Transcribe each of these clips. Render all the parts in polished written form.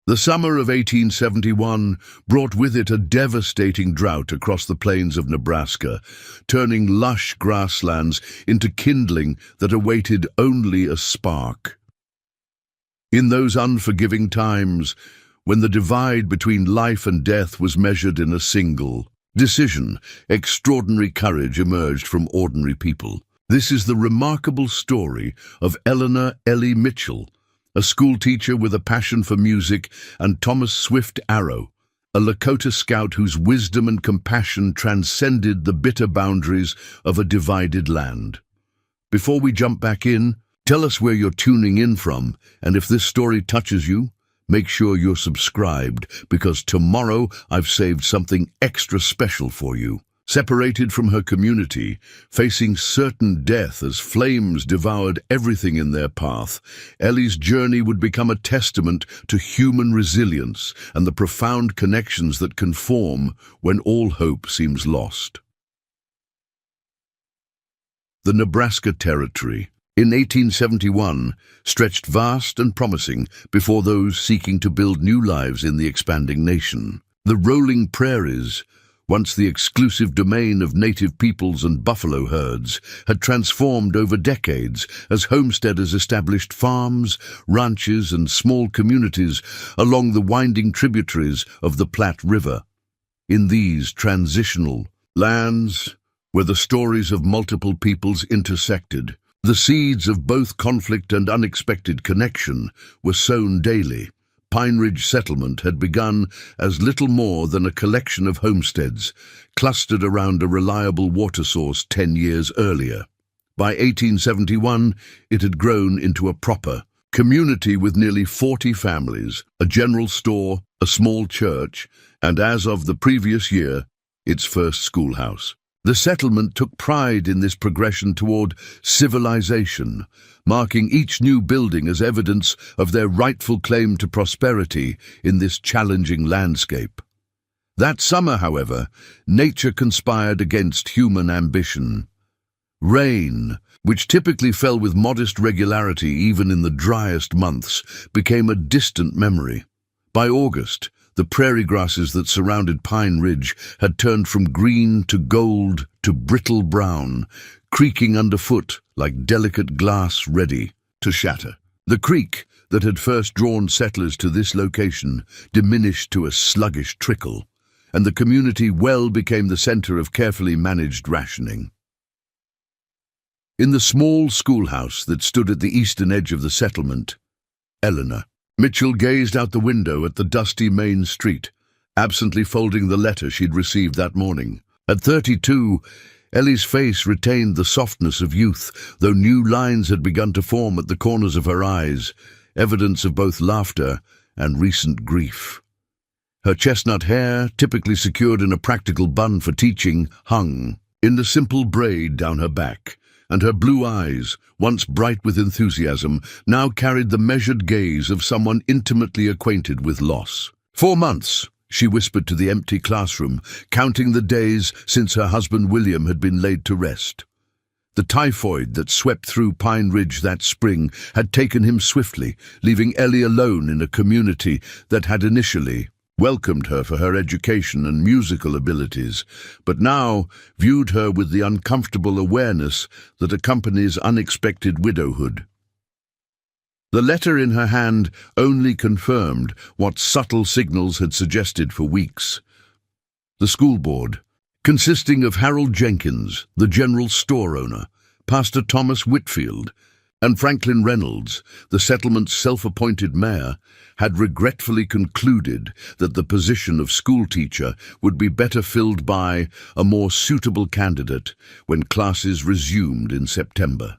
The summer of 1871 brought with it a devastating drought across the plains of Nebraska, turning lush grasslands into kindling that awaited only a spark. In those unforgiving times, when the divide between life and death was measured in a single decision, extraordinary courage emerged from ordinary people. This is the remarkable story of Eleanor Ellie Mitchell, a schoolteacher with a passion for music, and Thomas Swift Arrow, a Lakota scout whose wisdom and compassion transcended the bitter boundaries of a divided land. Before we jump back in, tell us where you're tuning in from, and if this story touches you, make sure you're subscribed, because tomorrow I've saved something extra special for you. Separated from her community, facing certain death as flames devoured everything in their path, Ellie's journey would become a testament to human resilience and the profound connections that can form when all hope seems lost. The Nebraska Territory, in 1871, stretched vast and promising before those seeking to build new lives in the expanding nation. The rolling prairies, once the exclusive domain of native peoples and buffalo herds, had transformed over decades as homesteaders established farms, ranches, and small communities along the winding tributaries of the Platte River. In these transitional lands, where the stories of multiple peoples intersected, the seeds of both conflict and unexpected connection were sown daily. Pine Ridge settlement had begun as little more than a collection of homesteads clustered around a reliable water source 10 years earlier. By 1871, it had grown into a proper community with nearly 40 families, a general store, a small church, and as of the previous year, its first schoolhouse. The settlement took pride in this progression toward civilization, marking each new building as evidence of their rightful claim to prosperity in this challenging landscape. That summer, however, nature conspired against human ambition. Rain, which typically fell with modest regularity even in the driest months, became a distant memory. By August, the prairie grasses that surrounded Pine Ridge had turned from green to gold to brittle brown, creaking underfoot like delicate glass ready to shatter. The creek that had first drawn settlers to this location diminished to a sluggish trickle, and the community well became the center of carefully managed rationing. In the small schoolhouse that stood at the eastern edge of the settlement, Eleanor Mitchell gazed out the window at the dusty main street, absently folding the letter she'd received that morning. At 32, Ellie's face retained the softness of youth, though new lines had begun to form at the corners of her eyes, evidence of both laughter and recent grief. Her chestnut hair, typically secured in a practical bun for teaching, hung in the simple braid down her back, and her blue eyes, once bright with enthusiasm, now carried the measured gaze of someone intimately acquainted with loss. 4 months, she whispered to the empty classroom, counting the days since her husband William had been laid to rest. The typhoid that swept through Pine Ridge that spring had taken him swiftly, leaving Ellie alone in a community that had initially welcomed her for her education and musical abilities, but now viewed her with the uncomfortable awareness that accompanies unexpected widowhood. The letter in her hand only confirmed what subtle signals had suggested for weeks. The school board, consisting of Harold Jenkins, the general store owner, Pastor Thomas Whitfield, and Franklin Reynolds, the settlement's self-appointed mayor, had regretfully concluded that the position of schoolteacher would be better filled by a more suitable candidate when classes resumed in September.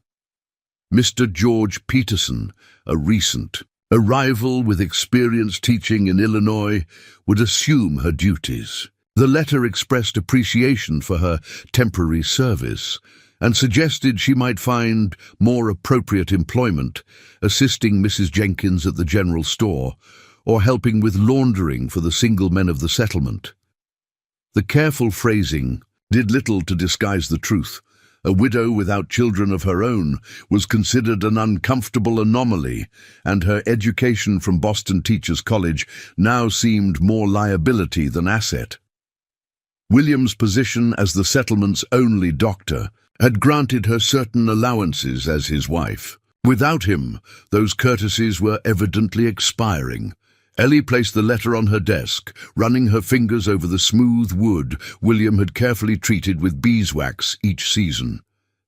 Mr. George Peterson, a recent arrival with experience teaching in Illinois, would assume her duties. The letter expressed appreciation for her temporary service and suggested she might find more appropriate employment, assisting Mrs. Jenkins at the general store or helping with laundering for the single men of the settlement. The careful phrasing did little to disguise the truth. A widow without children of her own was considered an uncomfortable anomaly, and her education from Boston Teachers College now seemed more liability than asset. William's position as the settlement's only doctor had granted her certain allowances as his wife. Without him, those courtesies were evidently expiring. Ellie placed the letter on her desk, running her fingers over the smooth wood William had carefully treated with beeswax each season.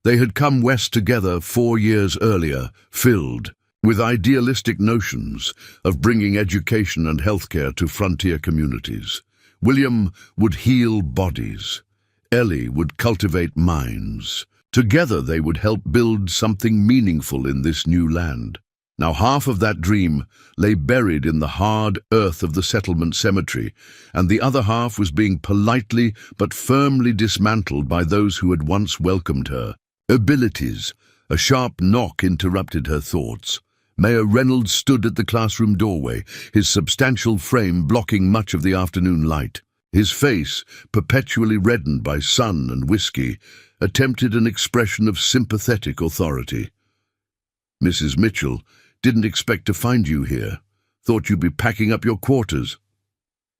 They had come west together 4 years earlier, filled with idealistic notions of bringing education and healthcare to frontier communities. William would heal bodies. Ellie would cultivate minds. Together they would help build something meaningful in this new land. Now half of that dream lay buried in the hard earth of the settlement cemetery, and the other half was being politely but firmly dismantled by those who had once welcomed her. Abilities. A sharp knock interrupted her thoughts. Mayor Reynolds stood at the classroom doorway, his substantial frame blocking much of the afternoon light. His face, perpetually reddened by sun and whiskey, attempted an expression of sympathetic authority. "Mrs. Mitchell, didn't expect to find you here. Thought you'd be packing up your quarters."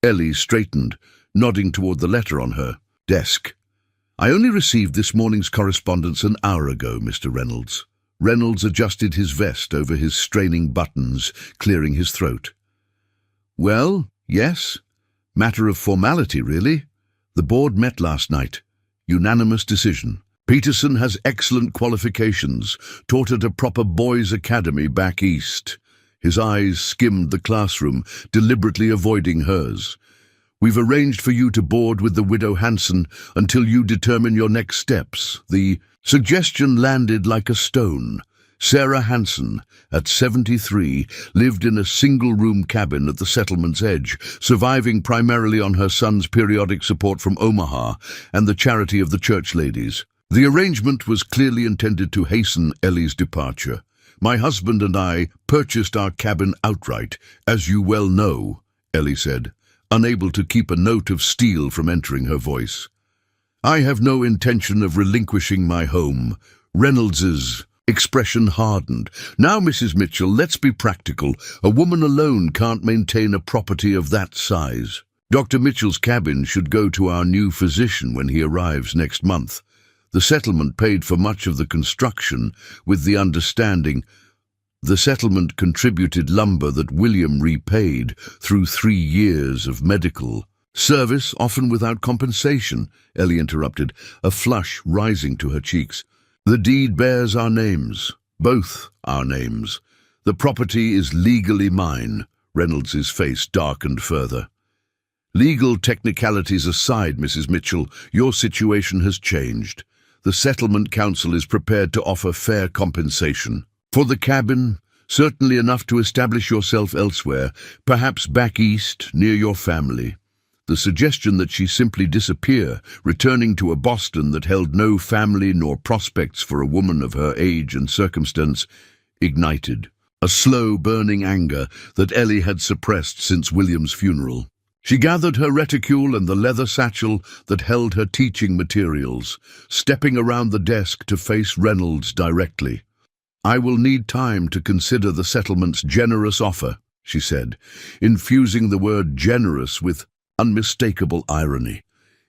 Ellie straightened, nodding toward the letter on her desk. "I only received this morning's correspondence an hour ago, Mr. Reynolds." Reynolds adjusted his vest over his straining buttons, clearing his throat. "Well, yes. Matter of formality, really. The board met last night. Unanimous decision. Peterson has excellent qualifications, taught at a proper boys' academy back east." His eyes skimmed the classroom, deliberately avoiding hers. "We've arranged for you to board with the widow Hanson until you determine your next steps." The suggestion landed like a stone. Sarah Hanson, at 73, lived in a single-room cabin at the settlement's edge, surviving primarily on her son's periodic support from Omaha and the charity of the church ladies. The arrangement was clearly intended to hasten Ellie's departure. "My husband and I purchased our cabin outright, as you well know," Ellie said, unable to keep a note of steel from entering her voice. "I have no intention of relinquishing my home." Reynolds's expression hardened. "Now, Mrs. Mitchell, let's be practical. A woman alone can't maintain a property of that size. Dr. Mitchell's cabin should go to our new physician when he arrives next month. The settlement paid for much of the construction with the understanding the settlement contributed lumber that William repaid through 3 years of medical service, often without compensation," Ellie interrupted, a flush rising to her cheeks. "The deed bears our names, both our names. The property is legally mine." Reynolds's face darkened further. "Legal technicalities aside, Mrs. Mitchell, your situation has changed. The Settlement Council is prepared to offer fair compensation. For the cabin, certainly enough to establish yourself elsewhere, perhaps back east, near your family." The suggestion that she simply disappear, returning to a Boston that held no family nor prospects for a woman of her age and circumstance, ignited a slow, burning anger that Ellie had suppressed since William's funeral. She gathered her reticule and the leather satchel that held her teaching materials, stepping around the desk to face Reynolds directly. "I will need time to consider the settlement's generous offer," she said, infusing the word generous with unmistakable irony.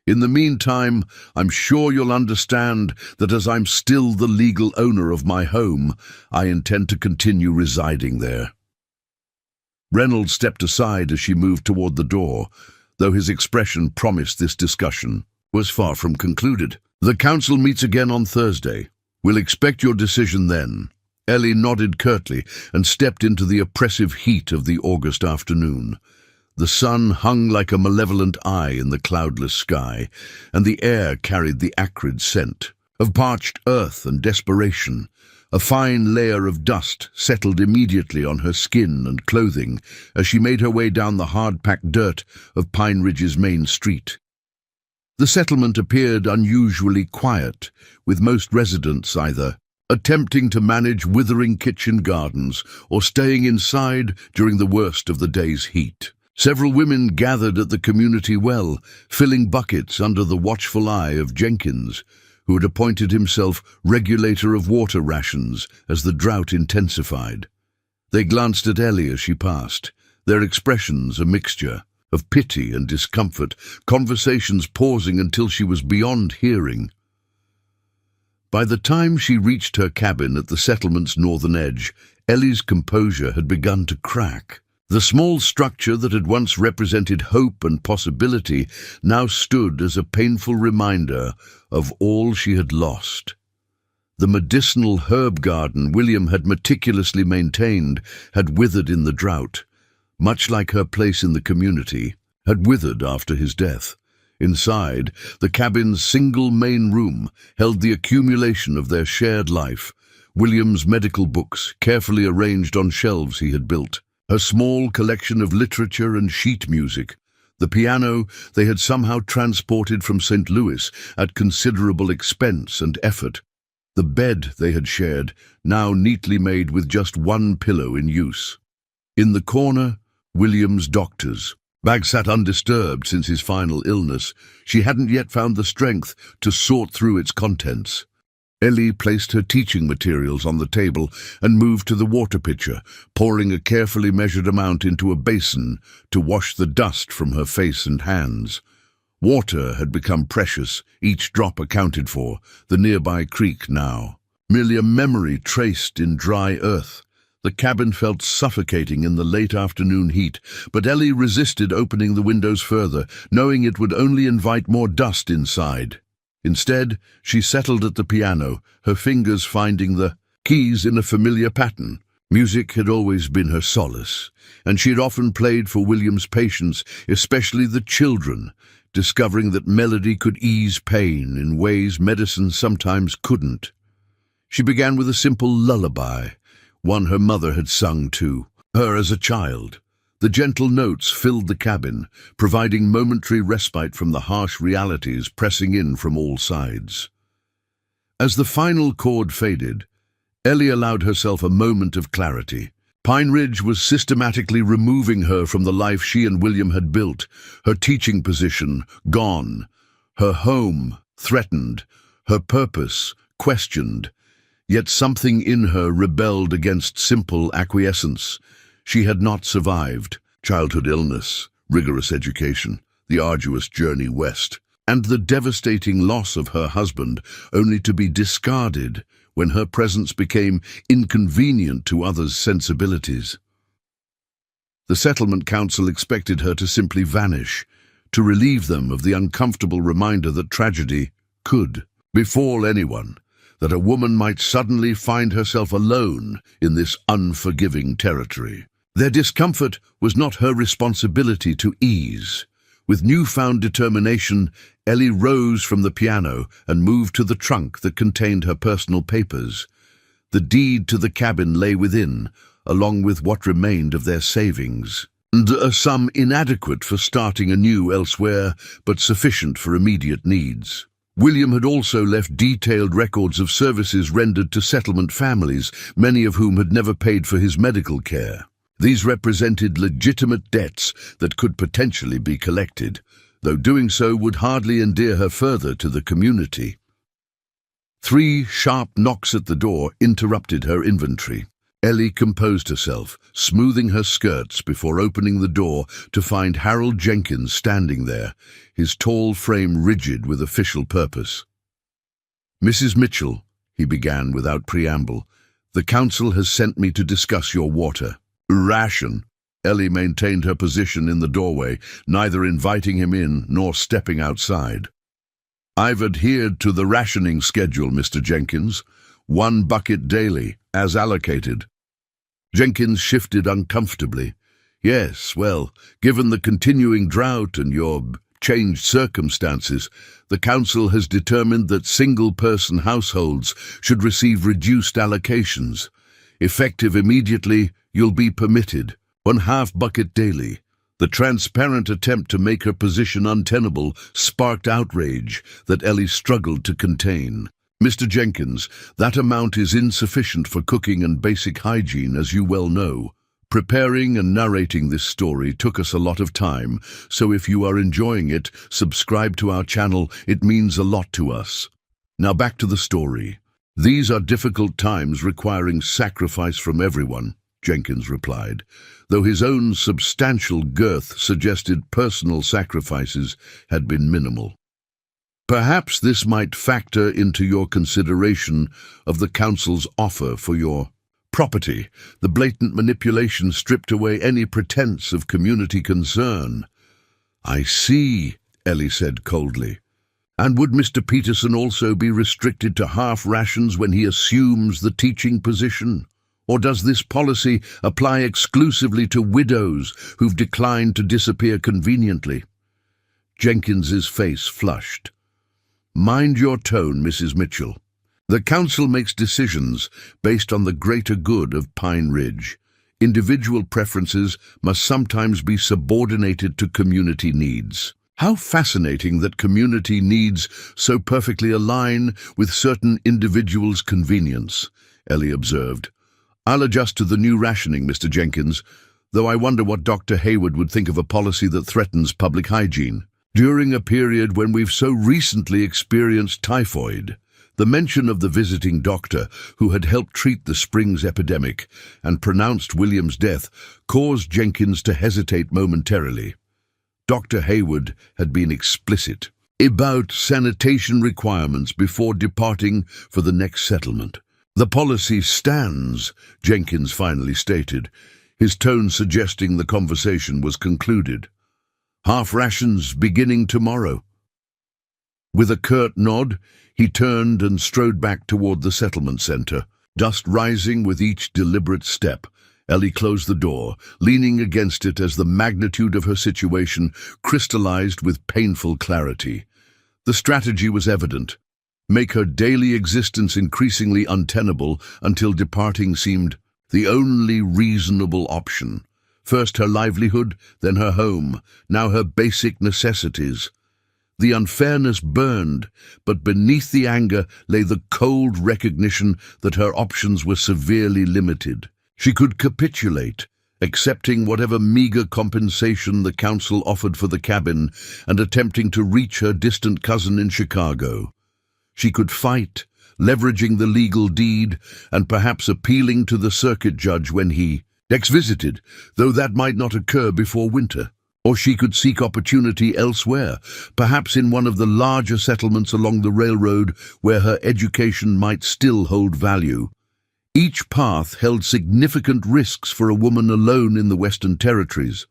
"In the meantime, I'm sure you'll understand that as I'm still the legal owner of my home, I intend to continue residing there." Reynolds stepped aside as she moved toward the door, though his expression promised this discussion was far from concluded. "The council meets again on Thursday. We'll expect your decision then." Ellie nodded curtly and stepped into the oppressive heat of the August afternoon. The sun hung like a malevolent eye in the cloudless sky, and the air carried the acrid scent of parched earth and desperation. A fine layer of dust settled immediately on her skin and clothing as she made her way down the hard-packed dirt of Pine Ridge's main street. The settlement appeared unusually quiet, with most residents either attempting to manage withering kitchen gardens or staying inside during the worst of the day's heat. Several women gathered at the community well, filling buckets under the watchful eye of Jenkins, who had appointed himself regulator of water rations as the drought intensified. They glanced at Ellie as she passed, their expressions a mixture of pity and discomfort, conversations pausing until she was beyond hearing. By the time she reached her cabin at the settlement's northern edge, Ellie's composure had begun to crack. The small structure that had once represented hope and possibility now stood as a painful reminder of all she had lost. The medicinal herb garden William had meticulously maintained had withered in the drought, much like her place in the community had withered after his death. Inside, the cabin's single main room held the accumulation of their shared life, William's medical books carefully arranged on shelves he had built, a small collection of literature and sheet music, the piano they had somehow transported from St. Louis at considerable expense and effort, the bed they had shared, now neatly made with just one pillow in use. In the corner, William's doctor's bag sat undisturbed since his final illness. She hadn't yet found the strength to sort through its contents. Ellie placed her teaching materials on the table and moved to the water pitcher, pouring a carefully measured amount into a basin to wash the dust from her face and hands. Water had become precious, each drop accounted for, the nearby creek now merely a memory traced in dry earth. The cabin felt suffocating in the late afternoon heat, but Ellie resisted opening the windows further, knowing it would only invite more dust inside. Instead, she settled at the piano, her fingers finding the keys in a familiar pattern. Music had always been her solace, and she had often played for William's patients, especially the children, discovering that melody could ease pain in ways medicine sometimes couldn't. She began with a simple lullaby, one her mother had sung to her as a child. The gentle notes filled the cabin, providing momentary respite from the harsh realities pressing in from all sides. As the final chord faded, Ellie allowed herself a moment of clarity. Pine Ridge was systematically removing her from the life she and William had built, her teaching position gone, her home threatened, her purpose questioned. Yet something in her rebelled against simple acquiescence. She had not survived childhood illness, rigorous education, the arduous journey west, and the devastating loss of her husband, only to be discarded when her presence became inconvenient to others' sensibilities. The settlement council expected her to simply vanish, to relieve them of the uncomfortable reminder that tragedy could befall anyone, that a woman might suddenly find herself alone in this unforgiving territory. Their discomfort was not her responsibility to ease. With newfound determination, Ellie rose from the piano and moved to the trunk that contained her personal papers. The deed to the cabin lay within, along with what remained of their savings, and a sum inadequate for starting anew elsewhere, but sufficient for immediate needs. William had also left detailed records of services rendered to settlement families, many of whom had never paid for his medical care. These represented legitimate debts that could potentially be collected, though doing so would hardly endear her further to the community. 3 sharp knocks at the door interrupted her inventory. Ellie composed herself, smoothing her skirts before opening the door to find Harold Jenkins standing there, his tall frame rigid with official purpose. "Mrs. Mitchell," he began without preamble, "the council has sent me to discuss your water ration." Ellie maintained her position in the doorway, neither inviting him in nor stepping outside. "I've adhered to the rationing schedule, Mr. Jenkins. 1 bucket daily, as allocated." Jenkins shifted uncomfortably. "Yes, well, given the continuing drought and your changed circumstances, the council has determined that single-person households should receive reduced allocations. Effective immediately, you'll be permitted 1/2 bucket daily." The transparent attempt to make her position untenable sparked outrage that Ellie struggled to contain. "Mr. Jenkins, that amount is insufficient for cooking and basic hygiene, as you well know. Preparing and narrating this story took us a lot of time, so if you are enjoying it, subscribe to our channel. It means a lot to us." Now back to the story. These are difficult times requiring sacrifice from everyone, Jenkins replied, though his own substantial girth suggested personal sacrifices had been minimal. Perhaps this might factor into your consideration of the council's offer for your property. The blatant manipulation stripped away any pretense of community concern. I see, Ellie said coldly. And would Mr. Peterson also be restricted to half rations when he assumes the teaching position? Or does this policy apply exclusively to widows who've declined to disappear conveniently? Jenkins's face flushed. Mind your tone, Mrs. Mitchell. The council makes decisions based on the greater good of Pine Ridge. Individual preferences must sometimes be subordinated to community needs. How fascinating that community needs so perfectly align with certain individuals' convenience, Ellie observed. I'll adjust to the new rationing, Mr. Jenkins, though I wonder what Dr. Hayward would think of a policy that threatens public hygiene. During a period when we've so recently experienced typhoid, the mention of the visiting doctor who had helped treat the Springs epidemic and pronounced William's death caused Jenkins to hesitate momentarily. Dr. Hayward had been explicit about sanitation requirements before departing for the next settlement. The policy stands, Jenkins finally stated, his tone suggesting the conversation was concluded. Half rations beginning tomorrow. With a curt nod, he turned and strode back toward the settlement center, dust rising with each deliberate step. Ellie closed the door, leaning against it as the magnitude of her situation crystallized with painful clarity. The strategy was evident. Make her daily existence increasingly untenable until departing seemed the only reasonable option. First her livelihood, then her home, now her basic necessities. The unfairness burned, but beneath the anger lay the cold recognition that her options were severely limited. She could capitulate, accepting whatever meager compensation the council offered for the cabin and attempting to reach her distant cousin in Chicago. She could fight, leveraging the legal deed and perhaps appealing to the circuit judge when he visited, though that might not occur before winter. Or she could seek opportunity elsewhere, perhaps in one of the larger settlements along the railroad where her education might still hold value. Each path held significant risks for a woman alone in the Western Territories.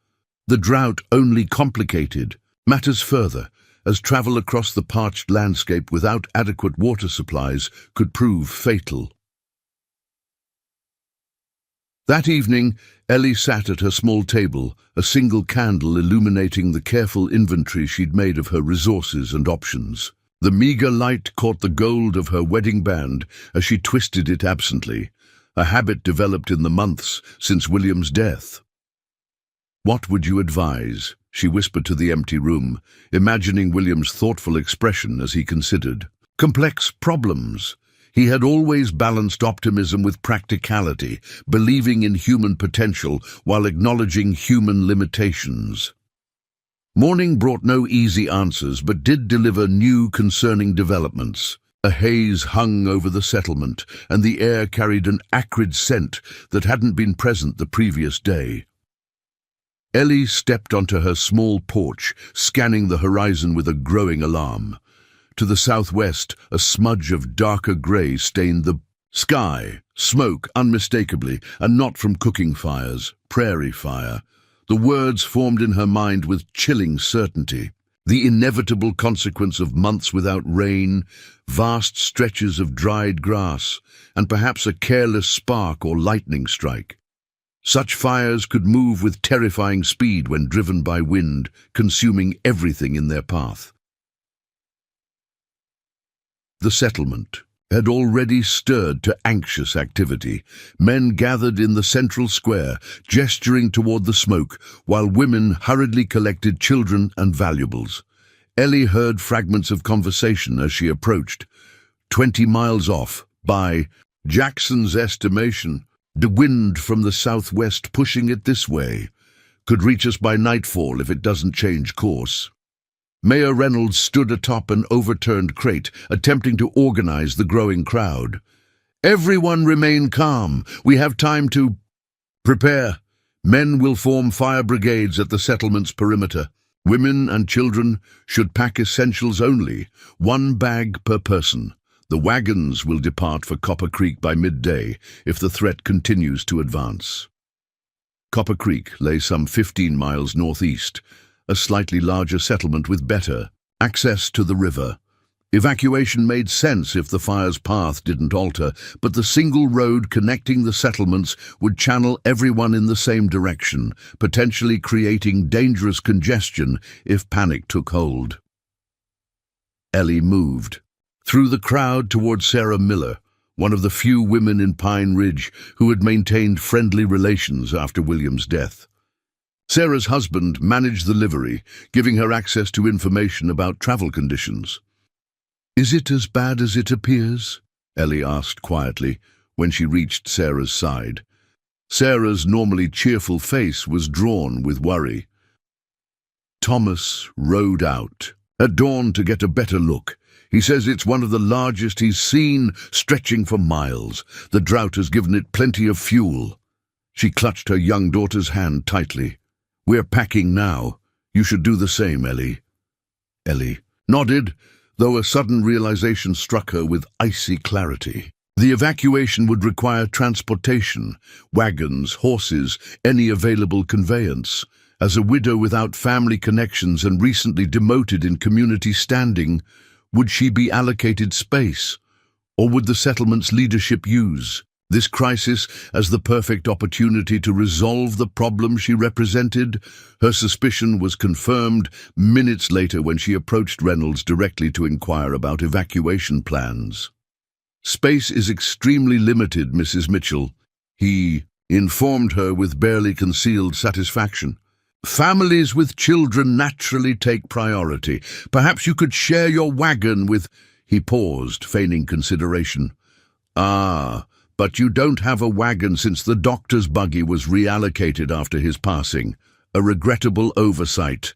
The drought only complicated matters further, as travel across the parched landscape without adequate water supplies could prove fatal. That evening, Ellie sat at her small table, a single candle illuminating the careful inventory she'd made of her resources and options. The meager light caught the gold of her wedding band as she twisted it absently, a habit developed in the months since William's death. "What would you advise?" she whispered to the empty room, imagining William's thoughtful expression as he considered complex problems. He had always balanced optimism with practicality, believing in human potential while acknowledging human limitations. Morning brought no easy answers, but did deliver new concerning developments. A haze hung over the settlement, and the air carried an acrid scent that hadn't been present the previous day. Ellie stepped onto her small porch, scanning the horizon with a growing alarm. To the southwest, a smudge of darker grey stained the sky. Smoke, unmistakably, and not from cooking fires, prairie fire. The words formed in her mind with chilling certainty. The inevitable consequence of months without rain, vast stretches of dried grass, and perhaps a careless spark or lightning strike. Such fires could move with terrifying speed when driven by wind, consuming everything in their path. The settlement had already stirred to anxious activity. Men gathered in the central square, gesturing toward the smoke, while women hurriedly collected children and valuables. Ellie heard fragments of conversation as she approached. 20 miles off, by Jackson's estimation, the wind from the southwest pushing it this way. Could reach us by nightfall if it doesn't change course. Mayor Reynolds stood atop an overturned crate, attempting to organize the growing crowd. "Everyone remain calm. We have time to prepare. Men will form fire brigades at the settlement's perimeter. Women and children should pack essentials only, 1 bag per person. The wagons will depart for Copper Creek by midday if the threat continues to advance." Copper Creek lay some 15 miles northeast, a slightly larger settlement with better access to the river. Evacuation made sense if the fire's path didn't alter, but the single road connecting the settlements would channel everyone in the same direction, potentially creating dangerous congestion if panic took hold. Ellie moved through the crowd toward Sarah Miller, one of the few women in Pine Ridge who had maintained friendly relations after William's death. Sarah's husband managed the livery, giving her access to information about travel conditions. "Is it as bad as it appears?" Ellie asked quietly when she reached Sarah's side. Sarah's normally cheerful face was drawn with worry. "Thomas rode out at dawn to get a better look. He says it's one of the largest he's seen, stretching for miles. The drought has given it plenty of fuel." She clutched her young daughter's hand tightly. "We're packing now. You should do the same, Ellie." Ellie nodded, though a sudden realization struck her with icy clarity. The evacuation would require transportation, wagons, horses, any available conveyance. As a widow without family connections and recently demoted in community standing, would she be allocated space, or would the settlement's leadership use this crisis as the perfect opportunity to resolve the problem she represented? Her suspicion was confirmed minutes later when she approached Reynolds directly to inquire about evacuation plans. "Space is extremely limited, Mrs. Mitchell," he informed her with barely concealed satisfaction. "Families with children naturally take priority. Perhaps you could share your wagon with—" He paused, feigning consideration. "Ah, but you don't have a wagon since the doctor's buggy was reallocated after his passing. A regrettable oversight."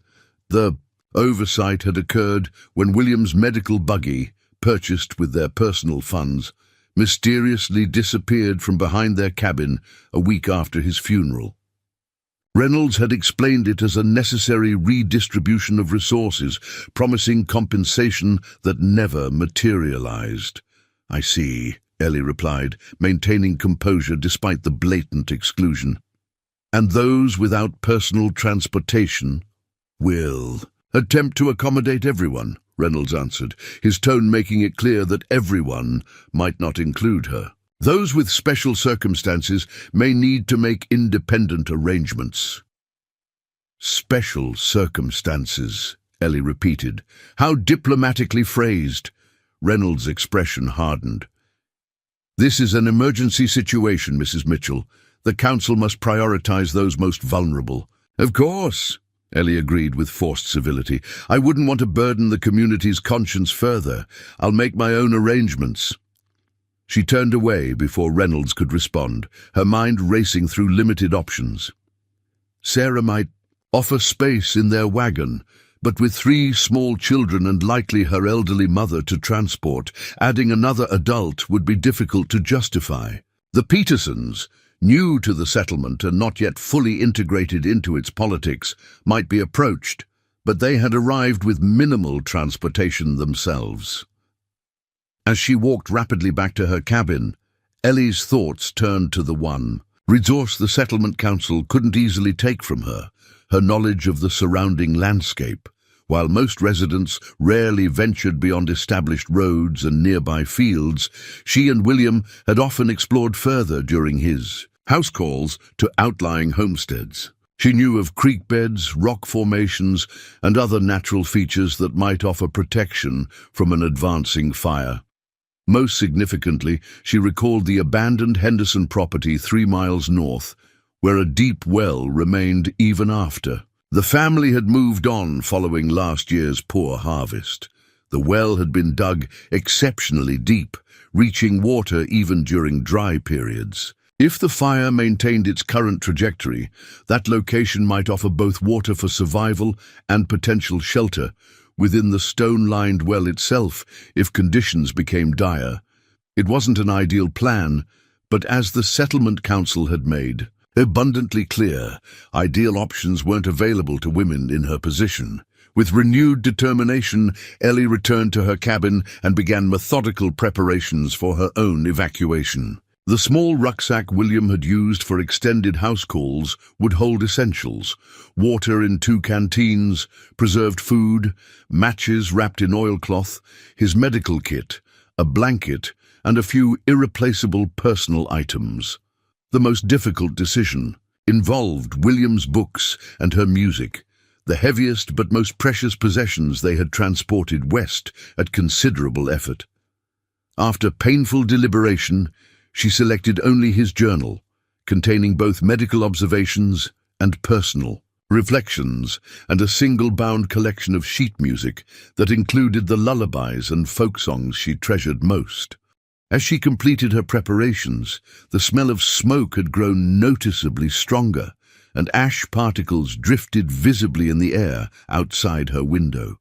The oversight had occurred when William's medical buggy, purchased with their personal funds, mysteriously disappeared from behind their cabin a week after his funeral. Reynolds had explained it as a necessary redistribution of resources, promising compensation that never materialized. "I see," Ellie replied, maintaining composure despite the blatant exclusion. "And those without personal transportation will attempt to accommodate everyone," Reynolds answered, his tone making it clear that everyone might not include her. "Those with special circumstances may need to make independent arrangements." "Special circumstances," Ellie repeated. "How diplomatically phrased." Reynolds' expression hardened. "This is an emergency situation, Mrs. Mitchell. The council must prioritize those most vulnerable." "Of course," Ellie agreed with forced civility. "I wouldn't want to burden the community's conscience further. I'll make my own arrangements." She turned away before Reynolds could respond, her mind racing through limited options. Sarah might offer space in their wagon, but with 3 small children and likely her elderly mother to transport, adding another adult would be difficult to justify. The Petersons, new to the settlement and not yet fully integrated into its politics, might be approached, but they had arrived with minimal transportation themselves. As she walked rapidly back to her cabin, Ellie's thoughts turned to the one resource the Settlement Council couldn't easily take from her, her knowledge of the surrounding landscape. While most residents rarely ventured beyond established roads and nearby fields, she and William had often explored further during his house calls to outlying homesteads. She knew of creek beds, rock formations, and other natural features that might offer protection from an advancing fire. Most significantly, she recalled the abandoned Henderson property 3 miles north, where a deep well remained even after. The family had moved on following last year's poor harvest. The well had been dug exceptionally deep, reaching water even during dry periods. If the fire maintained its current trajectory, that location might offer both water for survival and potential shelter, within the stone-lined well itself if conditions became dire. It wasn't an ideal plan, but as the settlement council had made abundantly clear, ideal options weren't available to women in her position. With renewed determination, Ellie returned to her cabin and began methodical preparations for her own evacuation. The small rucksack William had used for extended house calls would hold essentials: water in 2 canteens, preserved food, matches wrapped in oilcloth, his medical kit, a blanket, and a few irreplaceable personal items. The most difficult decision involved William's books and her music, the heaviest but most precious possessions they had transported west at considerable effort. After painful deliberation, she selected only his journal, containing both medical observations and personal reflections, and a single-bound collection of sheet music that included the lullabies and folk songs she treasured most. As she completed her preparations, the smell of smoke had grown noticeably stronger, and ash particles drifted visibly in the air outside her window.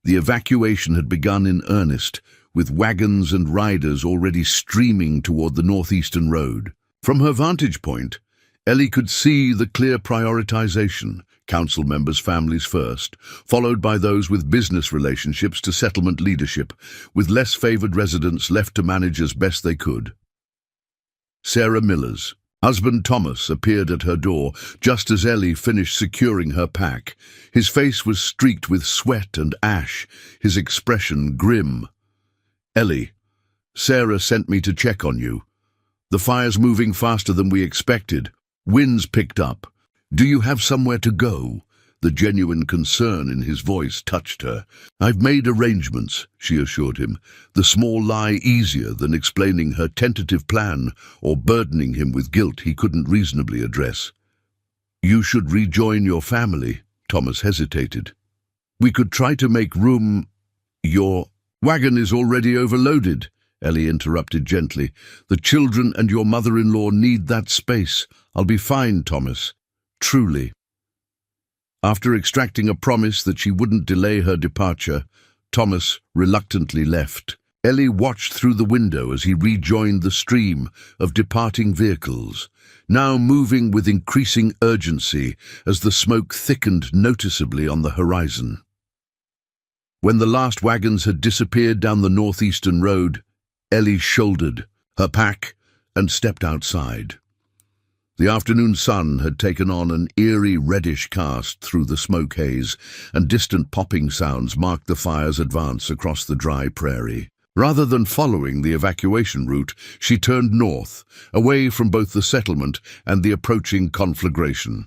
The evacuation had begun in earnest, with wagons and riders already streaming toward the northeastern road. From her vantage point, Ellie could see the clear prioritization: council members' families first, followed by those with business relationships to settlement leadership, with less favored residents left to manage as best they could. Sarah Miller's husband Thomas appeared at her door just as Ellie finished securing her pack. His face was streaked with sweat and ash, his expression grim. "Ellie, Sarah sent me to check on you. The fire's moving faster than we expected. Winds picked up. Do you have somewhere to go?" The genuine concern in his voice touched her. "I've made arrangements," she assured him, the small lie easier than explaining her tentative plan or burdening him with guilt he couldn't reasonably address. "You should rejoin your family," Thomas hesitated. "We could try to make room." "Your wagon is already overloaded," Ellie interrupted gently. "The children and your mother-in-law need that space." "I'll be fine, Thomas. Truly." After extracting a promise that she wouldn't delay her departure, Thomas reluctantly left. Ellie watched through the window as he rejoined the stream of departing vehicles, now moving with increasing urgency as the smoke thickened noticeably on the horizon. When the last wagons had disappeared down the northeastern road, Ellie shouldered her pack and stepped outside. The afternoon sun had taken on an eerie reddish cast through the smoke haze, and distant popping sounds marked the fire's advance across the dry prairie. Rather than following the evacuation route, she turned north, away from both the settlement and the approaching conflagration.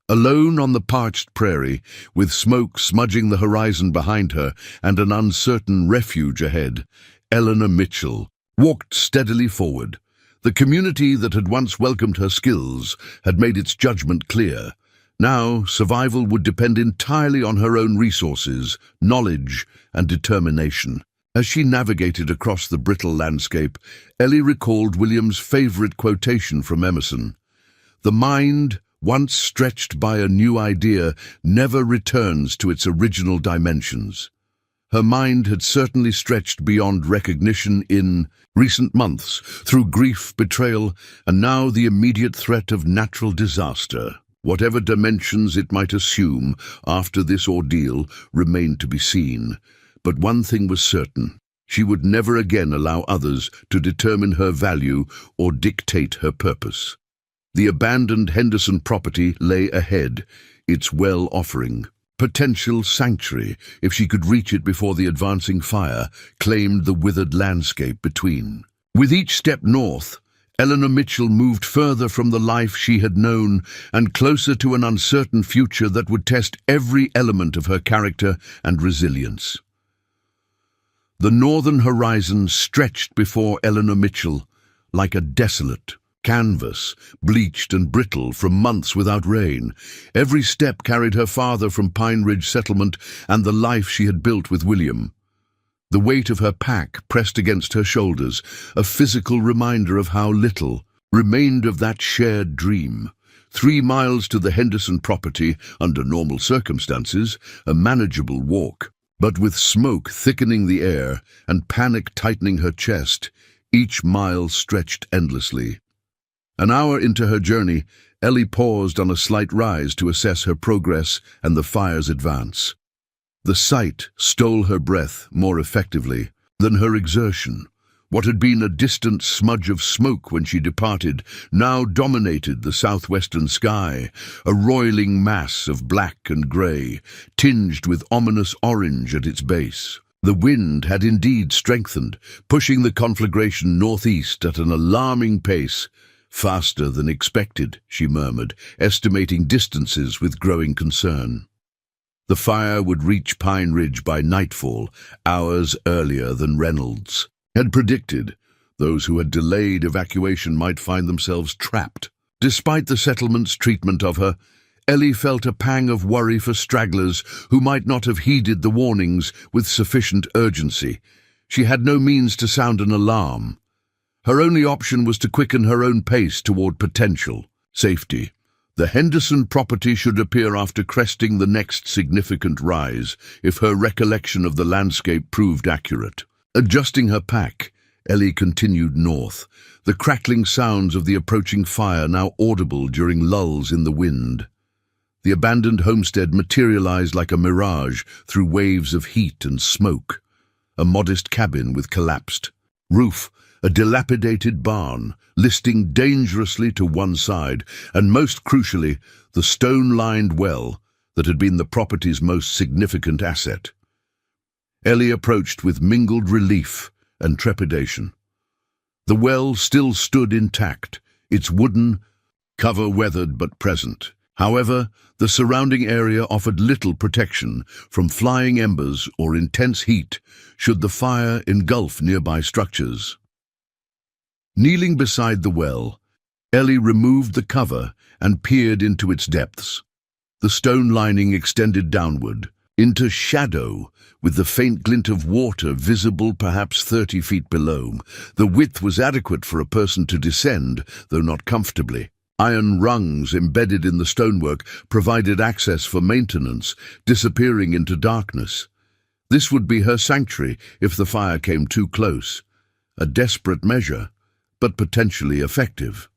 Alone on the parched prairie, with smoke smudging the horizon behind her and an uncertain refuge ahead, Eleanor Mitchell walked steadily forward. The community that had once welcomed her skills had made its judgment clear. Now, survival would depend entirely on her own resources, knowledge, and determination. As she navigated across the brittle landscape, Ellie recalled William's favorite quotation from Emerson: "The mind, once stretched by a new idea, never returns to its original dimensions." Her mind had certainly stretched beyond recognition in recent months, through grief, betrayal, and now the immediate threat of natural disaster. Whatever dimensions it might assume after this ordeal remained to be seen. But one thing was certain: she would never again allow others to determine her value or dictate her purpose. The abandoned Henderson property lay ahead, its well offering potential sanctuary, if she could reach it before the advancing fire claimed the withered landscape between. With each step north, Eleanor Mitchell moved further from the life she had known and closer to an uncertain future that would test every element of her character and resilience. The northern horizon stretched before Eleanor Mitchell like a desolate canvas, bleached and brittle from months without rain. Every step carried her farther from Pine Ridge settlement and the life she had built with William. The weight of her pack pressed against her shoulders, a physical reminder of how little remained of that shared dream. 3 miles to the Henderson property, under normal circumstances, a manageable walk. But with smoke thickening the air and panic tightening her chest, each mile stretched endlessly. An hour into her journey, Ellie paused on a slight rise to assess her progress and the fire's advance. The sight stole her breath more effectively than her exertion. What had been a distant smudge of smoke when she departed now dominated the southwestern sky, a roiling mass of black and grey, tinged with ominous orange at its base. The wind had indeed strengthened, pushing the conflagration northeast at an alarming pace. "Faster than expected," she murmured, estimating distances with growing concern. The fire would reach Pine Ridge by nightfall, hours earlier than Reynolds had predicted. Those who had delayed evacuation might find themselves trapped. Despite the settlement's treatment of her, Ellie felt a pang of worry for stragglers who might not have heeded the warnings with sufficient urgency. She had no means to sound an alarm. Her only option was to quicken her own pace toward potential safety. The Henderson property should appear after cresting the next significant rise, if her recollection of the landscape proved accurate. Adjusting her pack, Ellie continued north, the crackling sounds of the approaching fire now audible during lulls in the wind. The abandoned homestead materialized like a mirage through waves of heat and smoke. A modest cabin with collapsed roof, a dilapidated barn, listing dangerously to one side, and most crucially, the stone-lined well that had been the property's most significant asset. Ellie approached with mingled relief and trepidation. The well still stood intact, its wooden cover weathered but present. However, the surrounding area offered little protection from flying embers or intense heat should the fire engulf nearby structures. Kneeling beside the well, Ellie removed the cover and peered into its depths. The stone lining extended downward, into shadow, with the faint glint of water visible perhaps 30 feet below. The width was adequate for a person to descend, though not comfortably. Iron rungs embedded in the stonework provided access for maintenance, disappearing into darkness. This would be her sanctuary if the fire came too close. A desperate measure, but potentially effective.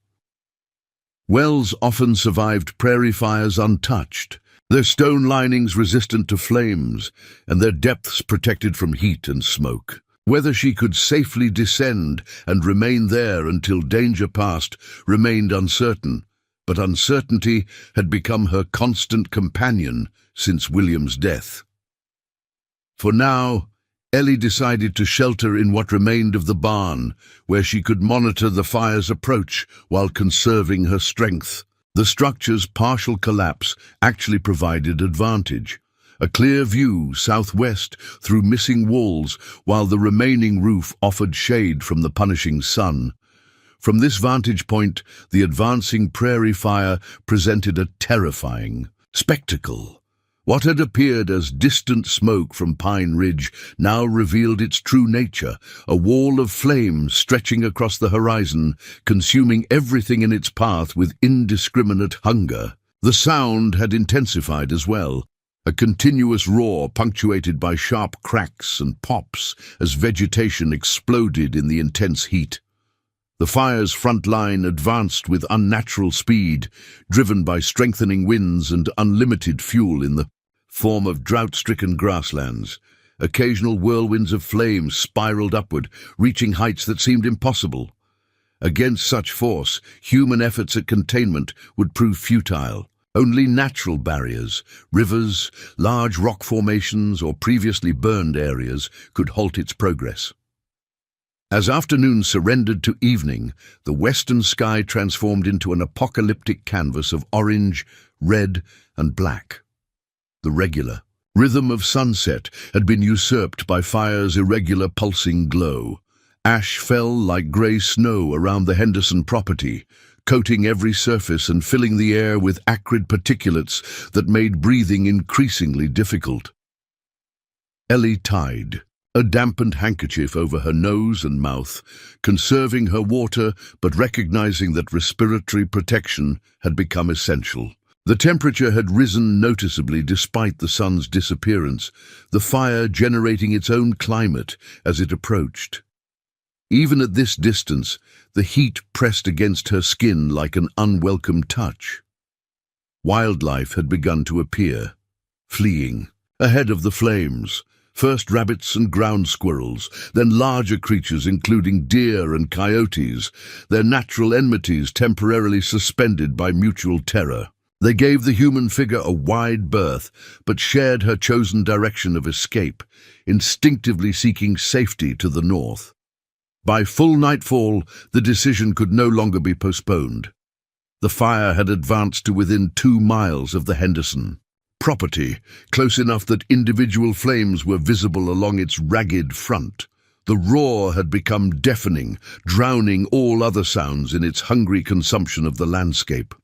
Wells often survived prairie fires untouched, their stone linings resistant to flames, and their depths protected from heat and smoke. Whether she could safely descend and remain there until danger passed remained uncertain, but uncertainty had become her constant companion since William's death. For now, Ellie decided to shelter in what remained of the barn, where she could monitor the fire's approach while conserving her strength. The structure's partial collapse actually provided advantage. A clear view southwest through missing walls, while the remaining roof offered shade from the punishing sun. From this vantage point, the advancing prairie fire presented a terrifying spectacle. What had appeared as distant smoke from Pine Ridge now revealed its true nature, a wall of flame stretching across the horizon, consuming everything in its path with indiscriminate hunger. The sound had intensified as well, a continuous roar punctuated by sharp cracks and pops as vegetation exploded in the intense heat. The fire's front line advanced with unnatural speed, driven by strengthening winds and unlimited fuel in the form of drought-stricken grasslands. Occasional whirlwinds of flame spiraled upward, reaching heights that seemed impossible. Against such force, human efforts at containment would prove futile. Only natural barriers, rivers, large rock formations, or previously burned areas could halt its progress. As afternoon surrendered to evening, the western sky transformed into an apocalyptic canvas of orange, red, and black. The regular rhythm of sunset had been usurped by fire's irregular pulsing glow. Ash fell like grey snow around the Henderson property, coating every surface and filling the air with acrid particulates that made breathing increasingly difficult. Ellie tied a dampened handkerchief over her nose and mouth, conserving her water but recognizing that respiratory protection had become essential. The temperature had risen noticeably despite the sun's disappearance, the fire generating its own climate as it approached. Even at this distance, the heat pressed against her skin like an unwelcome touch. Wildlife had begun to appear, fleeing, ahead of the flames. First rabbits and ground squirrels, then larger creatures including deer and coyotes, their natural enmities temporarily suspended by mutual terror. They gave the human figure a wide berth, but shared her chosen direction of escape, instinctively seeking safety to the north. By full nightfall, the decision could no longer be postponed. The fire had advanced to within 2 miles of the Henderson property, close enough that individual flames were visible along its ragged front. The roar had become deafening, drowning all other sounds in its hungry consumption of the landscape.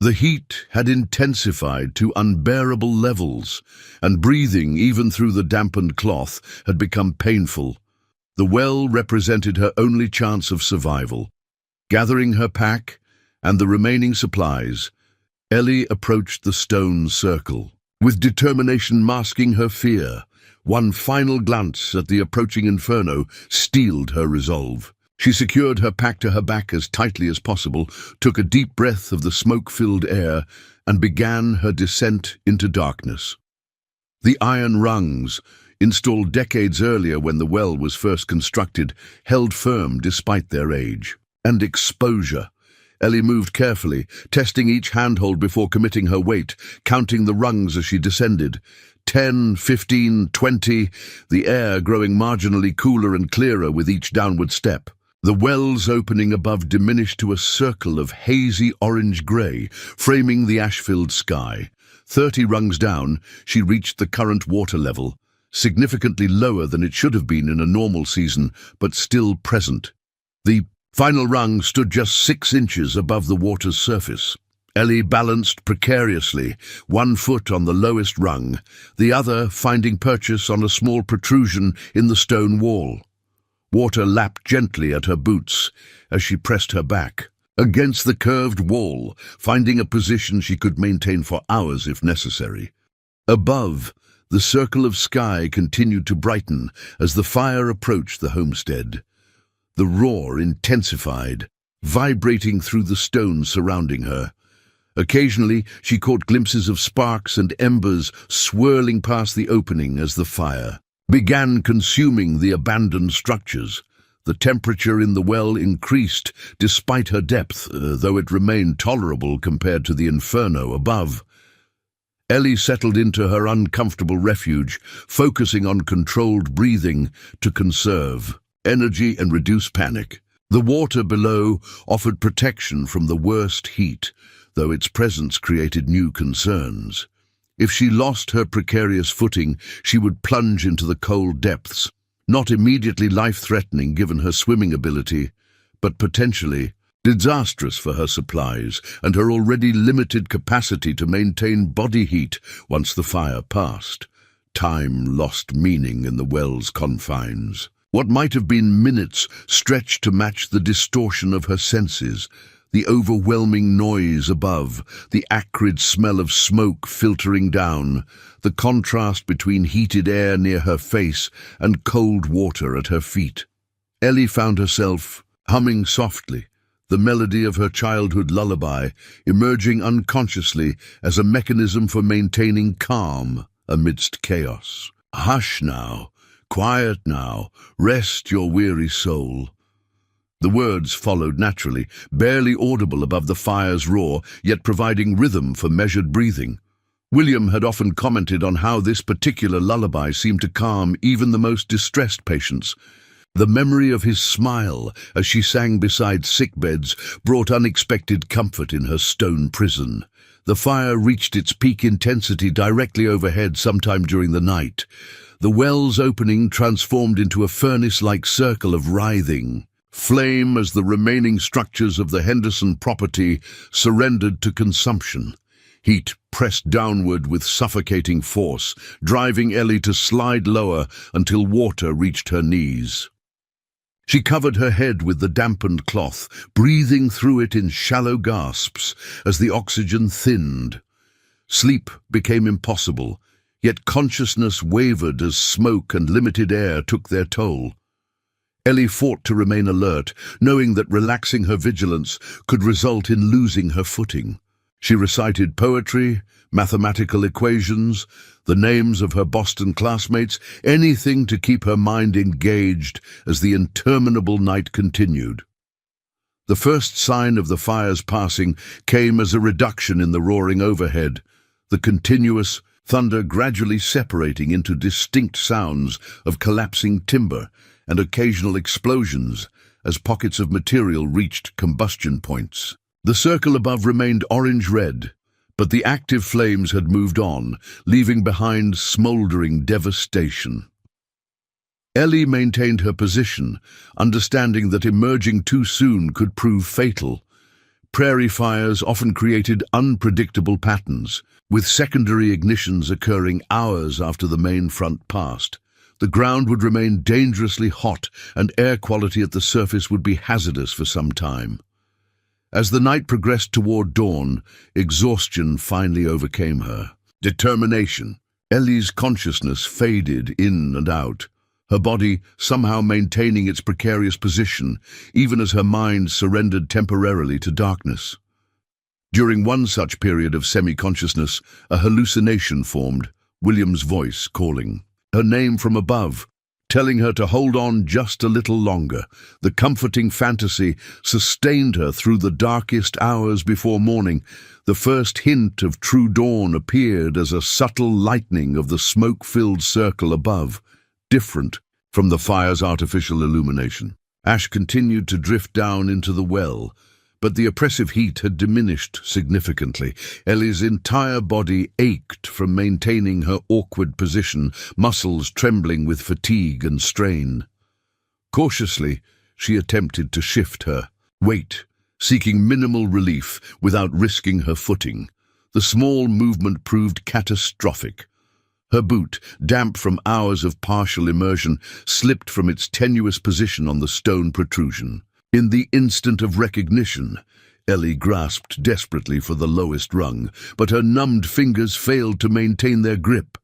The heat had intensified to unbearable levels, and breathing, even through the dampened cloth, had become painful. The well represented her only chance of survival. Gathering her pack and the remaining supplies, Ellie approached the stone circle, with determination masking her fear. One final glance at the approaching inferno steeled her resolve. She secured her pack to her back as tightly as possible, took a deep breath of the smoke-filled air, and began her descent into darkness. The iron rungs, installed decades earlier when the well was first constructed, held firm despite their age. And exposure. Ellie moved carefully, testing each handhold before committing her weight, counting the rungs as she descended. 10, 15, 20, the air growing marginally cooler and clearer with each downward step. The well's opening above diminished to a circle of hazy orange-grey, framing the ash-filled sky. 30 rungs down, she reached the current water level, significantly lower than it should have been in a normal season, but still present. The final rung stood just 6 inches above the water's surface. Ellie balanced precariously, 1 foot on the lowest rung, the other finding purchase on a small protrusion in the stone wall. Water lapped gently at her boots as she pressed her back against the curved wall, finding a position she could maintain for hours if necessary. Above, the circle of sky continued to brighten as the fire approached the homestead. The roar intensified, vibrating through the stones surrounding her. Occasionally, she caught glimpses of sparks and embers swirling past the opening as the fire began consuming the abandoned structures. The temperature in the well increased despite her depth, though it remained tolerable compared to the inferno above. Ellie settled into her uncomfortable refuge, focusing on controlled breathing to conserve energy and reduce panic. The water below offered protection from the worst heat, though its presence created new concerns. If she lost her precarious footing, she would plunge into the cold depths, not immediately life-threatening given her swimming ability, but potentially disastrous for her supplies and her already limited capacity to maintain body heat once the fire passed. Time lost meaning in the well's confines. What might have been minutes stretched to match the distortion of her senses, the overwhelming noise above, the acrid smell of smoke filtering down, the contrast between heated air near her face and cold water at her feet. Ellie found herself humming softly, the melody of her childhood lullaby, emerging unconsciously as a mechanism for maintaining calm amidst chaos. Hush now, quiet now, rest your weary soul. The words followed naturally, barely audible above the fire's roar, yet providing rhythm for measured breathing. William had often commented on how this particular lullaby seemed to calm even the most distressed patients. The memory of his smile as she sang beside sickbeds brought unexpected comfort in her stone prison. The fire reached its peak intensity directly overhead sometime during the night. The well's opening transformed into a furnace-like circle of writhing flame as the remaining structures of the Henderson property surrendered to consumption. Heat pressed downward with suffocating force, driving Ellie to slide lower until water reached her knees. She covered her head with the dampened cloth, breathing through it in shallow gasps as the oxygen thinned. Sleep became impossible, yet consciousness wavered as smoke and limited air took their toll. Ellie fought to remain alert, knowing that relaxing her vigilance could result in losing her footing. She recited poetry, mathematical equations, the names of her Boston classmates, anything to keep her mind engaged as the interminable night continued. The first sign of the fire's passing came as a reduction in the roaring overhead, the continuous thunder gradually separating into distinct sounds of collapsing timber and occasional explosions as pockets of material reached combustion points. The circle above remained orange-red, but the active flames had moved on, leaving behind smoldering devastation. Ellie maintained her position, understanding that emerging too soon could prove fatal. Prairie fires often created unpredictable patterns, with secondary ignitions occurring hours after the main front passed. The ground would remain dangerously hot, and air quality at the surface would be hazardous for some time. As the night progressed toward dawn, exhaustion finally overcame her. Determination. Ellie's consciousness faded in and out, her body somehow maintaining its precarious position, even as her mind surrendered temporarily to darkness. During one such period of semi-consciousness, a hallucination formed, William's voice calling her name from above, telling her to hold on just a little longer. The comforting fantasy sustained her through the darkest hours before morning. The first hint of true dawn appeared as a subtle lightening of the smoke-filled circle above, different from the fire's artificial illumination. Ash continued to drift down into the well, but the oppressive heat had diminished significantly. Ellie's entire body ached from maintaining her awkward position, muscles trembling with fatigue and strain. Cautiously, she attempted to shift her weight, seeking minimal relief without risking her footing. The small movement proved catastrophic. Her boot, damp from hours of partial immersion, slipped from its tenuous position on the stone protrusion. In the instant of recognition, Ellie grasped desperately for the lowest rung, but her numbed fingers failed to maintain their grip.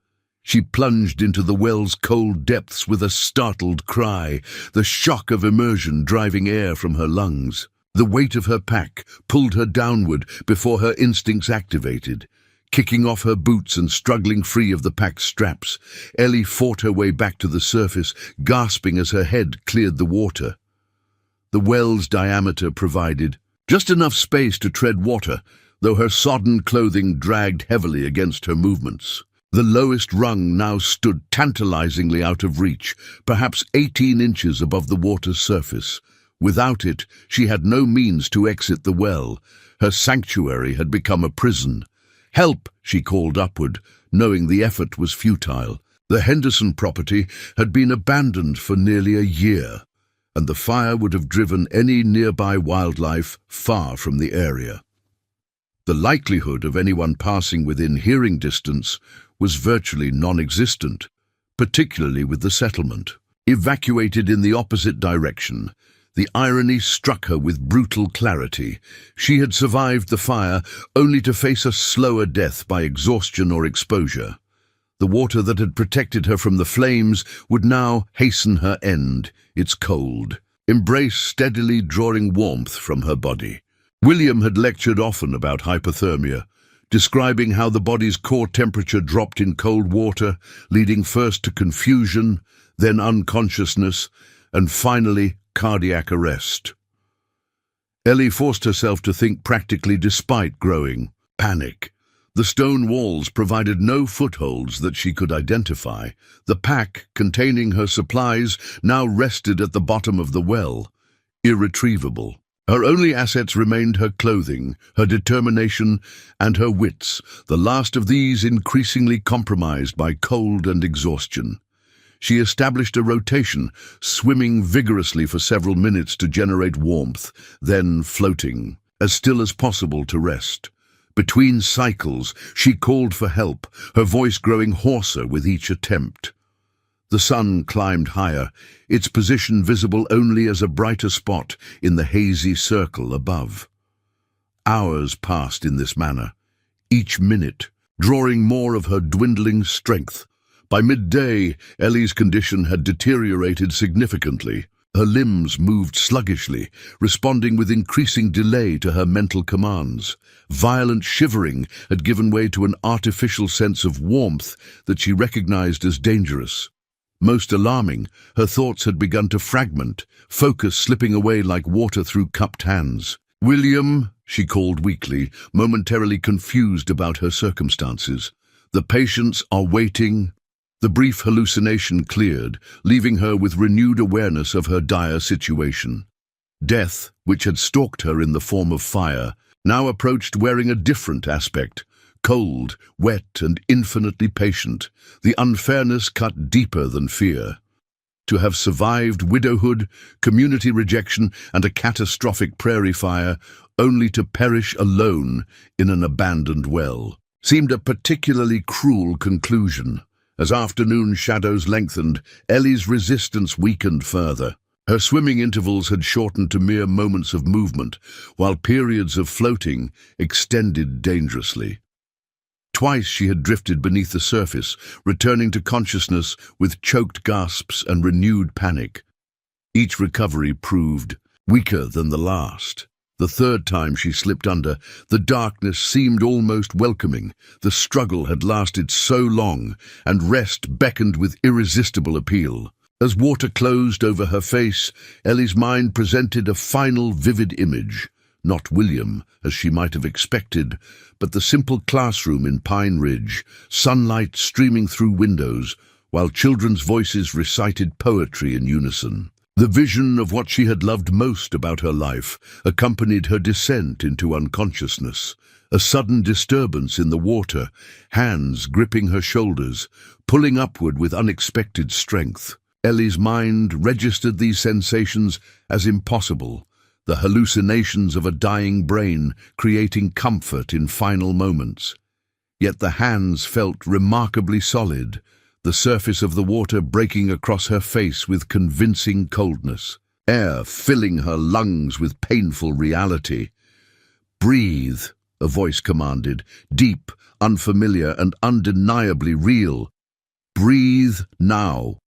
She plunged into the well's cold depths with a startled cry, the shock of immersion driving air from her lungs. The weight of her pack pulled her downward before her instincts activated. Kicking off her boots and struggling free of the pack's straps, Ellie fought her way back to the surface, gasping as her head cleared the water. The well's diameter provided just enough space to tread water, though her sodden clothing dragged heavily against her movements. The lowest rung now stood tantalizingly out of reach, perhaps 18 inches above the water's surface. Without it, she had no means to exit the well. Her sanctuary had become a prison. "Help!" she called upward, knowing the effort was futile. The Henderson property had been abandoned for nearly a year, and the fire would have driven any nearby wildlife far from the area. The likelihood of anyone passing within hearing distance was virtually non-existent, particularly with the settlement. Evacuated in the opposite direction, the irony struck her with brutal clarity. She had survived the fire only to face a slower death by exhaustion or exposure. The water that had protected her from the flames would now hasten her end, its cold embrace steadily drawing warmth from her body. William had lectured often about hypothermia, describing how the body's core temperature dropped in cold water, leading first to confusion, then unconsciousness, and finally cardiac arrest. Ellie forced herself to think practically despite growing panic. The stone walls provided no footholds that she could identify. The pack containing her supplies now rested at the bottom of the well, irretrievable. Her only assets remained her clothing, her determination, and her wits, the last of these increasingly compromised by cold and exhaustion. She established a rotation, swimming vigorously for several minutes to generate warmth, then floating, as still as possible to rest. Between cycles, she called for help, her voice growing hoarser with each attempt. The sun climbed higher, its position visible only as a brighter spot in the hazy circle above. Hours passed in this manner, each minute drawing more of her dwindling strength. By midday, Ellie's condition had deteriorated significantly. Her limbs moved sluggishly, responding with increasing delay to her mental commands. Violent shivering had given way to an artificial sense of warmth that she recognized as dangerous. Most alarming, her thoughts had begun to fragment, focus slipping away like water through cupped hands. "William," she called weakly, momentarily confused about her circumstances. "The patients are waiting." The brief hallucination cleared, leaving her with renewed awareness of her dire situation. Death, which had stalked her in the form of fire, now approached wearing a different aspect. Cold, wet, and infinitely patient, the unfairness cut deeper than fear. To have survived widowhood, community rejection, and a catastrophic prairie fire, only to perish alone in an abandoned well, seemed a particularly cruel conclusion. As afternoon shadows lengthened, Ellie's resistance weakened further. Her swimming intervals had shortened to mere moments of movement, while periods of floating extended dangerously. Twice she had drifted beneath the surface, returning to consciousness with choked gasps and renewed panic. Each recovery proved weaker than the last. The third time she slipped under, the darkness seemed almost welcoming. The struggle had lasted so long, and rest beckoned with irresistible appeal. As water closed over her face, Ellie's mind presented a final vivid image. Not William, as she might have expected, but the simple classroom in Pine Ridge, sunlight streaming through windows, while children's voices recited poetry in unison. The vision of what she had loved most about her life accompanied her descent into unconsciousness. A sudden disturbance in the water, hands gripping her shoulders, pulling upward with unexpected strength. Ellie's mind registered these sensations as impossible, the hallucinations of a dying brain creating comfort in final moments. Yet the hands felt remarkably solid, the surface of the water breaking across her face with convincing coldness, air filling her lungs with painful reality. "Breathe," a voice commanded, deep, unfamiliar, and undeniably real. "Breathe now."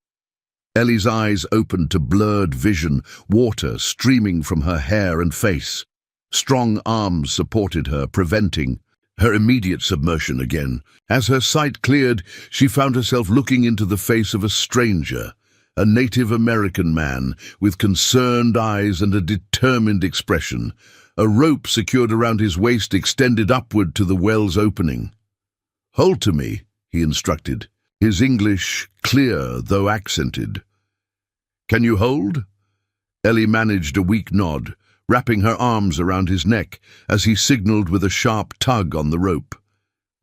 Ellie's eyes opened to blurred vision, water streaming from her hair and face. Strong arms supported her, preventing her immediate submersion again. As her sight cleared, she found herself looking into the face of a stranger, a Native American man with concerned eyes and a determined expression. A rope secured around his waist extended upward to the well's opening. "Hold to me," he instructed, his English clear though accented. "Can you hold?" Ellie managed a weak nod, wrapping her arms around his neck as he signaled with a sharp tug on the rope.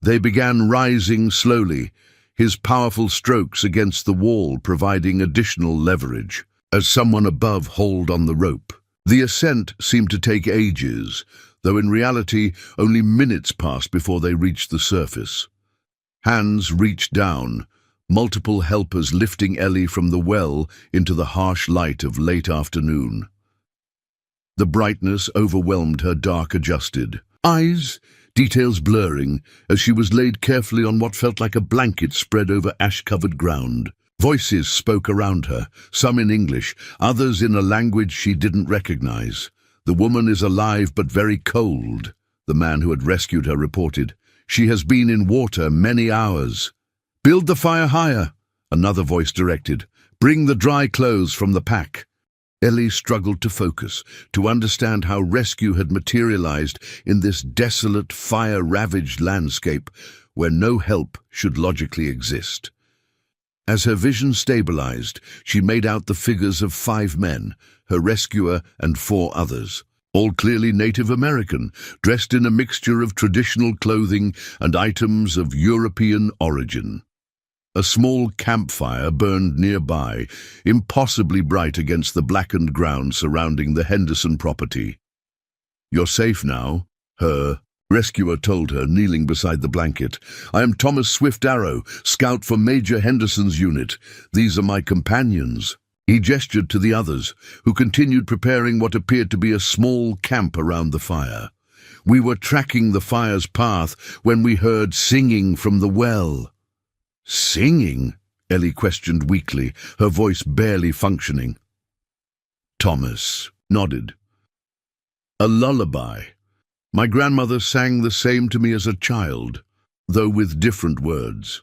They began rising slowly, his powerful strokes against the wall providing additional leverage, as someone above hauled on the rope. The ascent seemed to take ages, though in reality only minutes passed before they reached the surface. Hands reached down, multiple helpers lifting Ellie from the well into the harsh light of late afternoon. The brightness overwhelmed her dark-adjusted eyes, details blurring, as she was laid carefully on what felt like a blanket spread over ash-covered ground. Voices spoke around her, some in English, others in a language she didn't recognize. "The woman is alive but very cold," the man who had rescued her reported. "She has been in water many hours." "Build the fire higher," another voice directed. "Bring the dry clothes from the pack." Ellie struggled to focus, to understand how rescue had materialized in this desolate, fire-ravaged landscape where no help should logically exist. As her vision stabilized, she made out the figures of 5 men, her rescuer and 4 others, all clearly Native American, dressed in a mixture of traditional clothing and items of European origin. A small campfire burned nearby, impossibly bright against the blackened ground surrounding the Henderson property. "You're safe now," her rescuer told her, kneeling beside the blanket. "I am Thomas Swift Arrow, scout for Major Henderson's unit. These are my companions." He gestured to the others, who continued preparing what appeared to be a small camp around the fire. We were tracking the fire's path when we heard singing from the well." "Singing?" Ellie questioned weakly, her voice barely functioning. Thomas nodded. "A lullaby. My grandmother sang the same to me as a child, though with different words."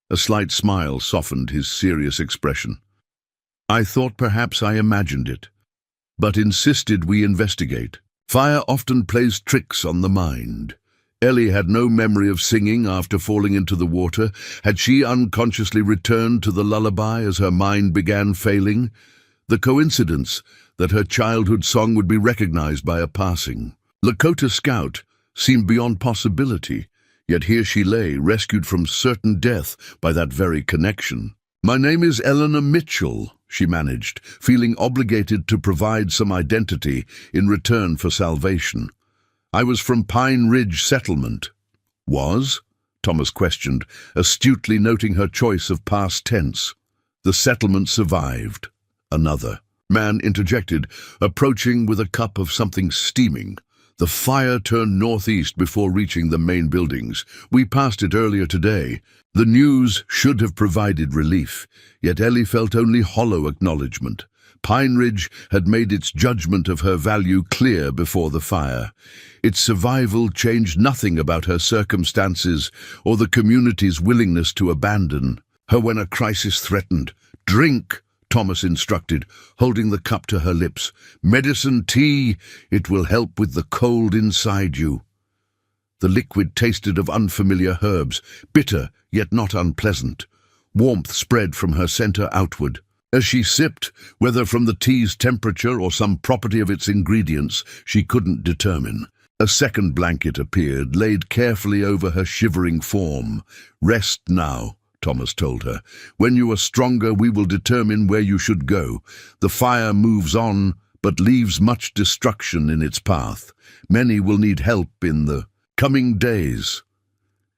A slight smile softened his serious expression. "I thought perhaps I imagined it, but insisted we investigate. Fire often plays tricks on the mind." Ellie had no memory of singing after falling into the water. Had she unconsciously returned to the lullaby as her mind began failing? The coincidence that her childhood song would be recognized by a passing Lakota scout seemed beyond possibility, yet here she lay, rescued from certain death by that very connection. "My name is Eleanor Mitchell," she managed, feeling obligated to provide some identity in return for salvation. "I was from Pine Ridge Settlement." "Was?" Thomas questioned, astutely noting her choice of past tense. "The settlement survived." Another man interjected, approaching with a cup of something steaming. "The fire turned northeast before reaching the main buildings. We passed it earlier today." The news should have provided relief, yet Ellie felt only hollow acknowledgement. Pine Ridge had made its judgment of her value clear before the fire. Its survival changed nothing about her circumstances or the community's willingness to abandon her when a crisis threatened. "Drink," Thomas instructed, holding the cup to her lips. "Medicine tea. It will help with the cold inside you." The liquid tasted of unfamiliar herbs, bitter yet not unpleasant. Warmth spread from her center outward. As she sipped, whether from the tea's temperature or some property of its ingredients, she couldn't determine. A second blanket appeared, laid carefully over her shivering form. "Rest now," Thomas told her. "When you are stronger, we will determine where you should go. The fire moves on, but leaves much destruction in its path. Many will need help in the coming days."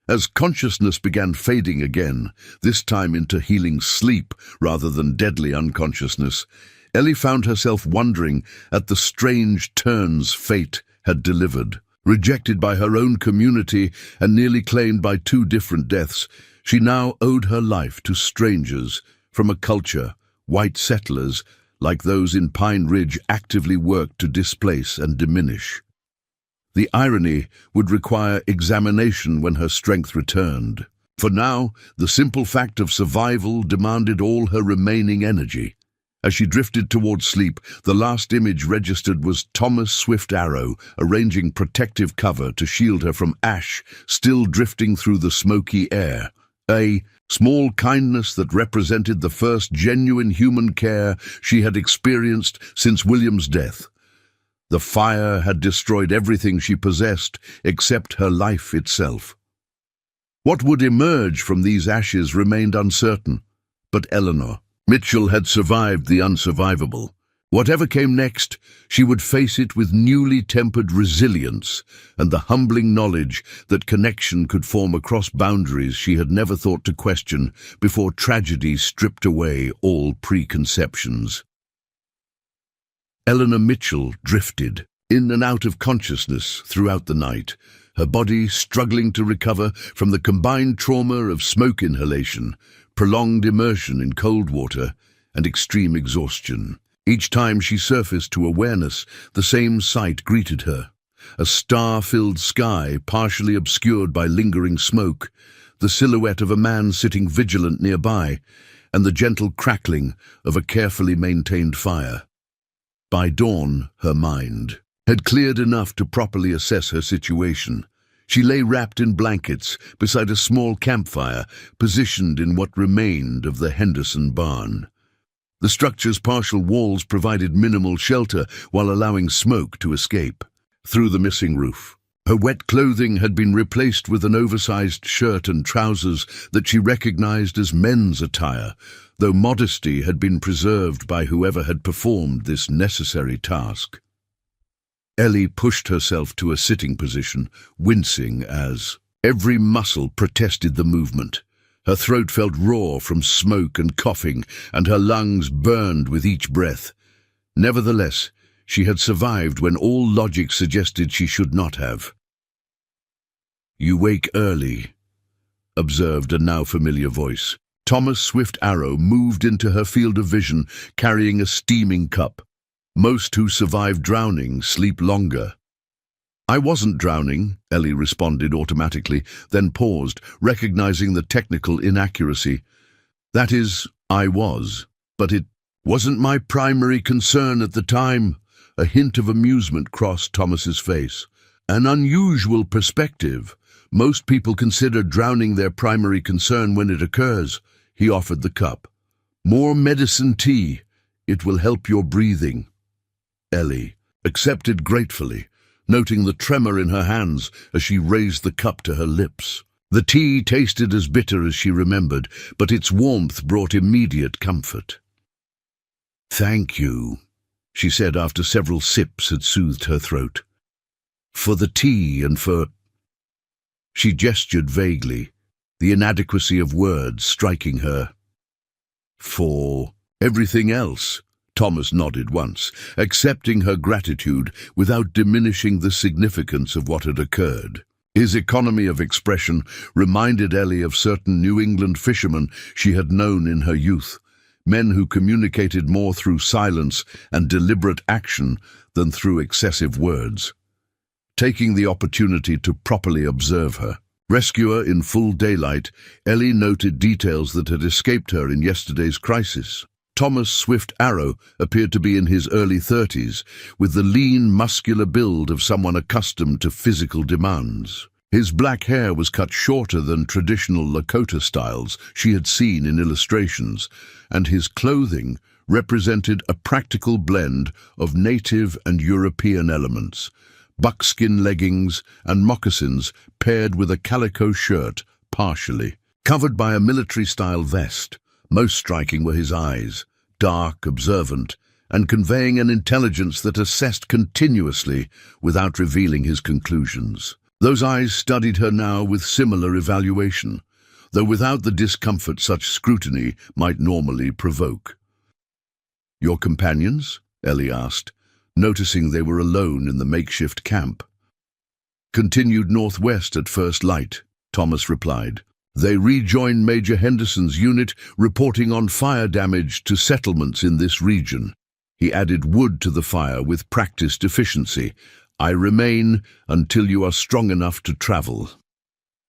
As consciousness began fading again, this time into healing sleep rather than deadly unconsciousness, Ellie found herself wondering at the strange turns fate had delivered. Rejected by her own community and nearly claimed by two different deaths, she now owed her life to strangers from a culture, white settlers, like those in Pine Ridge, actively worked to displace and diminish. The irony would require examination when her strength returned. For now, the simple fact of survival demanded all her remaining energy. As she drifted towards sleep, the last image registered was Thomas' swift arrow, arranging protective cover to shield her from ash still drifting through the smoky air. A small kindness that represented the first genuine human care she had experienced since William's death. The fire had destroyed everything she possessed except her life itself. What would emerge from these ashes remained uncertain, but Eleanor Mitchell had survived the unsurvivable. Whatever came next, she would face it with newly tempered resilience and the humbling knowledge that connection could form across boundaries she had never thought to question before tragedy stripped away all preconceptions. Eleanor Mitchell drifted in and out of consciousness throughout the night, her body struggling to recover from the combined trauma of smoke inhalation, prolonged immersion in cold water, and extreme exhaustion. Each time she surfaced to awareness, the same sight greeted her. A star-filled sky partially obscured by lingering smoke, the silhouette of a man sitting vigilant nearby, and the gentle crackling of a carefully maintained fire. By dawn, her mind had cleared enough to properly assess her situation. She lay wrapped in blankets beside a small campfire positioned in what remained of the Henderson barn. The structure's partial walls provided minimal shelter while allowing smoke to escape through the missing roof. Her wet clothing had been replaced with an oversized shirt and trousers that she recognized as men's attire, though modesty had been preserved by whoever had performed this necessary task. Ellie pushed herself to a sitting position, wincing as every muscle protested the movement. Her throat felt raw from smoke and coughing, and her lungs burned with each breath. Nevertheless, She had survived when all logic suggested she should not have. "You wake early," observed a now familiar voice. Thomas Swift Arrow moved into her field of vision, carrying a steaming cup. "Most who survive drowning sleep longer." "I wasn't drowning," Ellie responded automatically, then paused, recognizing the technical inaccuracy. "That is, I was, but it wasn't my primary concern at the time." A hint of amusement crossed Thomas's face. "An unusual perspective. Most people consider drowning their primary concern when it occurs." He offered the cup. "More medicine tea. It will help your breathing." Ellie accepted gratefully, noting the tremor in her hands as she raised the cup to her lips. The tea tasted as bitter as she remembered, but its warmth brought immediate comfort. "Thank you," she said after several sips had soothed her throat. "For the tea and for—" She gestured vaguely, the inadequacy of words striking her. "For everything else," Thomas nodded once, accepting her gratitude without diminishing the significance of what had occurred. His economy of expression reminded Ellie of certain New England fishermen she had known in her youth, men who communicated more through silence and deliberate action than through excessive words. Taking the opportunity to properly observe her, rescuer in full daylight, Ellie noted details that had escaped her in yesterday's crisis. Thomas Swift Arrow appeared to be in his early 30s, with the lean, muscular build of someone accustomed to physical demands. His black hair was cut shorter than traditional Lakota styles she had seen in illustrations, and his clothing represented a practical blend of native and European elements. Buckskin leggings and moccasins paired with a calico shirt, partially covered by a military-style vest. Most striking were his eyes, dark, observant, and conveying an intelligence that assessed continuously without revealing his conclusions. Those eyes studied her now with similar evaluation, though without the discomfort such scrutiny might normally provoke. "Your companions?" Ellie asked, noticing they were alone in the makeshift camp. "Continued northwest at first light," Thomas replied. "They rejoined Major Henderson's unit, reporting on fire damage to settlements in this region." He added wood to the fire with practiced efficiency. "I remain until you are strong enough to travel."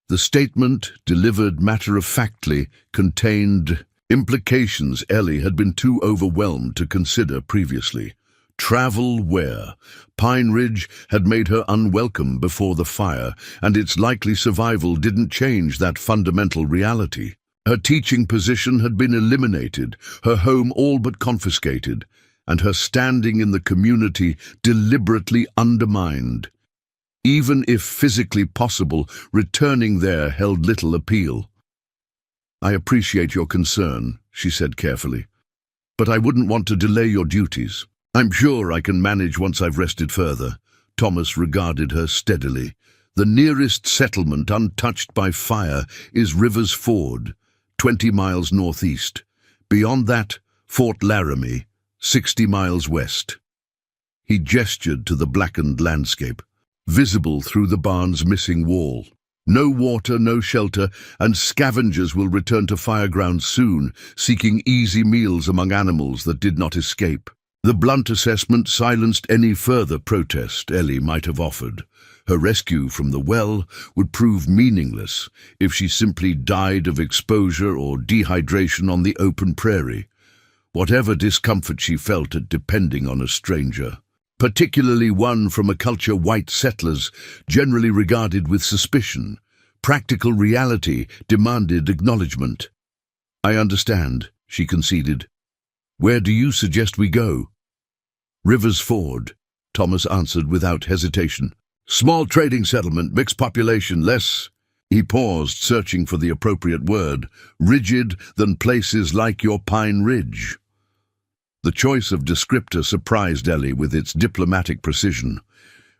The statement, delivered matter-of-factly, contained implications Ellie had been too overwhelmed to consider previously. Travel where? Pine Ridge had made her unwelcome before the fire, and its likely survival didn't change that fundamental reality. Her teaching position had been eliminated, her home all but confiscated, and her standing in the community deliberately undermined. Even if physically possible, returning there held little appeal. "I appreciate your concern," she said carefully, "but I wouldn't want to delay your duties. I'm sure I can manage once I've rested further." Thomas regarded her steadily. "The nearest settlement untouched by fire is Rivers Ford, 20 miles northeast. Beyond that, Fort Laramie, 60 miles west." He gestured to the blackened landscape, visible through the barn's missing wall. "No water, no shelter, and scavengers will return to fireground soon, seeking easy meals among animals that did not escape." The blunt assessment silenced any further protest Ellie might have offered. Her rescue from the well would prove meaningless if she simply died of exposure or dehydration on the open prairie, whatever discomfort she felt at depending on a stranger, particularly one from a culture white settlers generally regarded with suspicion. Practical reality demanded acknowledgement. "I understand," she conceded. "Where do you suggest we go?" "Rivers Ford," Thomas answered without hesitation. "Small trading settlement, mixed population, less—" He paused, searching for the appropriate word. "Rigid than places like your Pine Ridge." The choice of descriptor surprised Ellie with its diplomatic precision.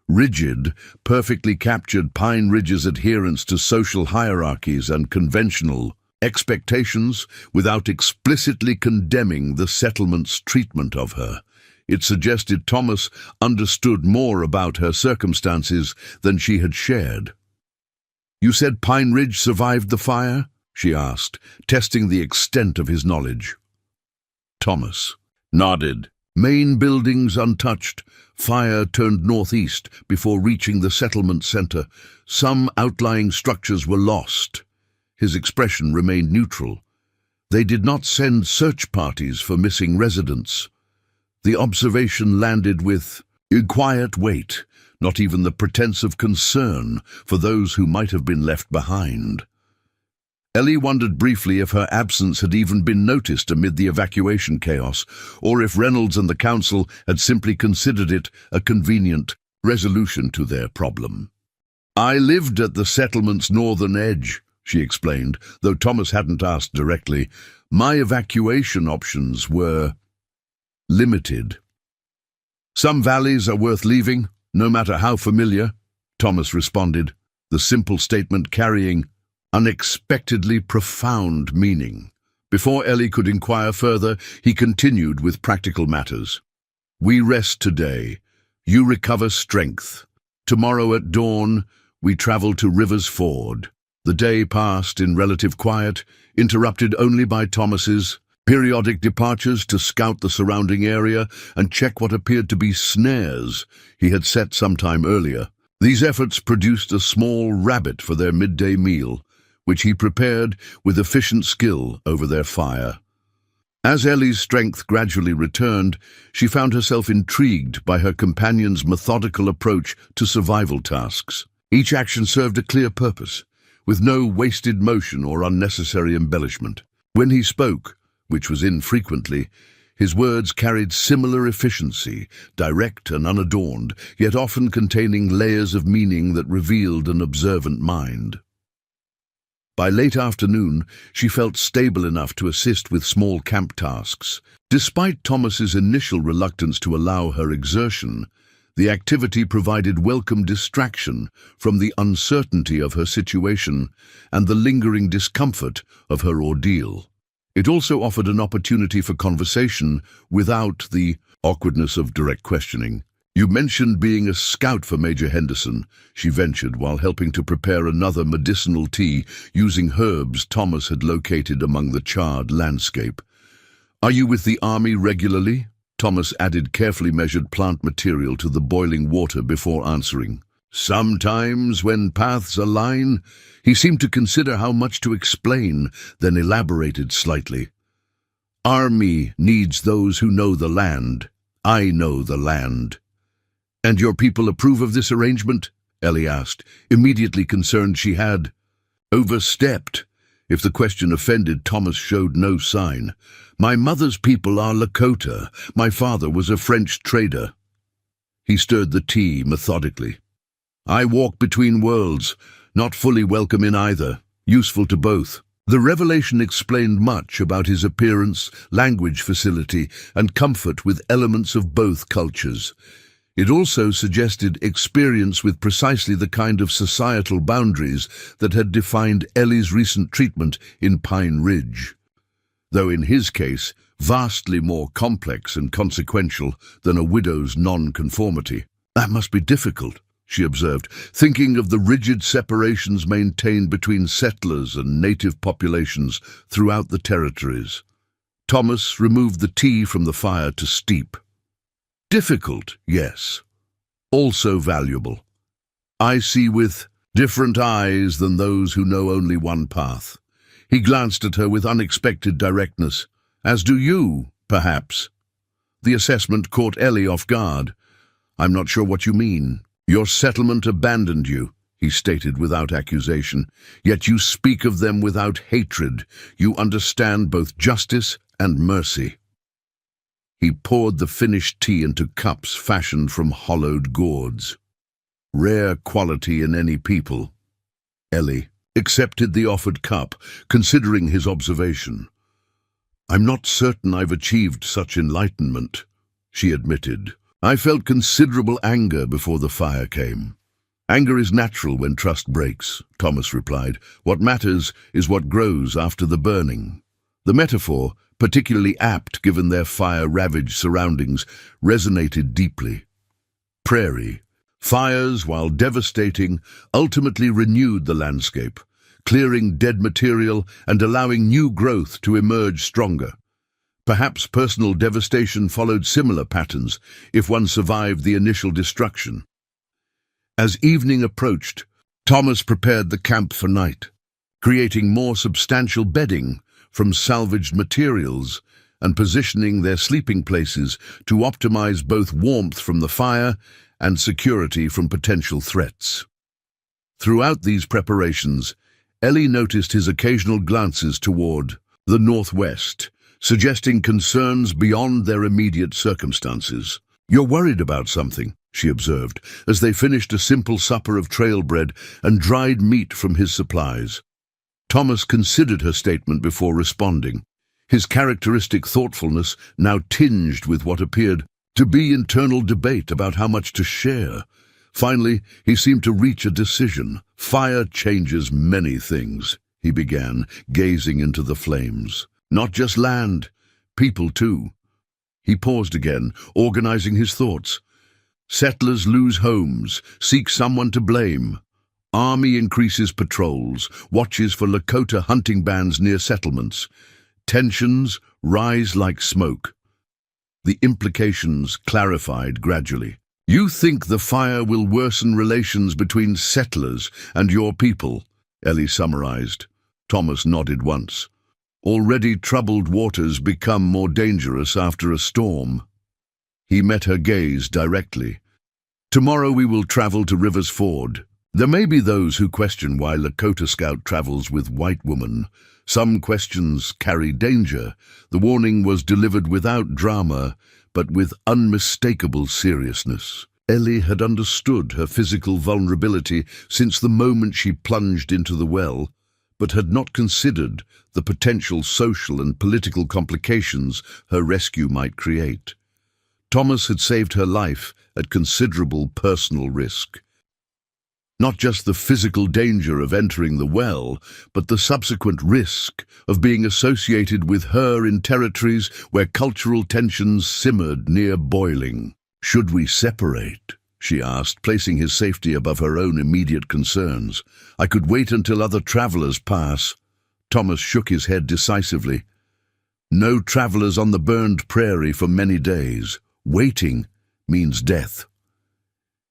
Rigid perfectly captured Pine Ridge's adherence to social hierarchies and conventional expectations without explicitly condemning the settlement's treatment of her. It suggested Thomas understood more about her circumstances than she had shared. "You said Pine Ridge survived the fire?" she asked, testing the extent of his knowledge. Thomas nodded. Main buildings untouched. Fire turned northeast before reaching the settlement center. Some outlying structures were lost. His expression remained neutral. They did not send search parties for missing residents. The observation landed with a quiet weight, not even the pretense of concern for those who might have been left behind. Ellie wondered briefly if her absence had even been noticed amid the evacuation chaos, or if Reynolds and the council had simply considered it a convenient resolution to their problem. "I lived at the settlement's northern edge," she explained, though Thomas hadn't asked directly. "My evacuation options were limited." "Some valleys are worth leaving, no matter how familiar," Thomas responded, the simple statement carrying unexpectedly profound meaning. Before Ellie could inquire further, he continued with practical matters. "We rest today. You recover strength. Tomorrow at dawn, we travel to River's Ford." The day passed in relative quiet, interrupted only by Thomas's periodic departures to scout the surrounding area and check what appeared to be snares he had set some time earlier. These efforts produced a small rabbit for their midday meal, which he prepared with efficient skill over their fire. As Ellie's strength gradually returned, she found herself intrigued by her companion's methodical approach to survival tasks. Each action served a clear purpose, with no wasted motion or unnecessary embellishment. When he spoke, which was infrequently, his words carried similar efficiency, direct and unadorned, yet often containing layers of meaning that revealed an observant mind. By late afternoon, she felt stable enough to assist with small camp tasks. Despite Thomas's initial reluctance to allow her exertion, the activity provided welcome distraction from the uncertainty of her situation and the lingering discomfort of her ordeal. It also offered an opportunity for conversation without the awkwardness of direct questioning. "You mentioned being a scout for Major Henderson," she ventured while helping to prepare another medicinal tea using herbs Thomas had located among the charred landscape. "Are you with the army regularly?" Thomas added carefully measured plant material to the boiling water before answering. "Sometimes, when paths align," he seemed to consider how much to explain, then elaborated slightly. "Army needs those who know the land. I know the land." "And your people approve of this arrangement?" Ellie asked, immediately concerned she had overstepped. If the question offended, Thomas showed no sign. "My mother's people are Lakota. My father was a French trader." He stirred the tea methodically. "I walk between worlds, not fully welcome in either, useful to both." The revelation explained much about his appearance, language facility, and comfort with elements of both cultures. It also suggested experience with precisely the kind of societal boundaries that had defined Ellie's recent treatment in Pine Ridge, though in his case vastly more complex and consequential than a widow's non-conformity. "That must be difficult," she observed, thinking of the rigid separations maintained between settlers and native populations throughout the territories. Thomas removed the tea from the fire to steep. "Difficult, yes. Also valuable. I see with different eyes than those who know only one path." He glanced at her with unexpected directness. "As do you, perhaps." The assessment caught Ellie off guard. "I'm not sure what you mean." "Your settlement abandoned you," he stated without accusation, "yet you speak of them without hatred. You understand both justice and mercy." He poured the finished tea into cups fashioned from hollowed gourds. "Rare quality in any people." Ellie accepted the offered cup, considering his observation. "I'm not certain I've achieved such enlightenment," she admitted. "I felt considerable anger before the fire came." "Anger is natural when trust breaks," Thomas replied. "What matters is what grows after the burning." The metaphor particularly apt given their fire-ravaged surroundings, resonated deeply. Prairie. Fires, while devastating, ultimately renewed the landscape, clearing dead material and allowing new growth to emerge stronger. Perhaps personal devastation followed similar patterns if one survived the initial destruction. As evening approached, Thomas prepared the camp for night, creating more substantial bedding from salvaged materials and positioning their sleeping places to optimize both warmth from the fire and security from potential threats. Throughout these preparations, Ellie noticed his occasional glances toward the northwest, suggesting concerns beyond their immediate circumstances. "You're worried about something," she observed, as they finished a simple supper of trail bread and dried meat from his supplies. Thomas considered her statement before responding, his characteristic thoughtfulness now tinged with what appeared to be internal debate about how much to share. Finally, he seemed to reach a decision. "Fire changes many things," he began, gazing into the flames. "Not just land, people too." He paused again, organizing his thoughts. Settlers lose homes, seek someone to blame. Army increases patrols, watches for Lakota hunting bands near settlements. Tensions rise like smoke. The implications clarified gradually. "You think the fire will worsen relations between settlers and your people," Ellie summarized. Thomas nodded once. "Already troubled waters become more dangerous after a storm." He met her gaze directly. "Tomorrow we will travel to River's Ford. There may be those who question why Lakota Scout travels with white woman. Some questions carry danger. The warning was delivered without drama, but with unmistakable seriousness. Ellie had understood her physical vulnerability since the moment she plunged into the well, but had not considered the potential social and political complications her rescue might create. Thomas had saved her life at considerable personal risk. Not just the physical danger of entering the well, but the subsequent risk of being associated with her in territories where cultural tensions simmered near boiling. "Should we separate?" she asked, placing his safety above her own immediate concerns. "I could wait until other travelers pass." Thomas shook his head decisively. "No travelers on the burned prairie for many days. Waiting means death."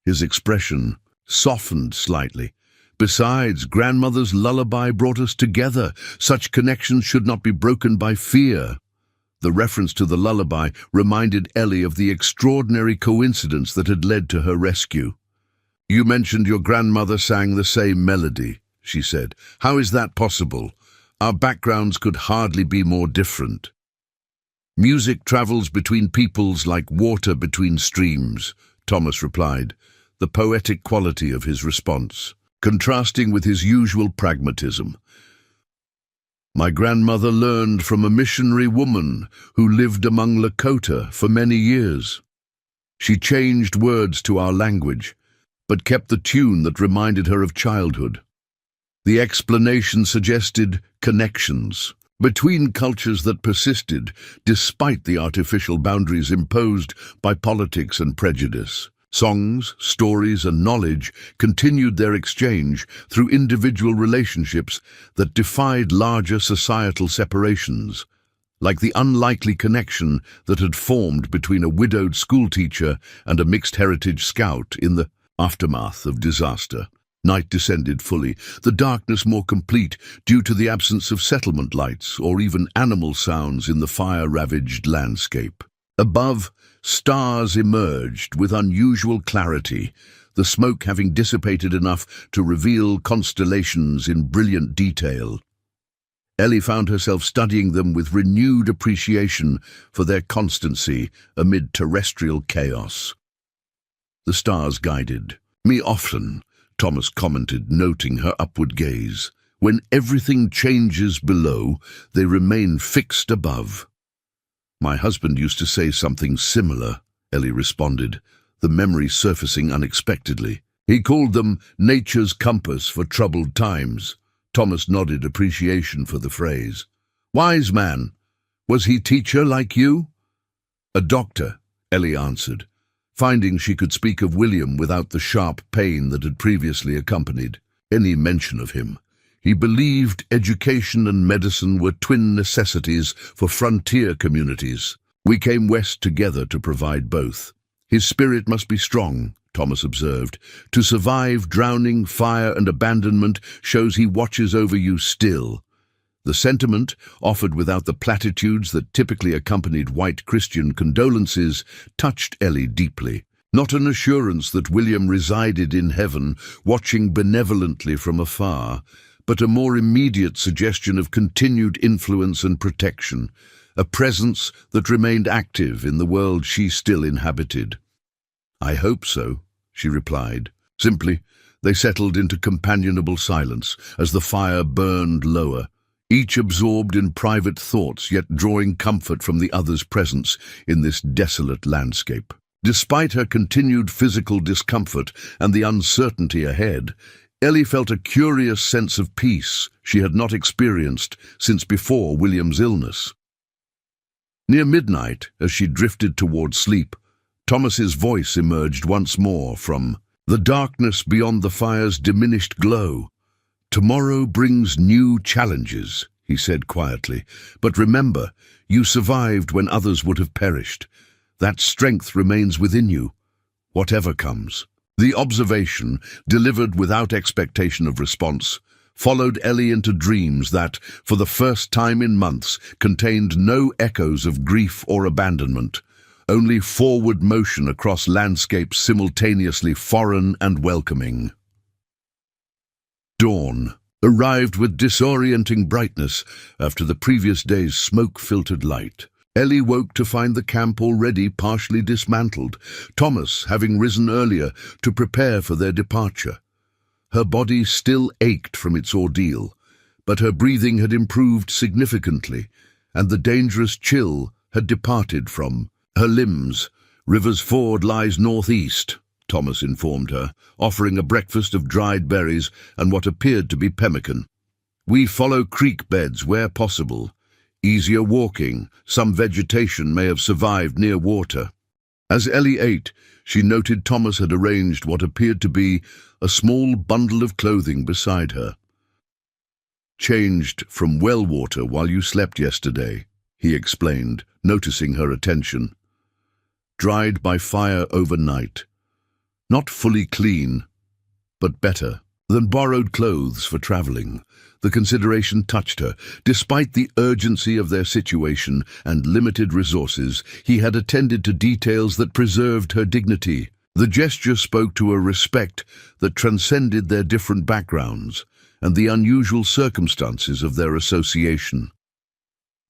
His expression softened slightly. "Besides, grandmother's lullaby brought us together. Such connections should not be broken by fear." The reference to the lullaby reminded Ellie of the extraordinary coincidence that had led to her rescue. "You mentioned your grandmother sang the same melody," she said. "How is that possible? Our backgrounds could hardly be more different." "Music travels between peoples like water between streams," Thomas replied, the poetic quality of his response contrasting with his usual pragmatism. "My grandmother learned from a missionary woman who lived among Lakota for many years. She changed words to our language, but kept the tune that reminded her of childhood." The explanation suggested connections between cultures that persisted despite the artificial boundaries imposed by politics and prejudice. Songs, stories, and knowledge continued their exchange through individual relationships that defied larger societal separations, like the unlikely connection that had formed between a widowed schoolteacher and a mixed-heritage scout in the aftermath of disaster. Night descended fully, the darkness more complete due to the absence of settlement lights or even animal sounds in the fire-ravaged landscape. Above, stars emerged with unusual clarity, the smoke having dissipated enough to reveal constellations in brilliant detail. Ellie found herself studying them with renewed appreciation for their constancy amid terrestrial chaos. "The stars guided me often," Thomas commented, noting her upward gaze. "When everything changes below, they remain fixed above." "My husband used to say something similar," Ellie responded, the memory surfacing unexpectedly. "He called them nature's compass for troubled times." Thomas nodded appreciation for the phrase. "Wise man," Was he teacher like you? A doctor, Ellie answered, finding she could speak of William without the sharp pain that had previously accompanied any mention of him. He believed education and medicine were twin necessities for frontier communities. We came west together to provide both. His spirit must be strong, Thomas observed. To survive drowning, fire, and abandonment shows he watches over you still. The sentiment, offered without the platitudes that typically accompanied white Christian condolences, touched Ellie deeply. Not an assurance that William resided in heaven, watching benevolently from afar, but a more immediate suggestion of continued influence and protection, a presence that remained active in the world she still inhabited. I hope so, she replied. Simply, they settled into companionable silence as the fire burned lower, each absorbed in private thoughts, yet drawing comfort from the other's presence in this desolate landscape. Despite her continued physical discomfort and the uncertainty ahead, Ellie felt a curious sense of peace she had not experienced since before William's illness. Near midnight, as she drifted toward sleep, Thomas's voice emerged once more from the darkness beyond the fire's diminished glow. "Tomorrow brings new challenges," he said quietly, "but remember, you survived when others would have perished. That strength remains within you, whatever comes." The observation, delivered without expectation of response, followed Ellie into dreams that, for the first time in months, contained no echoes of grief or abandonment, only forward motion across landscapes simultaneously foreign and welcoming. Dawn arrived with disorienting brightness after the previous day's smoke-filtered light. Ellie woke to find the camp already partially dismantled, Thomas having risen earlier to prepare for their departure. Her body still ached from its ordeal, but her breathing had improved significantly, and the dangerous chill had departed from her limbs. "River's Ford lies northeast," Thomas informed her, offering a breakfast of dried berries and what appeared to be pemmican. "We follow creek beds where possible. Easier walking, some vegetation may have survived near water." As Ellie ate, she noted Thomas had arranged what appeared to be a small bundle of clothing beside her. "Changed from well water while you slept yesterday," he explained, noticing her attention. "Dried by fire overnight. Not fully clean, but better than borrowed clothes for traveling." The consideration touched her. Despite the urgency of their situation and limited resources, he had attended to details that preserved her dignity. The gesture spoke to a respect that transcended their different backgrounds and the unusual circumstances of their association.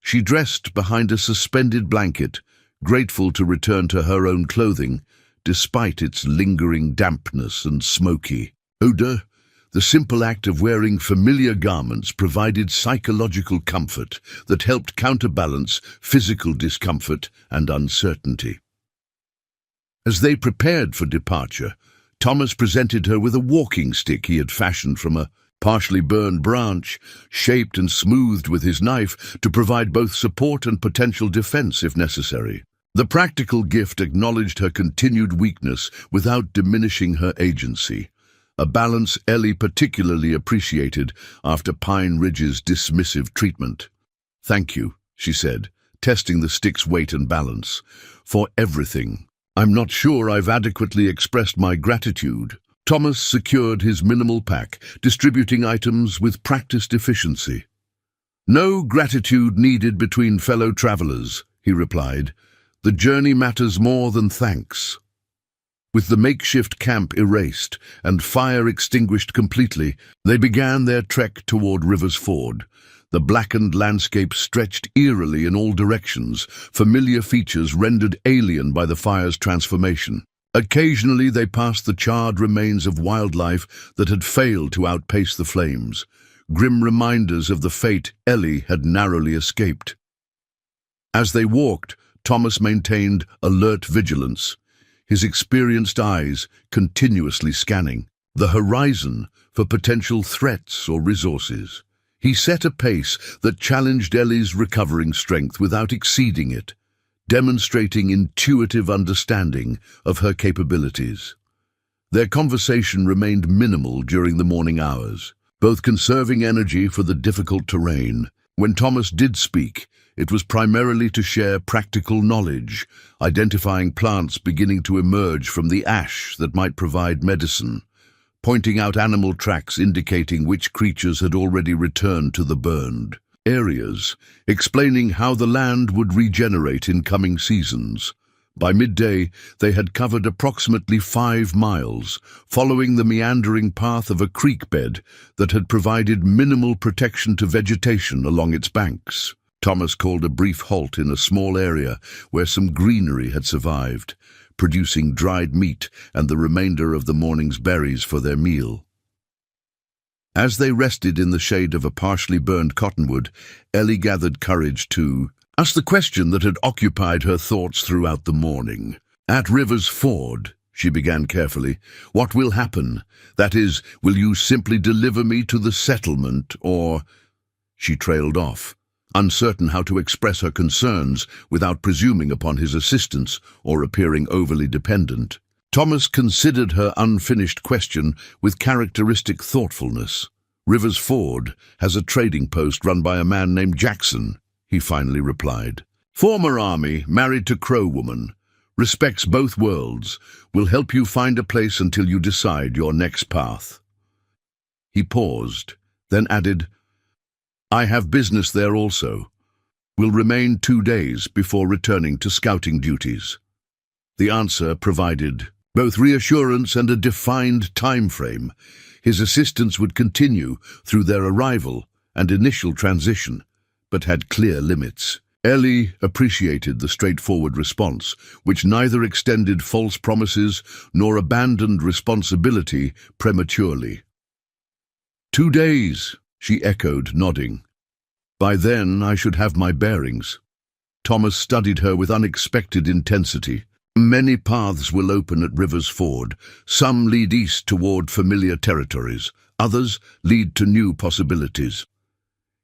She dressed behind a suspended blanket, grateful to return to her own clothing, despite its lingering dampness and smoky odor. The simple act of wearing familiar garments provided psychological comfort that helped counterbalance physical discomfort and uncertainty. As they prepared for departure, Thomas presented her with a walking stick he had fashioned from a partially burned branch, shaped and smoothed with his knife to provide both support and potential defense if necessary. The practical gift acknowledged her continued weakness without diminishing her agency, a balance Ellie particularly appreciated after Pine Ridge's dismissive treatment. "Thank you," she said, testing the stick's weight and balance, "for everything. I'm not sure I've adequately expressed my gratitude." Thomas secured his minimal pack, distributing items with practiced efficiency. "No gratitude needed between fellow travelers," he replied. "The journey matters more than thanks." With the makeshift camp erased and fire extinguished completely, they began their trek toward River's Ford. The blackened landscape stretched eerily in all directions, familiar features rendered alien by the fire's transformation. Occasionally they passed the charred remains of wildlife that had failed to outpace the flames, grim reminders of the fate Ellie had narrowly escaped. As they walked, Thomas maintained alert vigilance, his experienced eyes continuously scanning the horizon for potential threats or resources. He set a pace that challenged Ellie's recovering strength without exceeding it, demonstrating intuitive understanding of her capabilities. Their conversation remained minimal during the morning hours, both conserving energy for the difficult terrain. When Thomas did speak, it was primarily to share practical knowledge, identifying plants beginning to emerge from the ash that might provide medicine, pointing out animal tracks indicating which creatures had already returned to the burned areas, explaining how the land would regenerate in coming seasons. By midday, they had covered approximately 5 miles, following the meandering path of a creek bed that had provided minimal protection to vegetation along its banks. Thomas called a brief halt in a small area where some greenery had survived, producing dried meat and the remainder of the morning's berries for their meal. As they rested in the shade of a partially burned cottonwood, Ellie gathered courage to ask the question that had occupied her thoughts throughout the morning. "At River's Ford," she began carefully, "what will happen? That is, will you simply deliver me to the settlement, or—" She trailed off, uncertain how to express her concerns without presuming upon his assistance or appearing overly dependent. Thomas considered her unfinished question with characteristic thoughtfulness. "River's Ford has a trading post run by a man named Jackson," he finally replied. "Former Army, married to Crow Woman, respects both worlds, will help you find a place until you decide your next path." He paused, then added, "I have business there also. Will remain 2 days before returning to scouting duties." The answer provided both reassurance and a defined time frame. His assistance would continue through their arrival and initial transition, but had clear limits. Ellie appreciated the straightforward response, which neither extended false promises nor abandoned responsibility prematurely. 2 days, she echoed, nodding. "By then I should have my bearings." Thomas studied her with unexpected intensity. "Many paths will open at River's Ford. Some lead east toward familiar territories. Others lead to new possibilities."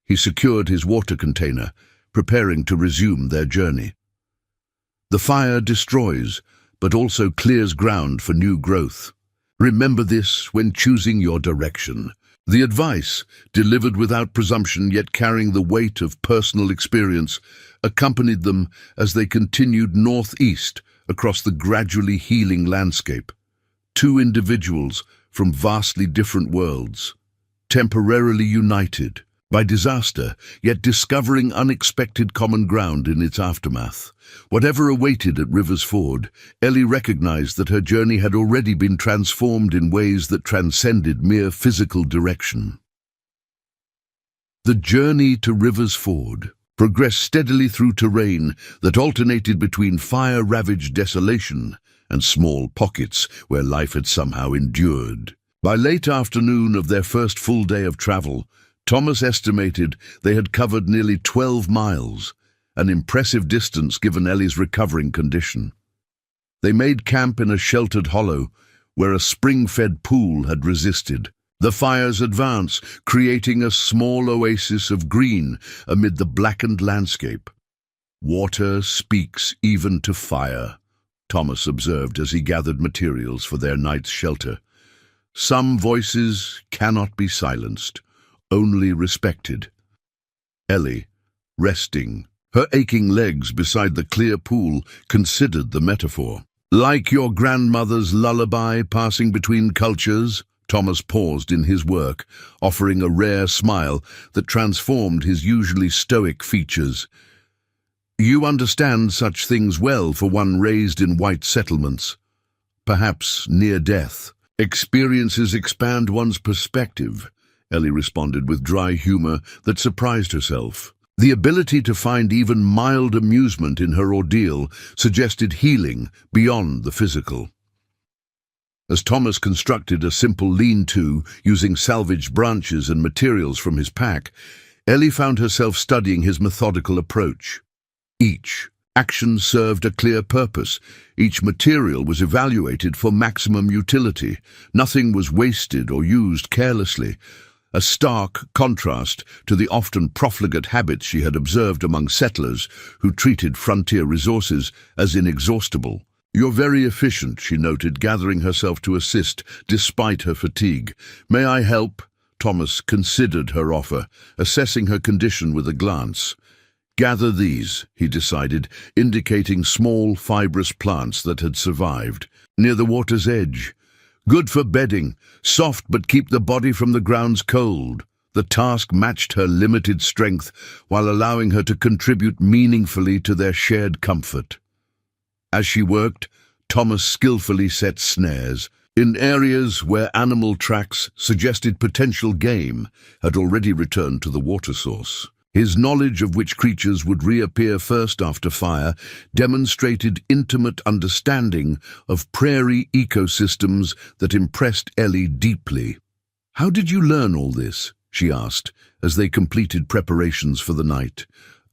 He secured his water container, preparing to resume their journey. "The fire destroys, but also clears ground for new growth. Remember this when choosing your direction." The advice, delivered without presumption yet carrying the weight of personal experience, accompanied them as they continued northeast across the gradually healing landscape. 2 individuals from vastly different worlds, temporarily united by disaster, yet discovering unexpected common ground in its aftermath. Whatever awaited at River's Ford, Ellie recognized that her journey had already been transformed in ways that transcended mere physical direction. The journey to River's Ford progressed steadily through terrain that alternated between fire-ravaged desolation and small pockets where life had somehow endured. By late afternoon of their first full day of travel, Thomas estimated they had covered nearly 12 miles, an impressive distance given Ellie's recovering condition. They made camp in a sheltered hollow where a spring-fed pool had resisted. The fire's advance, creating a small oasis of green amid the blackened landscape. "Water speaks even to fire," Thomas observed as he gathered materials for their night's shelter. "Some voices cannot be silenced, only respected." Ellie, resting, her aching legs beside the clear pool, considered the metaphor. "Like your grandmother's lullaby passing between cultures?" Thomas paused in his work, offering a rare smile that transformed his usually stoic features. "You understand such things well for one raised in white settlements. Perhaps near death. Experiences expand one's perspective," Ellie responded with dry humor that surprised herself. The ability to find even mild amusement in her ordeal suggested healing beyond the physical. As Thomas constructed a simple lean-to using salvaged branches and materials from his pack, Ellie found herself studying his methodical approach. Each action served a clear purpose. Each material was evaluated for maximum utility. Nothing was wasted or used carelessly. a stark contrast to the often profligate habits she had observed among settlers who treated frontier resources as inexhaustible. "You're very efficient," she noted, gathering herself to assist despite her fatigue. "May I help?" Thomas considered her offer, assessing her condition with a glance. "Gather these," he decided, indicating small, fibrous plants that had survived, near the water's edge. "Good for bedding, soft but keep the body from the ground's cold." The task matched her limited strength while allowing her to contribute meaningfully to their shared comfort. As she worked, Thomas skillfully set snares. In areas where animal tracks suggested potential game had already returned to the water source. His knowledge of which creatures would reappear first after fire demonstrated intimate understanding of prairie ecosystems that impressed Ellie deeply. "How did you learn all this?" she asked, as they completed preparations for the night.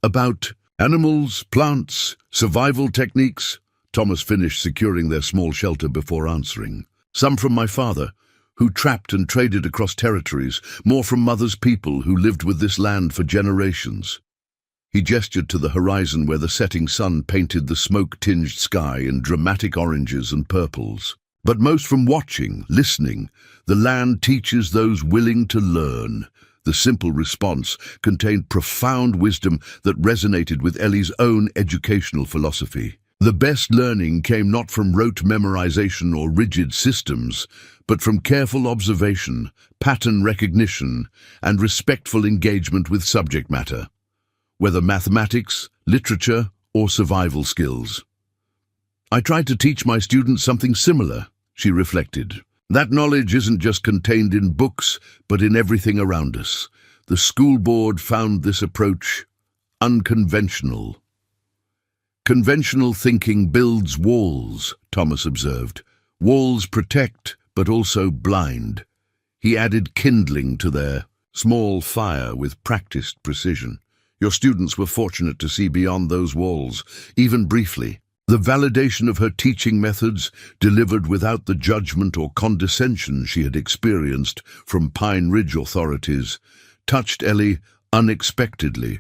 "About animals, plants, survival techniques," Thomas finished securing their small shelter before answering. "Some from my father, who trapped and traded across territories, more from Mother's people who lived with this land for generations." He gestured to the horizon where the setting sun painted the smoke-tinged sky in dramatic oranges and purples. "But most from watching, listening. The land teaches those willing to learn." The simple response contained profound wisdom that resonated with Ellie's own educational philosophy. The best learning came not from rote memorization or rigid systems, but from careful observation, pattern recognition, and respectful engagement with subject matter, whether mathematics, literature, or survival skills. "I try to teach my students something similar," she reflected. "That knowledge isn't just contained in books, but in everything around us." The school board found this approach unconventional. "Conventional thinking builds walls," Thomas observed. "Walls protect, but also blind." He added kindling to their small fire with practiced precision. "Your students were fortunate to see beyond those walls, even briefly." The validation of her teaching methods, delivered without the judgment or condescension she had experienced from Pine Ridge authorities, touched Ellie unexpectedly.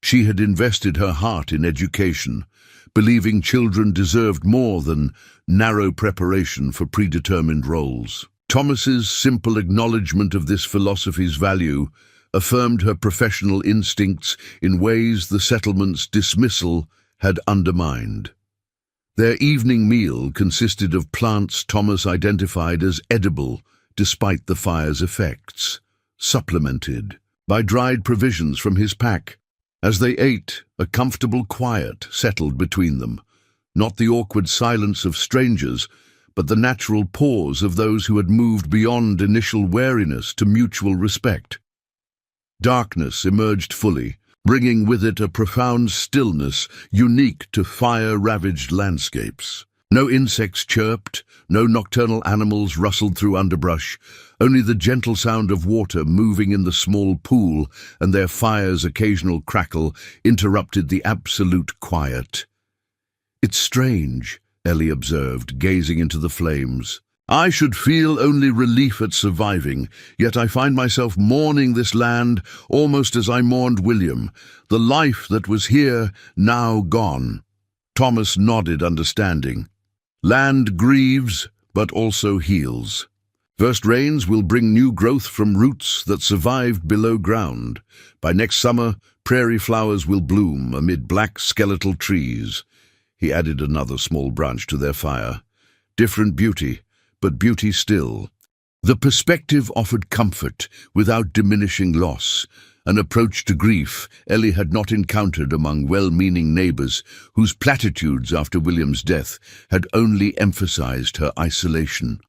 She had invested her heart in education, believing children deserved more than narrow preparation for predetermined roles. Thomas's simple acknowledgement of this philosophy's value affirmed her professional instincts in ways the settlement's dismissal had undermined. Their evening meal consisted of plants Thomas identified as edible despite the fire's effects, supplemented by dried provisions from his pack. As they ate, a comfortable quiet settled between them, not the awkward silence of strangers, but the natural pause of those who had moved beyond initial wariness to mutual respect. Darkness emerged fully, bringing with it a profound stillness unique to fire-ravaged landscapes. No insects chirped, no nocturnal animals rustled through underbrush, only the gentle sound of water moving in the small pool and their fire's occasional crackle interrupted the absolute quiet. "It's strange," Ellie observed, gazing into the flames. "I should feel only relief at surviving, yet I find myself mourning this land almost as I mourned William, the life that was here, now gone." Thomas nodded, understanding. "Land grieves, but also heals. First rains will bring new growth from roots that survived below ground. By next summer, prairie flowers will bloom amid black skeletal trees." He added another small branch to their fire. "Different beauty, but beauty still." The perspective offered comfort without diminishing loss, an approach to grief Ellie had not encountered among well-meaning neighbors whose platitudes after William's death had only emphasized her isolation.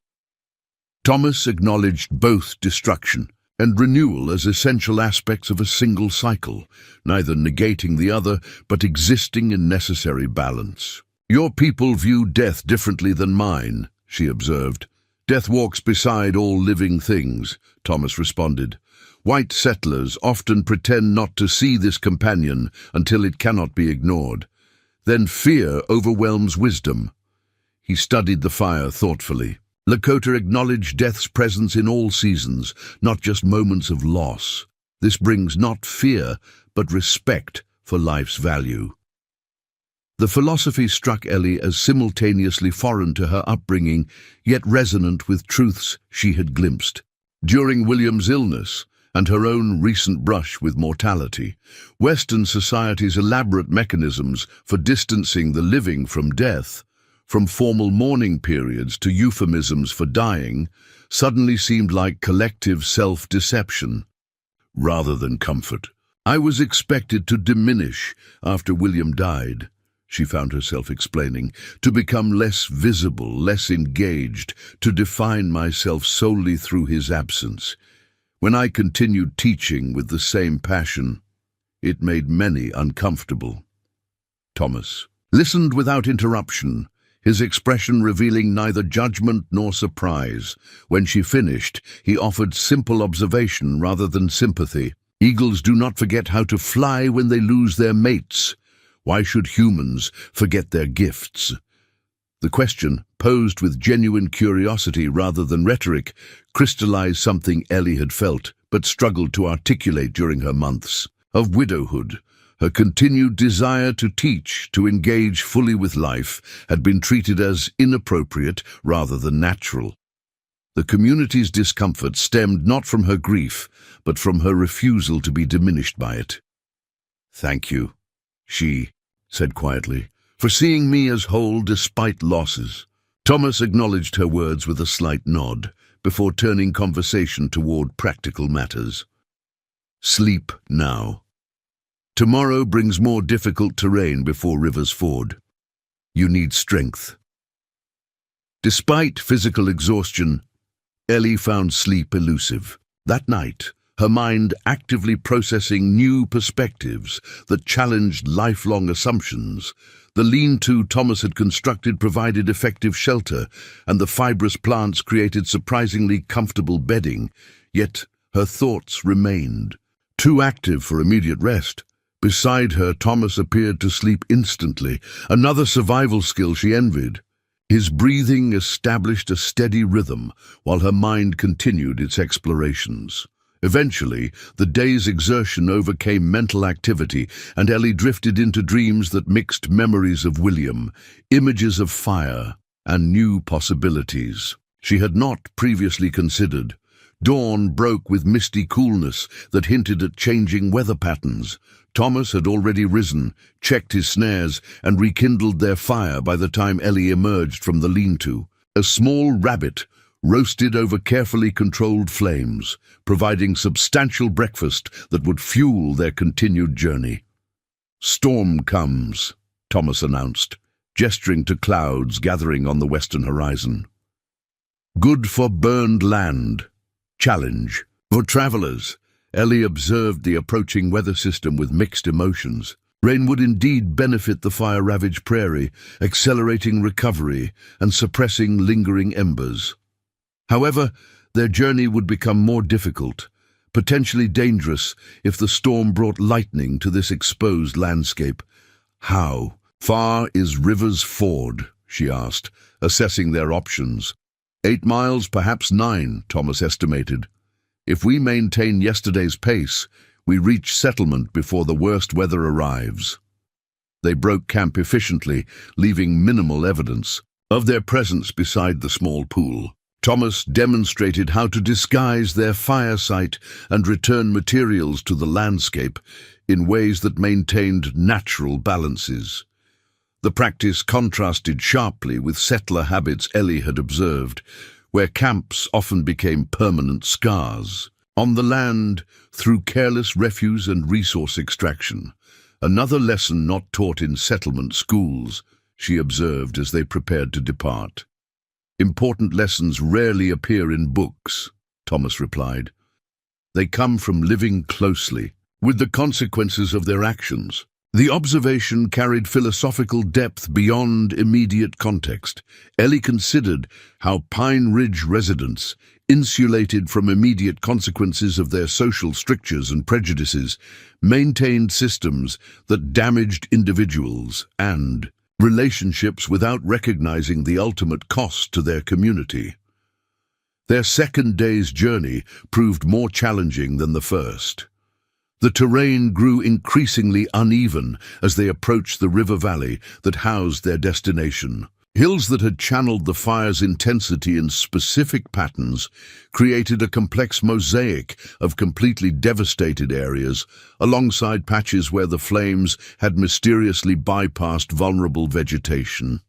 Thomas acknowledged both destruction and renewal as essential aspects of a single cycle, neither negating the other but existing in necessary balance. "Your people view death differently than mine," she observed. "Death walks beside all living things," Thomas responded. "White settlers often pretend not to see this companion until it cannot be ignored. Then fear overwhelms wisdom." He studied the fire thoughtfully. Lakota acknowledge death's presence in all seasons, not just moments of loss. This brings not fear, but respect for life's value. The philosophy struck Ellie as simultaneously foreign to her upbringing, yet resonant with truths she had glimpsed. During William's illness, and her own recent brush with mortality, Western society's elaborate mechanisms for distancing the living from death, from formal mourning periods to euphemisms for dying, suddenly seemed like collective self-deception rather than comfort. "I was expected to diminish after William died," she found herself explaining, "to become less visible, less engaged, to define myself solely through his absence. When I continued teaching with the same passion, it made many uncomfortable." Thomas listened without interruption, his expression revealing neither judgment nor surprise. When she finished, he offered simple observation rather than sympathy. "Eagles do not forget how to fly when they lose their mates. Why should humans forget their gifts?" The question, posed with genuine curiosity rather than rhetoric, crystallized something Ellie had felt but struggled to articulate during her months of widowhood. Her continued desire to teach, to engage fully with life, had been treated as inappropriate rather than natural. The community's discomfort stemmed not from her grief, but from her refusal to be diminished by it. "Thank you," she said quietly, "for seeing me as whole despite losses." Thomas acknowledged her words with a slight nod, before turning conversation toward practical matters. "Sleep now. Tomorrow brings more difficult terrain before rivers ford. You need strength." Despite physical exhaustion, Ellie found sleep elusive. That night, her mind actively processing new perspectives that challenged lifelong assumptions. The lean-to Thomas had constructed provided effective shelter, and the fibrous plants created surprisingly comfortable bedding, yet her thoughts remained too active for immediate rest. Beside her, Thomas appeared to sleep instantly, another survival skill she envied. His breathing established a steady rhythm, while her mind continued its explorations. Eventually, the day's exertion overcame mental activity, and Ellie drifted into dreams that mixed memories of William, images of fire, and new possibilities she had not previously considered. Dawn broke with misty coolness that hinted at changing weather patterns. Thomas had already risen, checked his snares, and rekindled their fire by the time Ellie emerged from the lean-to. A small rabbit roasted over carefully controlled flames, providing substantial breakfast that would fuel their continued journey. "Storm comes," Thomas announced, gesturing to clouds gathering on the western horizon. "Good for burned land. Challenge for travelers." Ellie observed the approaching weather system with mixed emotions. Rain would indeed benefit the fire-ravaged prairie, accelerating recovery and suppressing lingering embers. However, their journey would become more difficult, potentially dangerous if the storm brought lightning to this exposed landscape. "How far is Rivers Ford?" she asked, assessing their options. 8 miles, perhaps 9, Thomas estimated. "If we maintain yesterday's pace, we reach settlement before the worst weather arrives." They broke camp efficiently, leaving minimal evidence of their presence beside the small pool. Thomas demonstrated how to disguise their fire site and return materials to the landscape in ways that maintained natural balances. The practice contrasted sharply with settler habits Ellie had observed, where camps often became permanent scars on the land through careless refuse and resource extraction. Another lesson not taught in settlement schools, she observed as they prepared to depart. "Important lessons rarely appear in books," Thomas replied. "They come from living closely with the consequences of their actions." The observation carried philosophical depth beyond immediate context. Ellie considered how Pine Ridge residents, insulated from immediate consequences of their social strictures and prejudices, maintained systems that damaged individuals and relationships without recognizing the ultimate cost to their community. Their second day's journey proved more challenging than the first. The terrain grew increasingly uneven as they approached the river valley that housed their destination. Hills that had channeled the fire's intensity in specific patterns created a complex mosaic of completely devastated areas, alongside patches where the flames had mysteriously bypassed vulnerable vegetation.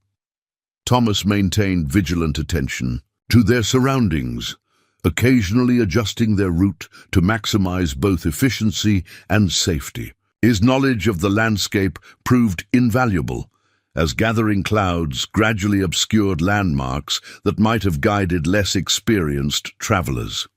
Thomas maintained vigilant attention to their surroundings, occasionally adjusting their route to maximize both efficiency and safety. His knowledge of the landscape proved invaluable, as gathering clouds gradually obscured landmarks that might have guided less experienced travelers.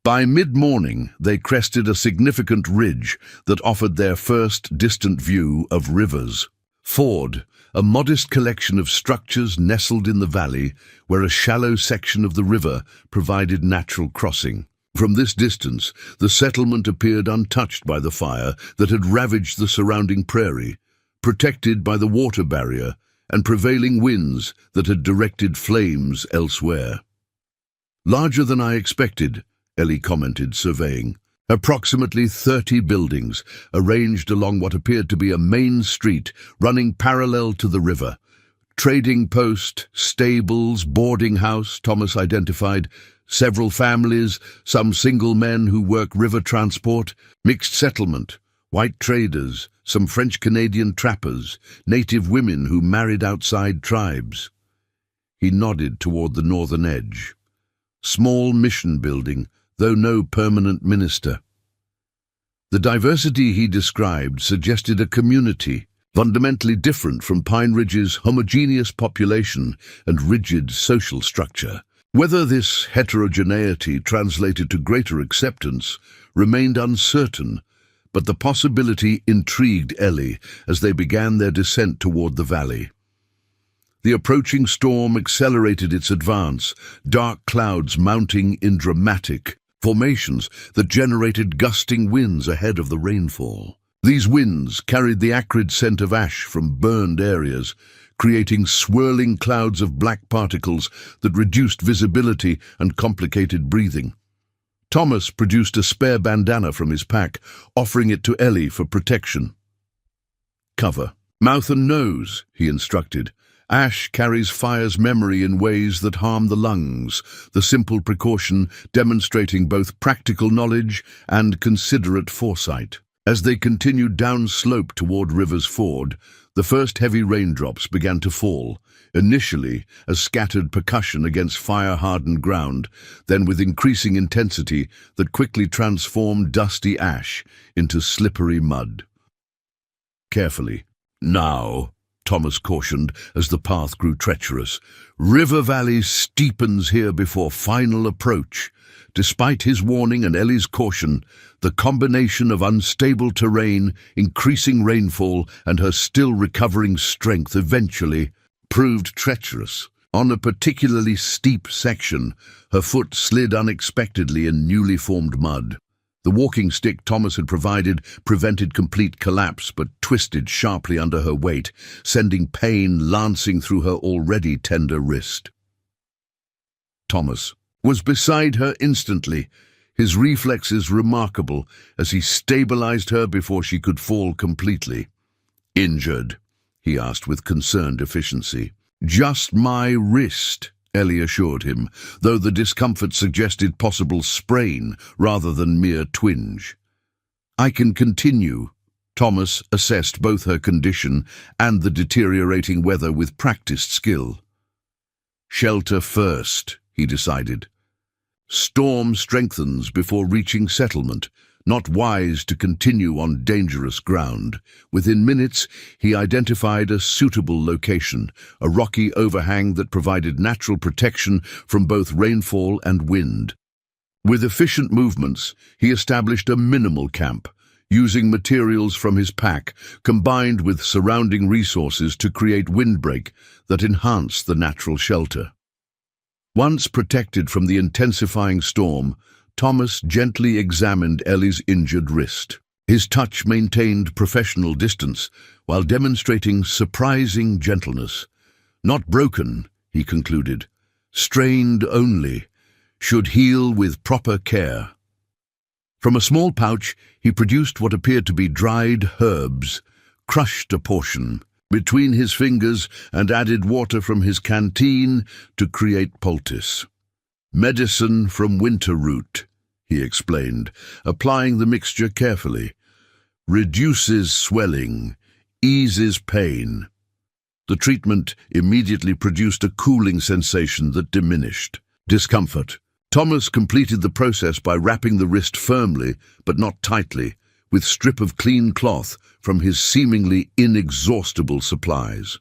By mid-morning, they crested a significant ridge that offered their first distant view of rivers. Ford, a modest collection of structures nestled in the valley where a shallow section of the river provided natural crossing. From this distance, the settlement appeared untouched by the fire that had ravaged the surrounding prairie, protected by the water barrier and prevailing winds that had directed flames elsewhere. "Larger than I expected," Ellie commented, surveying. Approximately 30 buildings, arranged along what appeared to be a main street running parallel to the river. Trading post, stables, boarding house, Thomas identified. Several families, some single men who work river transport, mixed settlement, white traders, some French-Canadian trappers, native women who married outside tribes. He nodded toward the northern edge. Small mission building, though no permanent minister. The diversity he described suggested a community fundamentally different from Pine Ridge's homogeneous population and rigid social structure. Whether this heterogeneity translated to greater acceptance remained uncertain, but the possibility intrigued Ellie as they began their descent toward the valley. The approaching storm accelerated its advance, dark clouds mounting in dramatic formations that generated gusting winds ahead of the rainfall. These winds carried the acrid scent of ash from burned areas, creating swirling clouds of black particles that reduced visibility and complicated breathing. Thomas produced a spare bandana from his pack, offering it to Ellie for protection. "Cover mouth and nose," he instructed. "Ash carries fire's memory in ways that harm the lungs," the simple precaution demonstrating both practical knowledge and considerate foresight. As they continued downslope toward River's Ford, the first heavy raindrops began to fall, initially as scattered percussion against fire-hardened ground, then with increasing intensity that quickly transformed dusty ash into slippery mud. "Carefully. Now," Thomas cautioned as the path grew treacherous. "River Valley steepens here before final approach." Despite his warning and Ellie's caution, the combination of unstable terrain, increasing rainfall, and her still recovering strength eventually proved treacherous. On a particularly steep section, her foot slid unexpectedly in newly formed mud. The walking stick Thomas had provided prevented complete collapse but twisted sharply under her weight, sending pain lancing through her already tender wrist. Thomas was beside her instantly, his reflexes remarkable as he stabilized her before she could fall completely. "Injured?" he asked with concerned efficiency. "Just my wrist," Ellie assured him, though the discomfort suggested possible sprain rather than mere twinge. "I can continue." Thomas assessed both her condition and the deteriorating weather with practiced skill. "Shelter first," he decided. "Storm strengthens before reaching settlement. Not wise to continue on dangerous ground." Within minutes, he identified a suitable location, a rocky overhang that provided natural protection from both rainfall and wind. With efficient movements, he established a minimal camp, using materials from his pack, combined with surrounding resources to create windbreak that enhanced the natural shelter. Once protected from the intensifying storm, Thomas gently examined Ellie's injured wrist. His touch maintained professional distance while demonstrating surprising gentleness. "Not broken," he concluded, strained only, should heal with proper care. From a small pouch, he produced what appeared to be dried herbs, crushed a portion between his fingers and added water from his canteen to create poultice. "Medicine from winter root," he explained, applying the mixture carefully. "Reduces swelling, eases pain." The treatment immediately produced a cooling sensation that diminished discomfort. Thomas completed the process by wrapping the wrist firmly, but not tightly, with strip of clean cloth from his seemingly inexhaustible supplies.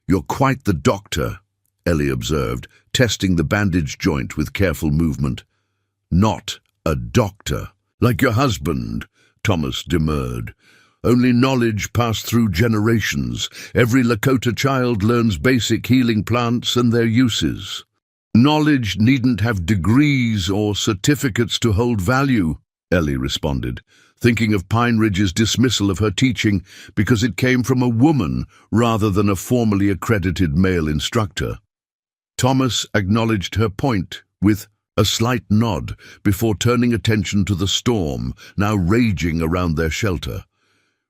"You're quite the doctor," Ellie observed, testing the bandaged joint with careful movement. "Not a doctor, like your husband," Thomas demurred. "Only knowledge passed through generations. Every Lakota child learns basic healing plants and their uses. Knowledge needn't have degrees or certificates to hold value," Ellie responded, thinking of Pine Ridge's dismissal of her teaching because it came from a woman rather than a formally accredited male instructor. Thomas acknowledged her point with a slight nod before turning attention to the storm now raging around their shelter.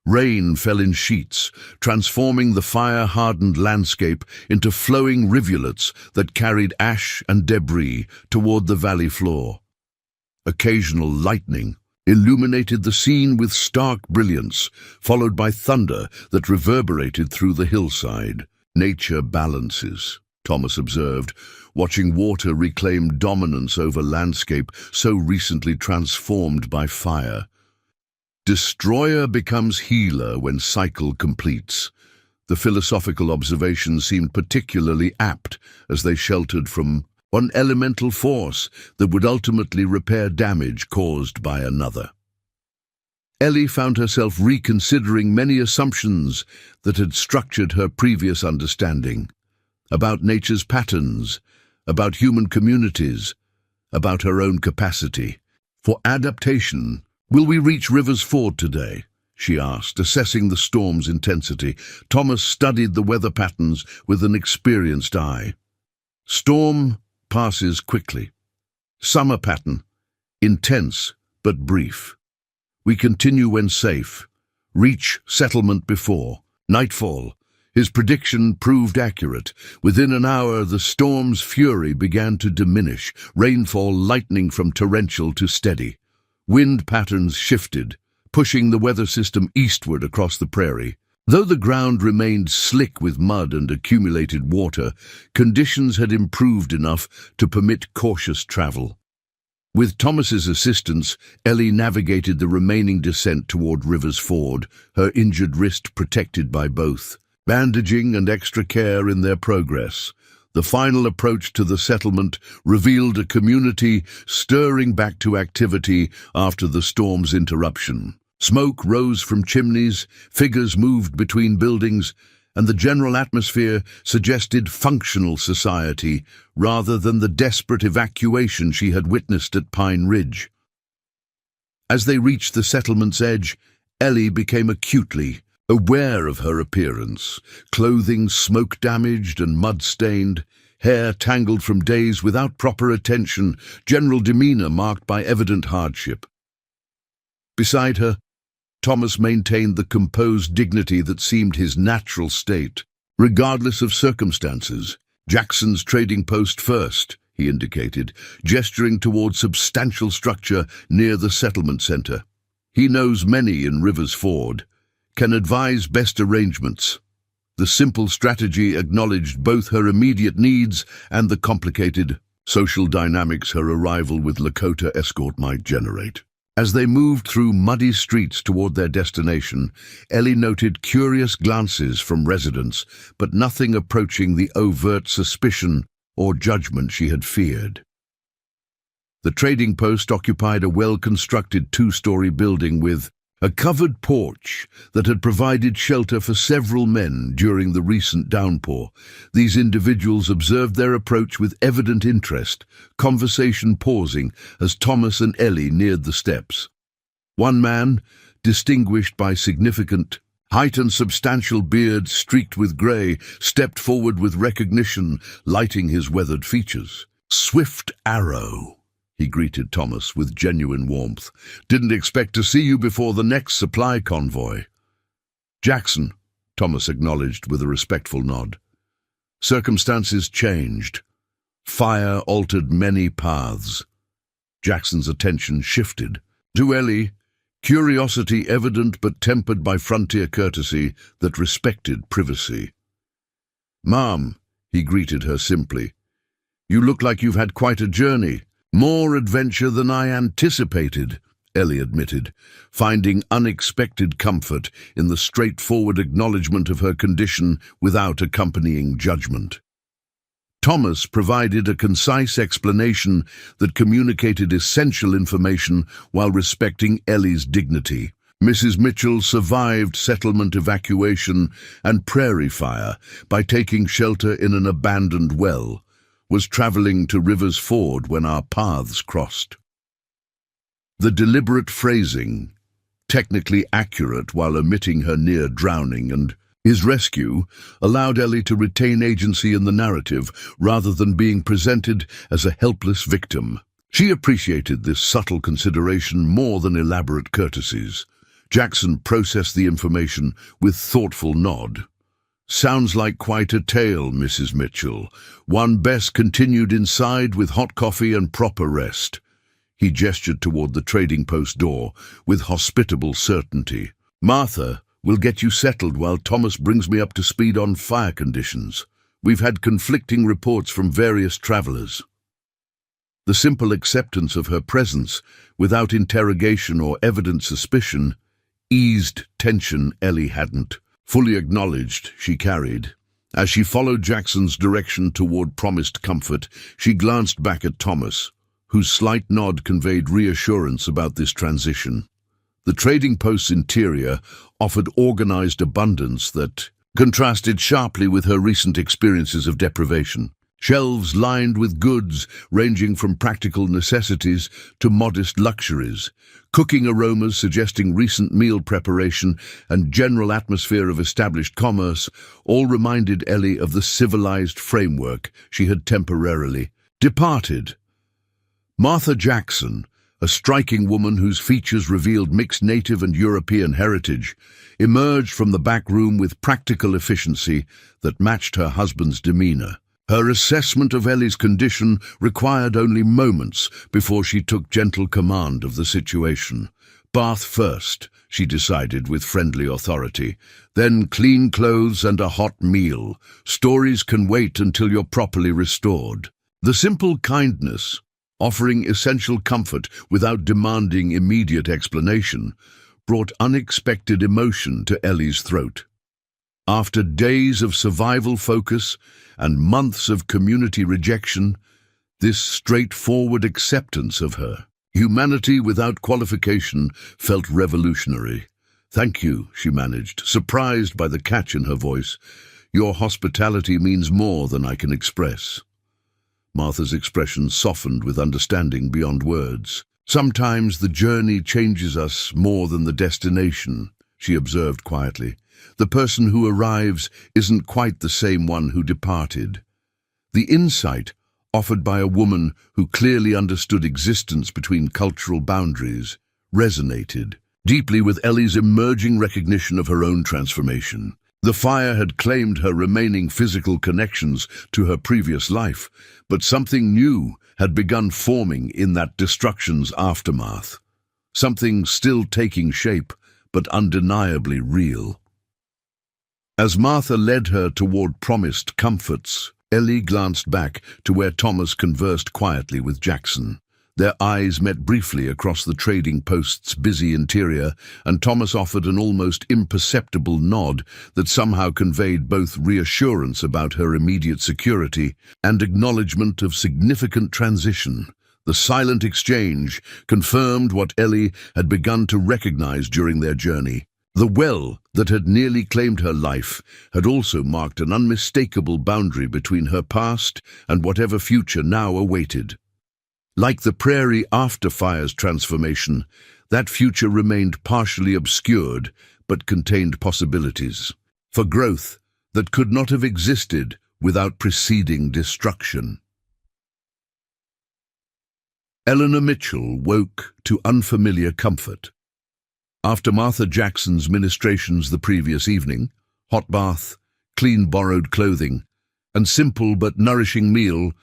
Rain fell in sheets, transforming the fire-hardened landscape into flowing rivulets that carried ash and debris toward the valley floor. Occasional lightning illuminated the scene with stark brilliance, followed by thunder that reverberated through the hillside. "Nature balances," Thomas observed, watching water reclaim dominance over landscape so recently transformed by fire. "Destroyer becomes healer when cycle completes." The philosophical observation seemed particularly apt as they sheltered from one elemental force that would ultimately repair damage caused by another. Ellie found herself reconsidering many assumptions that had structured her previous understanding, about nature's patterns, about human communities, about her own capacity for adaptation. "Will we reach River's Ford today?" she asked, assessing the storm's intensity. Thomas studied the weather patterns with an experienced eye. "Storm passes quickly. Summer pattern, intense but brief. We continue when safe. Reach settlement before nightfall." His prediction proved accurate. Within an hour, the storm's fury began to diminish, rainfall lightening from torrential to steady. Wind patterns shifted, pushing the weather system eastward across the prairie. Though the ground remained slick with mud and accumulated water, conditions had improved enough to permit cautious travel. With Thomas's assistance, Ellie navigated the remaining descent toward River's Ford, her injured wrist protected by both, bandaging and extra care in their progress. The final approach to the settlement revealed a community stirring back to activity after the storm's interruption. Smoke rose from chimneys, figures moved between buildings, and the general atmosphere suggested functional society rather than the desperate evacuation she had witnessed at Pine Ridge. As they reached the settlement's edge, Ellie became acutely aware of her appearance, clothing smoke-damaged and mud-stained, hair tangled from days without proper attention, general demeanor marked by evident hardship. Beside her, Thomas maintained the composed dignity that seemed his natural state. "Regardless of circumstances, Jackson's trading post first," he indicated, gesturing toward substantial structure near the settlement center. "He knows many in River's Ford, can advise best arrangements." The simple strategy acknowledged both her immediate needs and the complicated social dynamics her arrival with Lakota escort might generate. As they moved through muddy streets toward their destination, Ellie noted curious glances from residents, but nothing approaching the overt suspicion or judgment she had feared. The trading post occupied a well-constructed two-story building with a covered porch that had provided shelter for several men during the recent downpour. These individuals observed their approach with evident interest, conversation pausing as Thomas and Ellie neared the steps. One man, distinguished by significant height and substantial beard streaked with grey, stepped forward with recognition, lighting his weathered features. "Swift Arrow," he greeted Thomas with genuine warmth. "Didn't expect to see you before the next supply convoy." "Jackson," Thomas acknowledged with a respectful nod. Circumstances changed. Fire altered many paths. Jackson's attention shifted. To Ellie, curiosity evident but tempered by frontier courtesy that respected privacy. "Ma'am," he greeted her simply, "you look like you've had quite a journey." "More adventure than I anticipated," Ellie admitted, finding unexpected comfort in the straightforward acknowledgement of her condition without accompanying judgment. Thomas provided a concise explanation that communicated essential information while respecting Ellie's dignity. Mrs. Mitchell survived settlement evacuation and prairie fire by taking shelter in an abandoned well, was traveling to River's Ford when our paths crossed. The deliberate phrasing, technically accurate while omitting her near drowning and his rescue, allowed Ellie to retain agency in the narrative rather than being presented as a helpless victim. She appreciated this subtle consideration more than elaborate courtesies. Jackson processed the information with thoughtful nod. "Sounds like quite a tale, Mrs. Mitchell. One best continued inside with hot coffee and proper rest." He gestured toward the trading post door with hospitable certainty. "Martha will get you settled while Thomas brings me up to speed on fire conditions. We've had conflicting reports from various travelers." The simple acceptance of her presence, without interrogation or evident suspicion, eased tension Ellie hadn't fully acknowledged she carried. As she followed Jackson's direction toward promised comfort, she glanced back at Thomas, whose slight nod conveyed reassurance about this transition. The trading post's interior offered organized abundance that contrasted sharply with her recent experiences of deprivation. Shelves lined with goods ranging from practical necessities to modest luxuries, cooking aromas suggesting recent meal preparation and general atmosphere of established commerce all reminded Ellie of the civilized framework she had temporarily departed. Martha Jackson, a striking woman whose features revealed mixed native and European heritage, emerged from the back room with practical efficiency that matched her husband's demeanor. Her assessment of Ellie's condition required only moments before she took gentle command of the situation. Bath first, she decided with friendly authority. Then clean clothes and a hot meal. Stories can wait until you're properly restored. The simple kindness, offering essential comfort without demanding immediate explanation, brought unexpected emotion to Ellie's throat. After days of survival focus and months of community rejection, this straightforward acceptance of her humanity without qualification felt revolutionary. "Thank you," she managed, surprised by the catch in her voice. "Your hospitality means more than I can express." Martha's expression softened with understanding beyond words. "Sometimes the journey changes us more than the destination," she observed quietly. "The person who arrives isn't quite the same one who departed." The insight, offered by a woman who clearly understood existence between cultural boundaries, resonated deeply with Ellie's emerging recognition of her own transformation. The fire had claimed her remaining physical connections to her previous life, but something new had begun forming in that destruction's aftermath. Something still taking shape, but undeniably real. As Martha led her toward promised comforts, Ellie glanced back to where Thomas conversed quietly with Jackson. Their eyes met briefly across the trading post's busy interior, and Thomas offered an almost imperceptible nod that somehow conveyed both reassurance about her immediate security and acknowledgement of significant transition. The silent exchange confirmed what Ellie had begun to recognize during their journey. The well that had nearly claimed her life had also marked an unmistakable boundary between her past and whatever future now awaited. Like the prairie after fire's transformation, that future remained partially obscured but contained possibilities for growth that could not have existed without preceding destruction. Eleanor Mitchell woke to unfamiliar comfort. After Martha Jackson's ministrations the previous evening, hot bath, clean borrowed clothing, and simple but nourishing meal,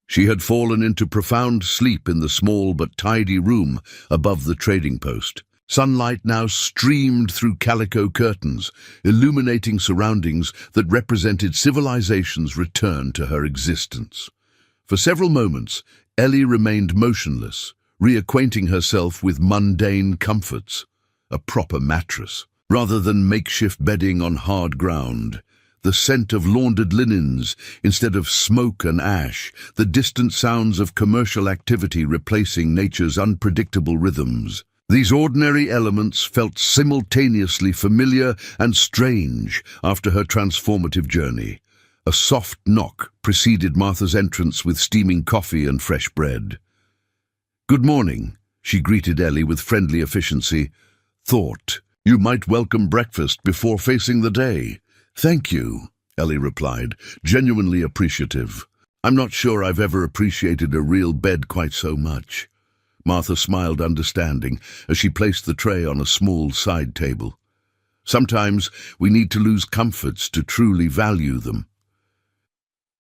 she had fallen into profound sleep in the small but tidy room above the trading post. Sunlight now streamed through calico curtains, illuminating surroundings that represented civilization's return to her existence. For several moments, Ellie remained motionless, reacquainting herself with mundane comforts. A proper mattress, rather than makeshift bedding on hard ground. The scent of laundered linens instead of smoke and ash, the distant sounds of commercial activity replacing nature's unpredictable rhythms. These ordinary elements felt simultaneously familiar and strange after her transformative journey. A soft knock preceded Martha's entrance with steaming coffee and fresh bread. "Good morning," she greeted Ellie with friendly efficiency. "Thought you might welcome breakfast before facing the day." "Thank you," Ellie replied, genuinely appreciative. "I'm not sure I've ever appreciated a real bed quite so much." Martha smiled understanding as she placed the tray on a small side table. "Sometimes we need to lose comforts to truly value them."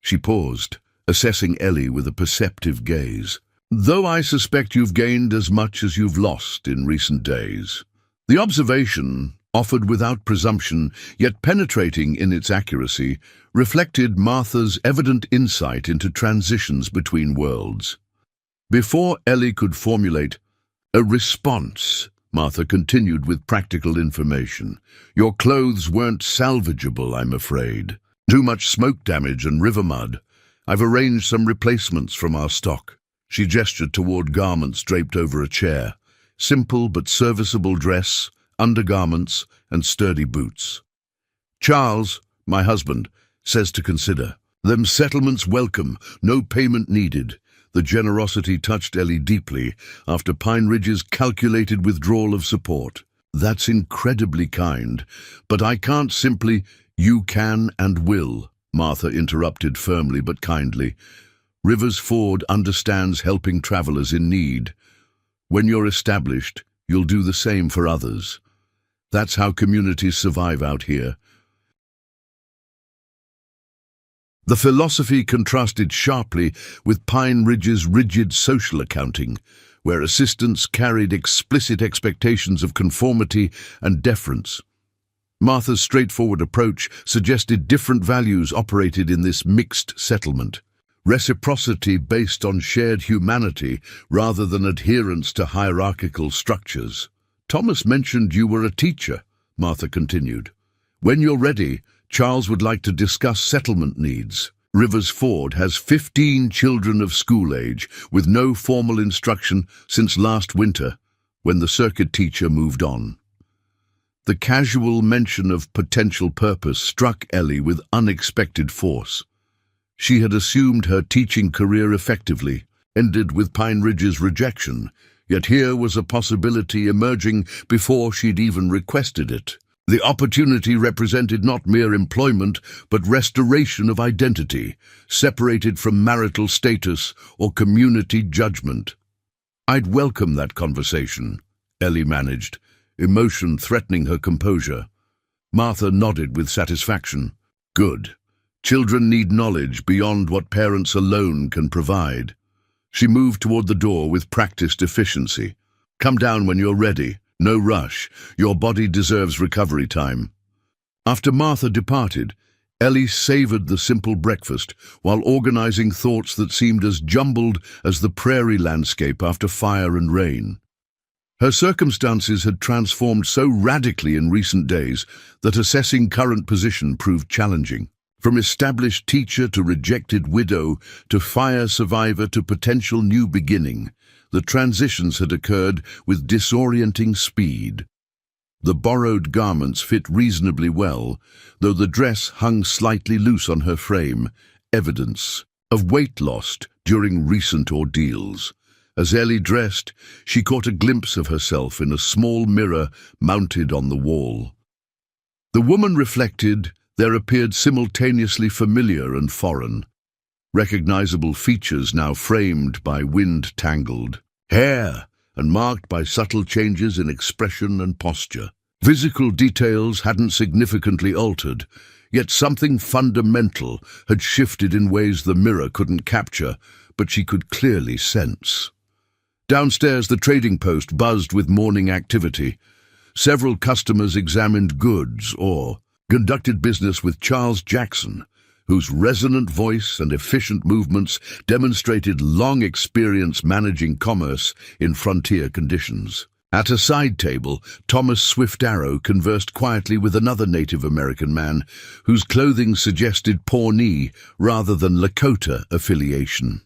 She paused, assessing Ellie with a perceptive gaze. "Though I suspect you've gained as much as you've lost in recent days." The observation, offered without presumption, yet penetrating in its accuracy, reflected Martha's evident insight into transitions between worlds. Before Ellie could formulate a response, Martha continued with practical information. "Your clothes weren't salvageable, I'm afraid. Too much smoke damage and river mud. I've arranged some replacements from our stock." She gestured toward garments draped over a chair. Simple but serviceable dress, undergarments, and sturdy boots. "Charles, my husband, says to consider them settlements welcome, no payment needed." The generosity touched Ellie deeply after Pine Ridge's calculated withdrawal of support. "That's incredibly kind, but I can't simply—" "You can and will," Martha interrupted firmly but kindly. "Rivers Ford understands helping travelers in need. When you're established, you'll do the same for others. That's how communities survive out here." The philosophy contrasted sharply with Pine Ridge's rigid social accounting, where assistance carried explicit expectations of conformity and deference. Martha's straightforward approach suggested different values operated in this mixed settlement. Reciprocity based on shared humanity rather than adherence to hierarchical structures. "Thomas mentioned you were a teacher," Martha continued. "When you're ready, Charles would like to discuss settlement needs. Rivers Ford has 15 children of school age with no formal instruction since last winter, when the circuit teacher moved on." The casual mention of potential purpose struck Ellie with unexpected force. She had assumed her teaching career effectively ended with Pine Ridge's rejection, yet here was a possibility emerging before she'd even requested it. The opportunity represented not mere employment, but restoration of identity, separated from marital status or community judgment. "I'd welcome that conversation," Ellie managed, emotion threatening her composure. Martha nodded with satisfaction. "Good. Children need knowledge beyond what parents alone can provide." She moved toward the door with practiced efficiency. "Come down when you're ready. No rush. Your body deserves recovery time." After Martha departed, Ellie savored the simple breakfast while organizing thoughts that seemed as jumbled as the prairie landscape after fire and rain. Her circumstances had transformed so radically in recent days that assessing current position proved challenging. From established teacher to rejected widow to fire survivor to potential new beginning, the transitions had occurred with disorienting speed. The borrowed garments fit reasonably well, though the dress hung slightly loose on her frame, evidence of weight lost during recent ordeals. As Ellie dressed, she caught a glimpse of herself in a small mirror mounted on the wall. The woman reflected, there appeared simultaneously familiar and foreign. Recognizable features now framed by wind-tangled hair and marked by subtle changes in expression and posture. Physical details hadn't significantly altered, yet something fundamental had shifted in ways the mirror couldn't capture, but she could clearly sense. Downstairs, the trading post buzzed with morning activity. Several customers examined goods or conducted business with Charles Jackson, whose resonant voice and efficient movements demonstrated long experience managing commerce in frontier conditions. At a side table, Thomas Swift Arrow conversed quietly with another Native American man whose clothing suggested Pawnee rather than Lakota affiliation.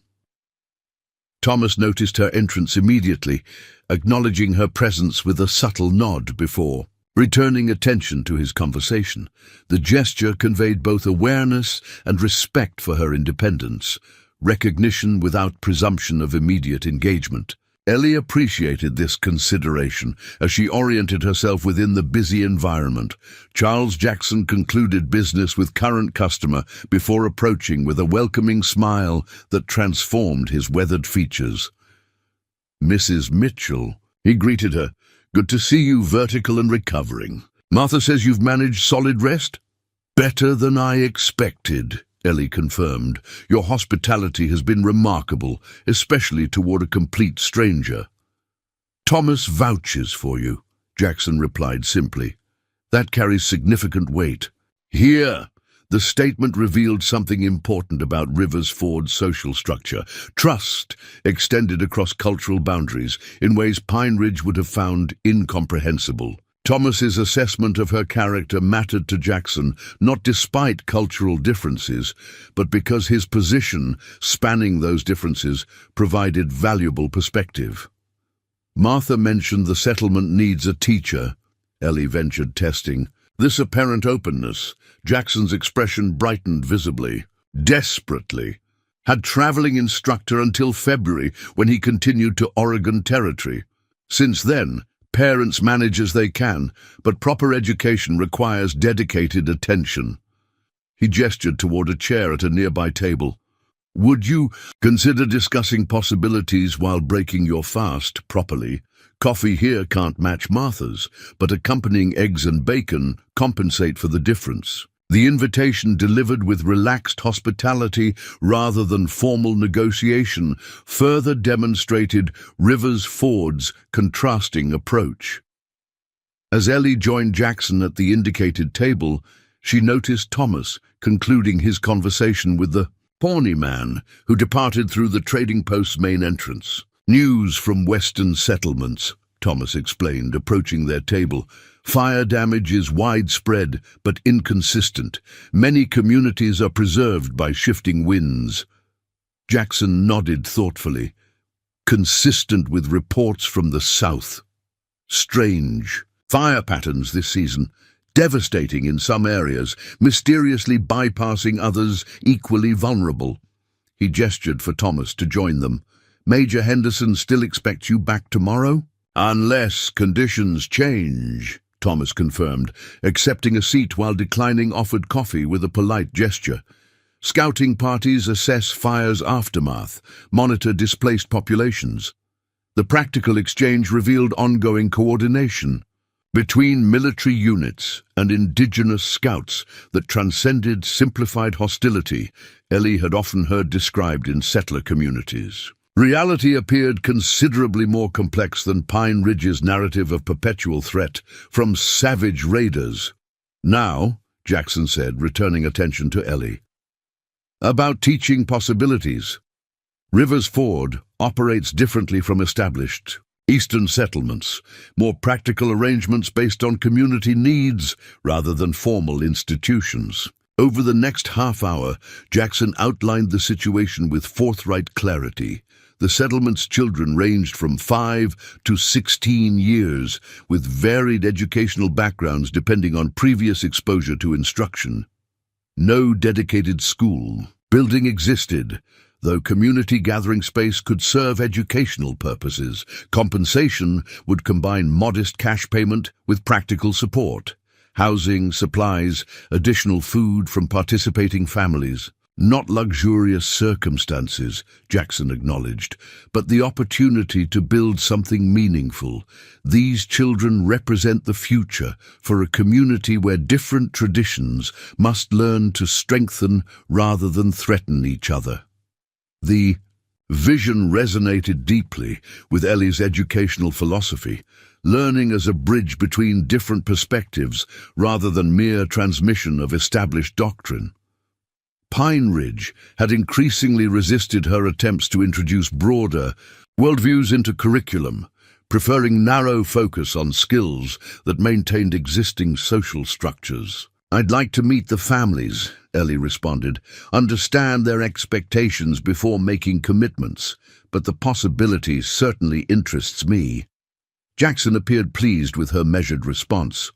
Thomas noticed her entrance immediately, acknowledging her presence with a subtle nod before returning attention to his conversation. The gesture conveyed both awareness and respect for her independence, recognition without presumption of immediate engagement. Ellie appreciated this consideration as she oriented herself within the busy environment. Charles Jackson concluded business with current customer before approaching with a welcoming smile that transformed his weathered features. "Mrs. Mitchell," he greeted her. "Good to see you, vertical and recovering. Martha says you've managed solid rest?" "Better than I expected," Ellie confirmed. "Your hospitality has been remarkable, especially toward a complete stranger." "Thomas vouches for you," Jackson replied simply. "That carries significant weight." Here, the statement revealed something important about Rivers Ford's social structure. Trust extended across cultural boundaries in ways Pine Ridge would have found incomprehensible. Thomas's assessment of her character mattered to Jackson, not despite cultural differences, but because his position, spanning those differences, provided valuable perspective. "Martha mentioned the settlement needs a teacher," Ellie ventured, testing. This apparent openness, Jackson's expression brightened visibly. "Desperately. Had traveling instructor until February, when he continued to Oregon Territory. Since then, parents manage as they can, but proper education requires dedicated attention." He gestured toward a chair at a nearby table. "Would you consider discussing possibilities while breaking your fast properly? Coffee here can't match Martha's, but accompanying eggs and bacon compensate for the difference." The invitation, delivered with relaxed hospitality rather than formal negotiation, further demonstrated Rivers Ford's contrasting approach. As Ellie joined Jackson at the indicated table, she noticed Thomas concluding his conversation with the Pawnee man who departed through the trading post's main entrance. "News from western settlements," Thomas explained, approaching their table. "Fire damage is widespread but inconsistent. Many communities are preserved by shifting winds." Jackson nodded thoughtfully. "Consistent with reports from the south. Strange. Fire patterns this season. Devastating in some areas, mysteriously bypassing others equally vulnerable." He gestured for Thomas to join them. "Major Henderson still expects you back tomorrow?" "Unless conditions change," Thomas confirmed, accepting a seat while declining offered coffee with a polite gesture. Scouting parties assess fire's aftermath, monitor displaced populations. The practical exchange revealed ongoing coordination between military units and indigenous scouts that transcended simplified hostility Ellie had often heard described in settler communities. Reality appeared considerably more complex than Pine Ridge's narrative of perpetual threat from savage raiders. "Now," Jackson said, returning attention to Ellie, "about teaching possibilities. Rivers Ford operates differently from established Eastern settlements, more practical arrangements based on community needs rather than formal institutions." Over the next half hour, Jackson outlined the situation with forthright clarity. The settlement's children ranged from 5 to 16 years, with varied educational backgrounds depending on previous exposure to instruction. No dedicated school building existed, Though community gathering space could serve educational purposes, compensation would combine modest cash payment with practical support, housing, supplies, additional food from participating families. Not luxurious circumstances, Jackson acknowledged, but the opportunity to build something meaningful. These children represent the future for a community where different traditions must learn to strengthen rather than threaten each other. The vision resonated deeply with Ellie's educational philosophy, learning as a bridge between different perspectives rather than mere transmission of established doctrine. Pine Ridge had increasingly resisted her attempts to introduce broader worldviews into curriculum, preferring narrow focus on skills that maintained existing social structures. "I'd like to meet the families," Ellie responded, "understand their expectations before making commitments, but the possibility certainly interests me." Jackson appeared pleased with her measured response.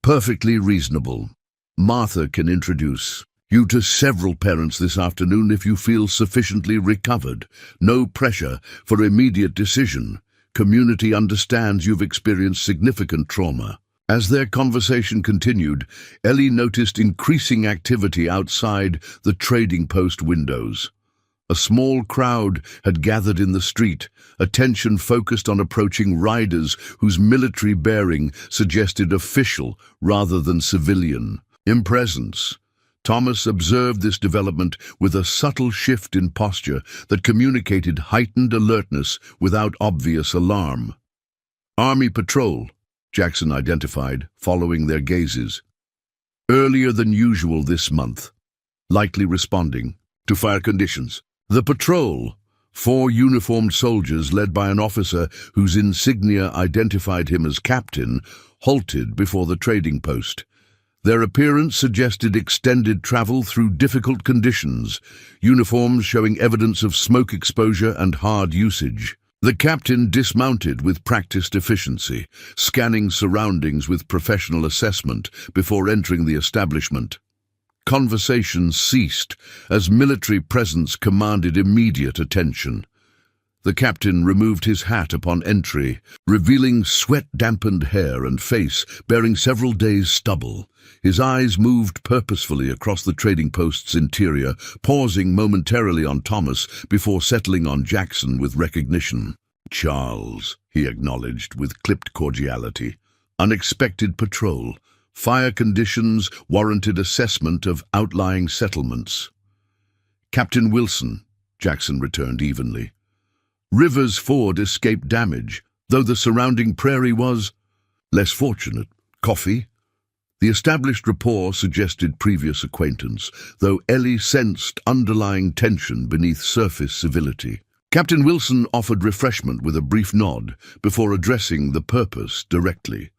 "Perfectly reasonable. Martha can introduce you to several parents this afternoon if you feel sufficiently recovered. No pressure for immediate decision. Community understands you've experienced significant trauma." As their conversation continued, Ellie noticed increasing activity outside the trading post windows. A small crowd had gathered in the street, attention focused on approaching riders whose military bearing suggested official rather than civilian presence. Thomas observed this development with a subtle shift in posture that communicated heightened alertness without obvious alarm. "Army patrol," Jackson identified, following their gazes. "Earlier than usual this month, likely responding to fire conditions." The patrol, 4 uniformed soldiers led by an officer whose insignia identified him as captain, halted before the trading post. Their appearance suggested extended travel through difficult conditions, uniforms showing evidence of smoke exposure and hard usage. The captain dismounted with practiced efficiency, scanning surroundings with professional assessment before entering the establishment. Conversation ceased as military presence commanded immediate attention. The captain removed his hat upon entry, revealing sweat-dampened hair and face bearing several days' stubble. His eyes moved purposefully across the trading post's interior, pausing momentarily on Thomas before settling on Jackson with recognition. "Charles," he acknowledged with clipped cordiality. "Unexpected patrol. Fire conditions warranted assessment of outlying settlements." "Captain Wilson," Jackson returned evenly. "Rivers Ford escaped damage, though the surrounding prairie was less fortunate. Coffee?" The established rapport suggested previous acquaintance, though Ellie sensed underlying tension beneath surface civility. Captain Wilson offered refreshment with a brief nod before addressing the purpose directly.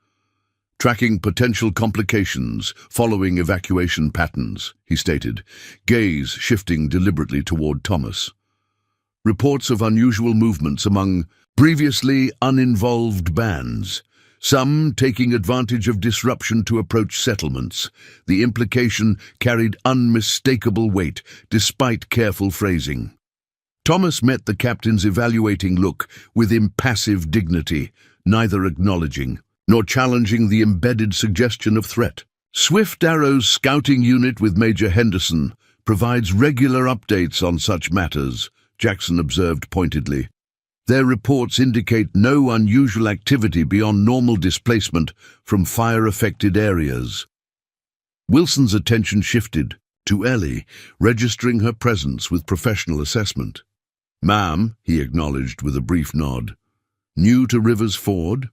"Tracking potential complications following evacuation patterns," he stated, gaze shifting deliberately toward Thomas. "Reports of unusual movements among previously uninvolved bands, some taking advantage of disruption to approach settlements." The implication carried unmistakable weight, despite careful phrasing. Thomas met the captain's evaluating look with impassive dignity, neither acknowledging nor challenging the embedded suggestion of threat. "Swift Arrow's scouting unit with Major Henderson provides regular updates on such matters," Jackson observed pointedly. "Their reports indicate no unusual activity beyond normal displacement from fire-affected areas." Wilson's attention shifted to Ellie, registering her presence with professional assessment. "Ma'am," he acknowledged with a brief nod. "New to Rivers Ford?"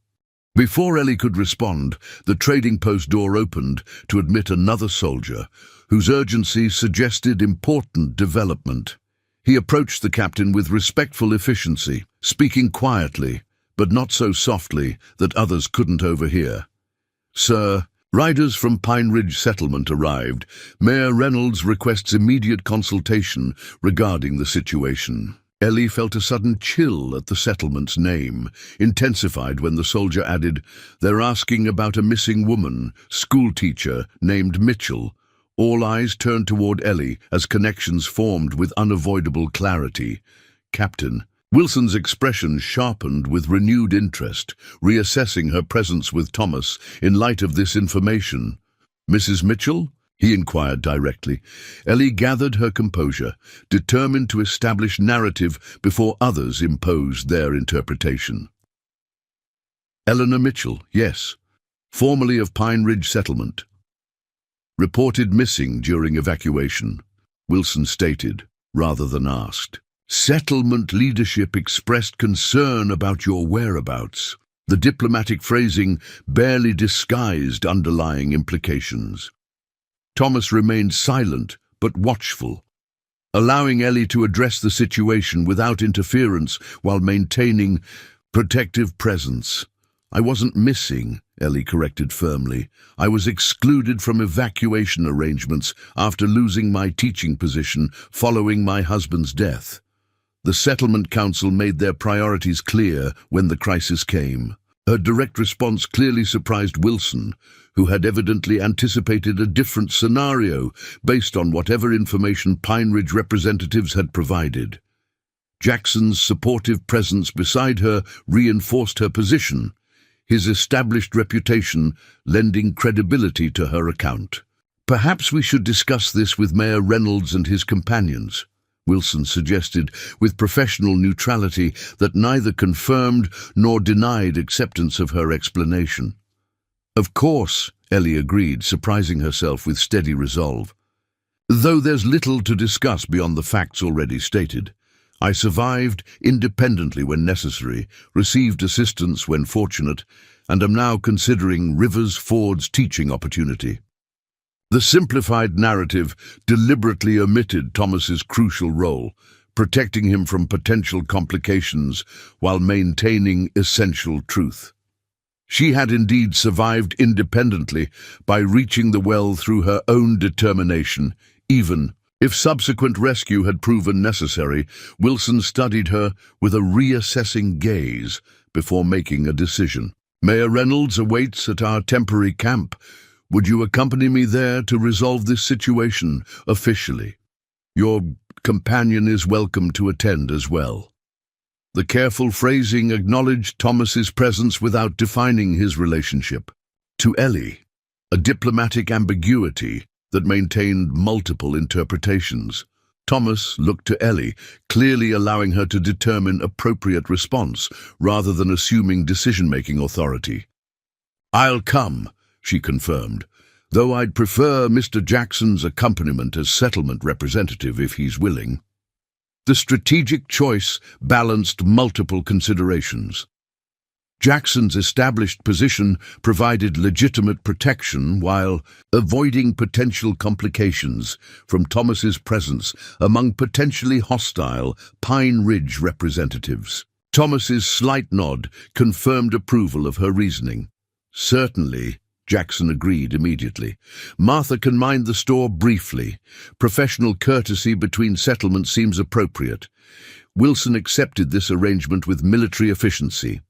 Before Ellie could respond, the trading post door opened to admit another soldier, whose urgency suggested important development. He approached the captain with respectful efficiency, speaking quietly, but not so softly that others couldn't overhear. "Sir, riders from Pine Ridge Settlement arrived. Mayor Reynolds requests immediate consultation regarding the situation." Ellie felt a sudden chill at the settlement's name, intensified when the soldier added, "They're asking about a missing woman, schoolteacher, named Mitchell. All eyes turned toward Ellie as connections formed with unavoidable clarity. Captain. Wilson's expression sharpened with renewed interest, reassessing her presence with Thomas in light of this information. "Mrs. Mitchell?" he inquired directly. Ellie gathered her composure, determined to establish narrative before others imposed their interpretation. "Eleanor Mitchell, yes. Formerly of Pine Ridge Settlement. Reported missing during evacuation," Wilson stated, rather than asked. "Settlement leadership expressed concern about your whereabouts." The diplomatic phrasing barely disguised underlying implications. Thomas remained silent but watchful, allowing Ellie to address the situation without interference while maintaining protective presence. "I wasn't missing," Ellie corrected firmly. "I was excluded from evacuation arrangements after losing my teaching position following my husband's death. The Settlement Council made their priorities clear when the crisis came." Her direct response clearly surprised Wilson, who had evidently anticipated a different scenario based on whatever information Pine Ridge representatives had provided. Jackson's supportive presence beside her reinforced her position, his established reputation lending credibility to her account. "Perhaps we should discuss this with Mayor Reynolds and his companions," Wilson suggested, with professional neutrality that neither confirmed nor denied acceptance of her explanation. "Of course," Ellie agreed, surprising herself with steady resolve. "Though there's little to discuss beyond the facts already stated. I survived independently when necessary, received assistance when fortunate, and am now considering Rivers Ford's teaching opportunity." The simplified narrative deliberately omitted Thomas's crucial role, protecting him from potential complications while maintaining essential truth. She had indeed survived independently by reaching the well through her own determination, even if subsequent rescue had proven necessary. Wilson studied her with a reassessing gaze before making a decision. "Mayor Reynolds awaits at our temporary camp. Would you accompany me there to resolve this situation officially? Your companion is welcome to attend as well." The careful phrasing acknowledged Thomas's presence without defining his relationship. To Ellie, a diplomatic ambiguity that maintained multiple interpretations. Thomas looked to Ellie, clearly allowing her to determine appropriate response rather than assuming decision-making authority. "I'll come," she confirmed, "though I'd prefer Mr. Jackson's accompaniment as settlement representative if he's willing." The strategic choice balanced multiple considerations. Jackson's established position provided legitimate protection while avoiding potential complications from Thomas's presence among potentially hostile Pine Ridge representatives. Thomas's slight nod confirmed approval of her reasoning. "Certainly," Jackson agreed immediately. "Martha can mind the store briefly. Professional courtesy between settlements seems appropriate." Wilson accepted this arrangement with military efficiency.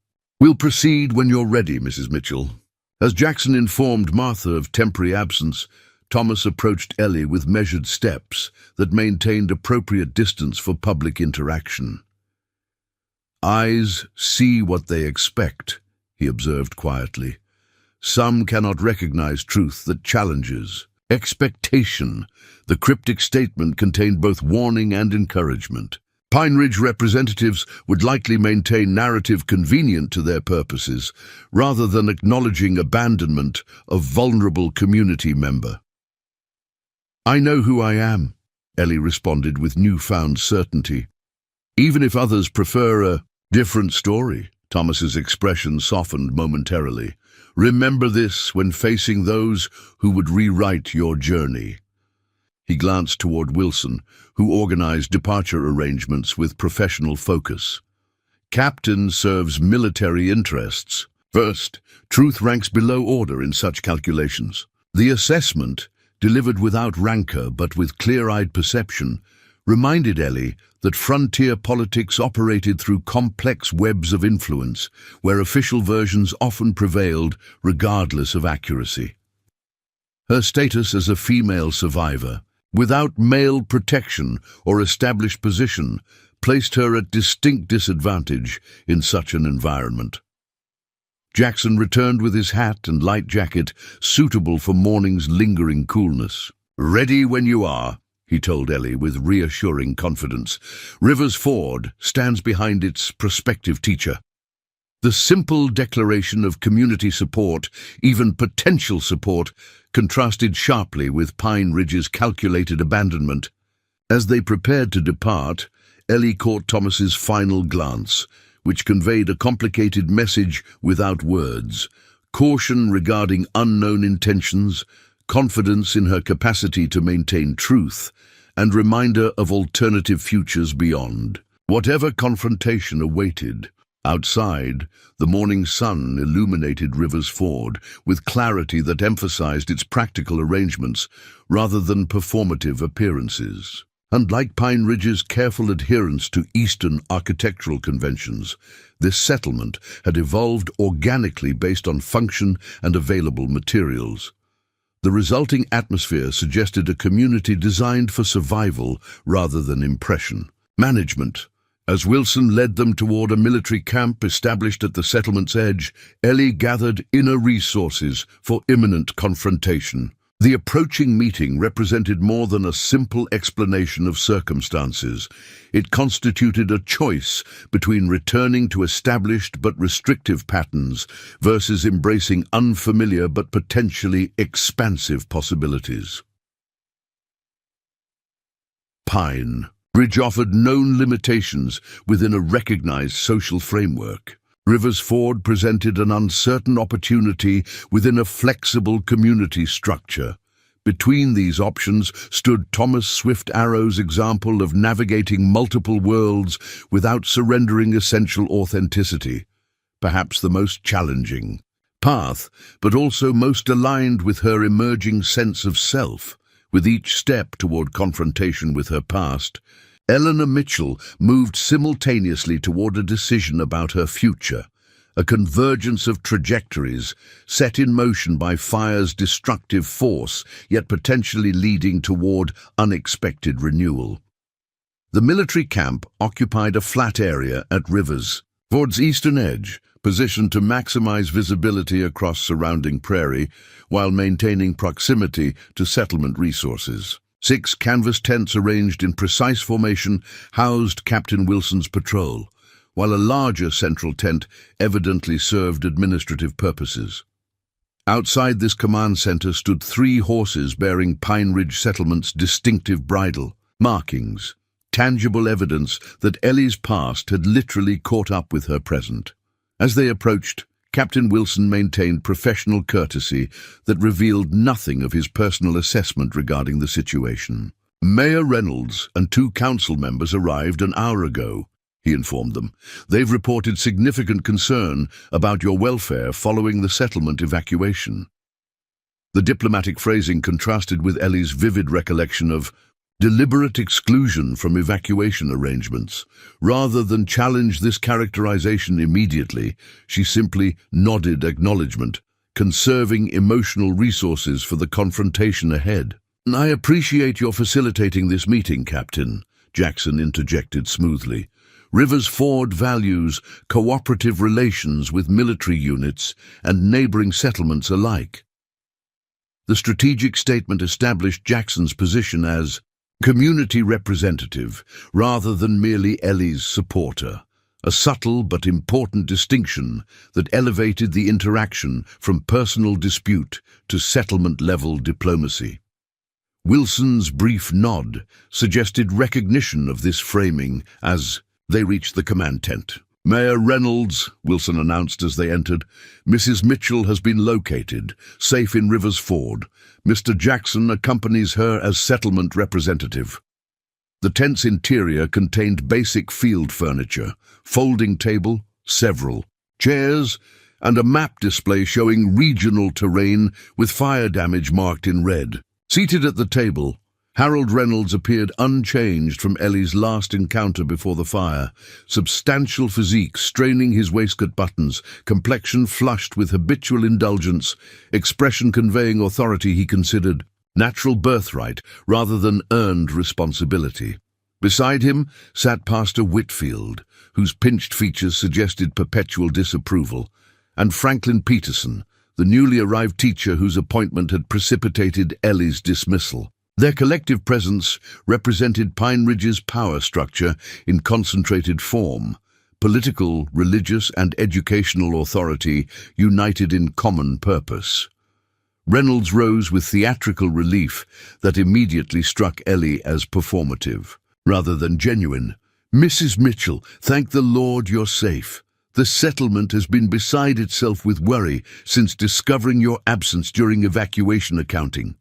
"We'll proceed when you're ready, Mrs. Mitchell." As Jackson informed Martha of temporary absence, Thomas approached Ellie with measured steps that maintained appropriate distance for public interaction. "Eyes see what they expect," he observed quietly. "Some cannot recognize truth that challenges expectation." The cryptic statement contained both warning and encouragement. Pine Ridge representatives would likely maintain narrative convenient to their purposes, rather than acknowledging abandonment of vulnerable community member. "I know who I am," Ellie responded with newfound certainty. "Even if others prefer a different story," Thomas's expression softened momentarily. "Remember this when facing those who would rewrite your journey." He glanced toward Wilson, who organized departure arrangements with professional focus. "Captain serves military interests. First, truth ranks below order in such calculations." The assessment, delivered without rancor but with clear-eyed perception, reminded Ellie that frontier politics operated through complex webs of influence, where official versions often prevailed regardless of accuracy. Her status as a female survivor, without male protection or established position, placed her at distinct disadvantage in such an environment. Jackson returned with his hat and light jacket, suitable for morning's lingering coolness. "Ready when you are," he told Ellie with reassuring confidence. Rivers Ford stands behind its prospective teacher. The simple declaration of community support, even potential support, contrasted sharply with Pine Ridge's calculated abandonment. As they prepared to depart, Ellie caught Thomas's final glance, which conveyed a complicated message without words: caution regarding unknown intentions, confidence in her capacity to maintain truth, and reminder of alternative futures beyond. Whatever confrontation awaited, outside, the morning sun illuminated Rivers Ford with clarity that emphasized its practical arrangements rather than performative appearances. Unlike Pine Ridge's careful adherence to Eastern architectural conventions, this settlement had evolved organically based on function and available materials. The resulting atmosphere suggested a community designed for survival rather than impression. Management. As Wilson led them toward a military camp established at the settlement's edge, Ellie gathered inner resources for imminent confrontation. The approaching meeting represented more than a simple explanation of circumstances. It constituted a choice between returning to established but restrictive patterns versus embracing unfamiliar but potentially expansive possibilities. Pine Ridge offered known limitations within a recognized social framework. Rivers Ford presented an uncertain opportunity within a flexible community structure. Between these options stood Thomas Swift Arrow's example of navigating multiple worlds without surrendering essential authenticity, perhaps the most challenging path, but also most aligned with her emerging sense of self. With each step toward confrontation with her past, Eleanor Mitchell moved simultaneously toward a decision about her future, a convergence of trajectories set in motion by fire's destructive force, yet potentially leading toward unexpected renewal. The military camp occupied a flat area at Rivers Ford's eastern edge, positioned to maximize visibility across surrounding prairie while maintaining proximity to settlement resources. 6 canvas tents arranged in precise formation housed Captain Wilson's patrol, while a larger central tent evidently served administrative purposes. Outside this command center stood 3 horses bearing Pine Ridge Settlement's distinctive bridle markings, tangible evidence that Ellie's past had literally caught up with her present. As they approached, Captain Wilson maintained professional courtesy that revealed nothing of his personal assessment regarding the situation. "Mayor Reynolds and 2 council members arrived an hour ago," he informed them. "They've reported significant concern about your welfare following the settlement evacuation." The diplomatic phrasing contrasted with Ellie's vivid recollection of deliberate exclusion from evacuation arrangements. Rather than challenge this characterization immediately, she simply nodded acknowledgement, conserving emotional resources for the confrontation ahead. "I appreciate your facilitating this meeting, Captain," Jackson interjected smoothly. "Rivers Ford values cooperative relations with military units and neighboring settlements alike." The strategic statement established Jackson's position as community representative rather than merely Ellie's supporter, a subtle but important distinction that elevated the interaction from personal dispute to settlement-level diplomacy. Wilson's brief nod suggested recognition of this framing as they reached the command tent. "Mayor Reynolds," Wilson announced as they entered, "Mrs. Mitchell has been located, safe in Rivers Ford. Mr. Jackson accompanies her as settlement representative." The tent's interior contained basic field furniture, folding table, several chairs, and a map display showing regional terrain with fire damage marked in red. Seated at the table, Harold Reynolds appeared unchanged from Ellie's last encounter before the fire. Substantial physique straining his waistcoat buttons, complexion flushed with habitual indulgence, expression conveying authority he considered natural birthright rather than earned responsibility. Beside him sat Pastor Whitfield, whose pinched features suggested perpetual disapproval, and Franklin Peterson, the newly arrived teacher whose appointment had precipitated Ellie's dismissal. Their collective presence represented Pine Ridge's power structure in concentrated form, political, religious, and educational authority united in common purpose. Reynolds rose with theatrical relief that immediately struck Ellie as performative, rather than genuine. "Mrs. Mitchell, thank the Lord you're safe. The settlement has been beside itself with worry since discovering your absence during evacuation accounting."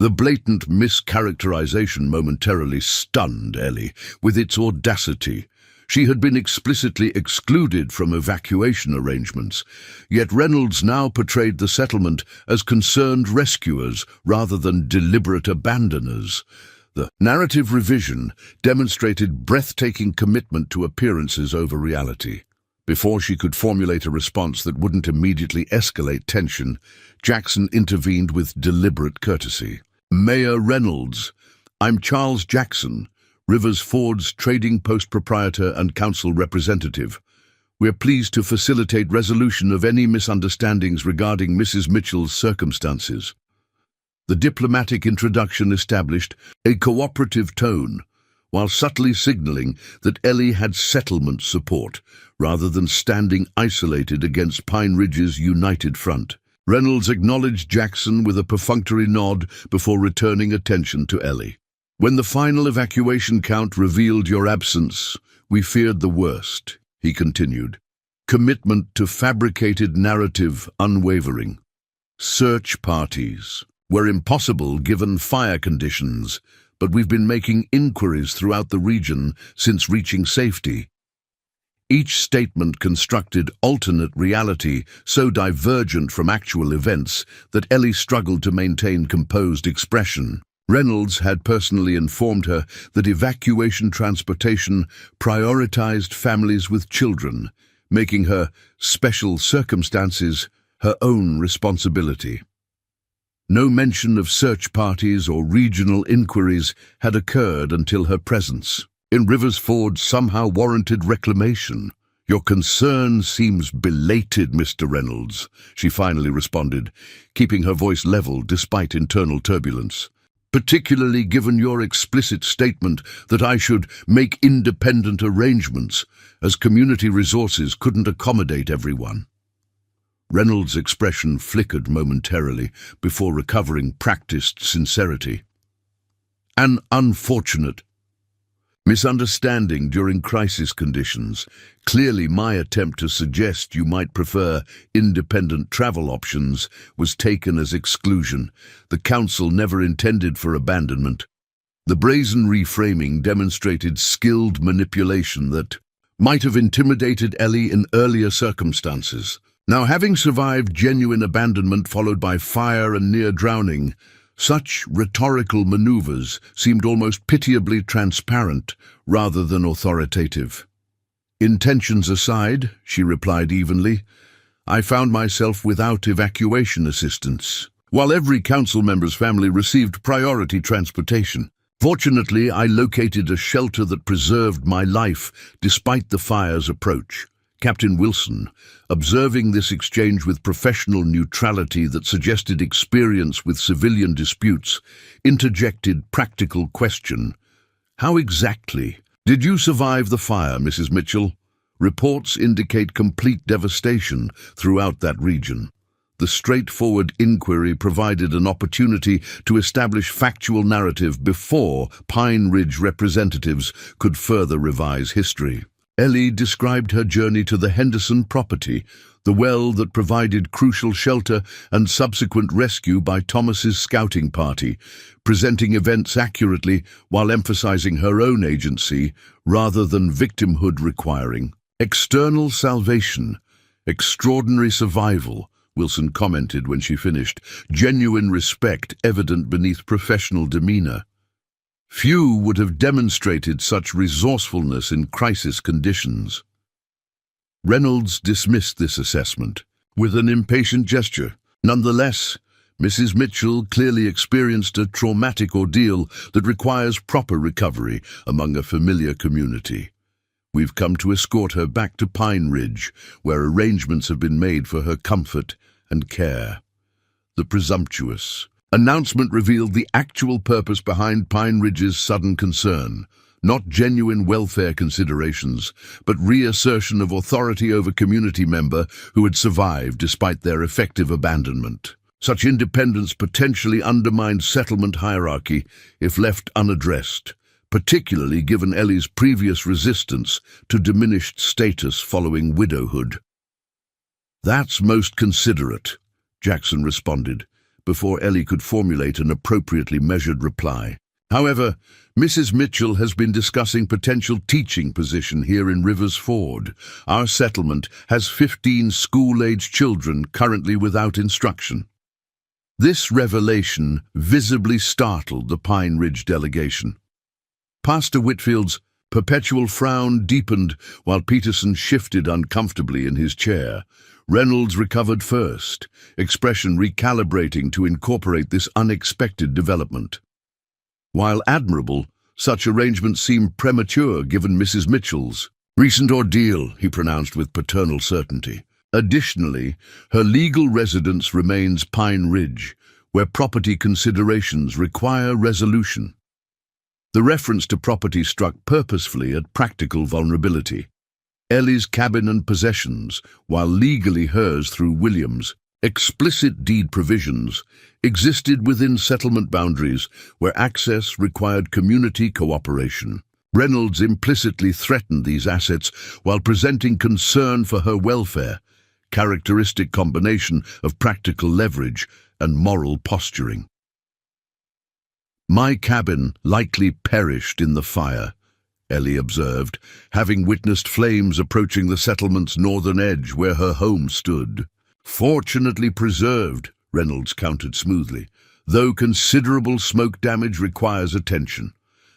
The blatant mischaracterization momentarily stunned Ellie with its audacity. She had been explicitly excluded from evacuation arrangements, yet Reynolds now portrayed the settlement as concerned rescuers rather than deliberate abandoners. The narrative revision demonstrated breathtaking commitment to appearances over reality. Before she could formulate a response that wouldn't immediately escalate tension, Jackson intervened with deliberate courtesy. "Mayor Reynolds, I'm Charles Jackson, Rivers Ford's trading post proprietor and council representative. We're pleased to facilitate resolution of any misunderstandings regarding Mrs. Mitchell's circumstances." The diplomatic introduction established a cooperative tone, while subtly signaling that Ellie had settlement support, rather than standing isolated against Pine Ridge's united front. Reynolds acknowledged Jackson with a perfunctory nod before returning attention to Ellie. "When the final evacuation count revealed your absence, we feared the worst," he continued. "Commitment to fabricated narrative unwavering. Search parties were impossible given fire conditions, but we've been making inquiries throughout the region since reaching safety." Each statement constructed alternate reality so divergent from actual events that Ellie struggled to maintain composed expression. Reynolds had personally informed her that evacuation transportation prioritized families with children, making her special circumstances her own responsibility. No mention of search parties or regional inquiries had occurred until her presence in Rivers Ford somehow warranted reclamation. "Your concern seems belated, Mr. Reynolds," she finally responded, keeping her voice level despite internal turbulence. "Particularly given your explicit statement that I should make independent arrangements, as community resources couldn't accommodate everyone." Reynolds' expression flickered momentarily before recovering practiced sincerity. "An unfortunate misunderstanding during crisis conditions. Clearly my attempt to suggest you might prefer independent travel options was taken as exclusion. The council never intended for abandonment." The brazen reframing demonstrated skilled manipulation that might have intimidated Ellie in earlier circumstances. Now, having survived genuine abandonment followed by fire and near drowning, such rhetorical maneuvers seemed almost pitiably transparent rather than authoritative. "Intentions aside," she replied evenly, "I found myself without evacuation assistance, while every council member's family received priority transportation. Fortunately, I located a shelter that preserved my life despite the fire's approach." Captain Wilson, observing this exchange with professional neutrality that suggested experience with civilian disputes, interjected practical question. "How exactly did you survive the fire, Mrs. Mitchell? Reports indicate complete devastation throughout that region." The straightforward inquiry provided an opportunity to establish factual narrative before Pine Ridge representatives could further revise history. Ellie described her journey to the Henderson property, the well that provided crucial shelter and subsequent rescue by Thomas's scouting party, presenting events accurately while emphasizing her own agency rather than victimhood requiring. "External salvation, extraordinary survival," Wilson commented when she finished, genuine respect evident beneath professional demeanor. Few would have demonstrated such resourcefulness in crisis conditions. Reynolds dismissed this assessment with an impatient gesture. Nonetheless, Mrs. Mitchell clearly experienced a traumatic ordeal that requires proper recovery among a familiar community. We've come to escort her back to Pine Ridge, where arrangements have been made for her comfort and care. The presumptuous announcement revealed the actual purpose behind Pine Ridge's sudden concern. Not genuine welfare considerations, but reassertion of authority over community member who had survived despite their effective abandonment. Such independence potentially undermined settlement hierarchy if left unaddressed, particularly given Ellie's previous resistance to diminished status following widowhood. "That's most considerate," Jackson responded, before Ellie could formulate an appropriately measured reply. However, Mrs. Mitchell has been discussing potential teaching position here in Rivers Ford. Our settlement has 15 school-aged children currently without instruction. This revelation visibly startled the Pine Ridge delegation. Pastor Whitfield's perpetual frown deepened while Peterson shifted uncomfortably in his chair. Reynolds recovered first, expression recalibrating to incorporate this unexpected development. While admirable, such arrangements seemed premature given Mrs. Mitchell's recent ordeal, he pronounced with paternal certainty. Additionally, her legal residence remains Pine Ridge, where property considerations require resolution. The reference to property struck purposefully at practical vulnerability. Ellie's cabin and possessions, while legally hers through William's explicit deed provisions, existed within settlement boundaries where access required community cooperation. Reynolds implicitly threatened these assets while presenting concern for her welfare, characteristic combination of practical leverage and moral posturing. "My cabin likely perished in the fire," Ellie observed, having witnessed flames approaching the settlement's northern edge where her home stood. "Fortunately preserved," Reynolds countered smoothly, "though considerable smoke damage requires attention.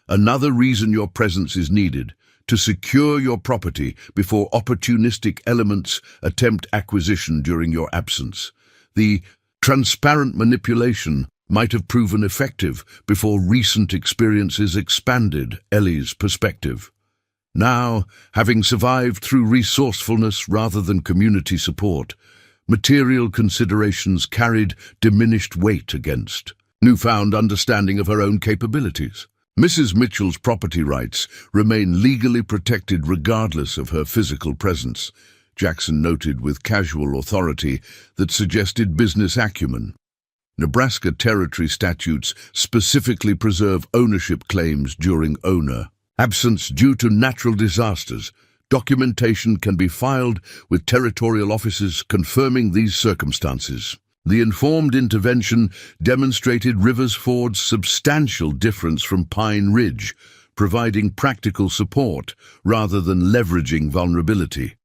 Another reason your presence is needed, to secure your property before opportunistic elements attempt acquisition during your absence. The transparent manipulation might have proven effective before recent experiences expanded Ellie's perspective. Now, having survived through resourcefulness rather than community support, material considerations carried diminished weight against newfound understanding of her own capabilities. Mrs. Mitchell's property rights remain legally protected regardless of her physical presence, Jackson noted with casual authority that suggested business acumen. Nebraska territory statutes specifically preserve ownership claims during owner absence due to natural disasters. Documentation can be filed with territorial offices confirming these circumstances. The informed intervention demonstrated Rivers Ford's substantial difference from Pine Ridge, providing practical support rather than leveraging vulnerability.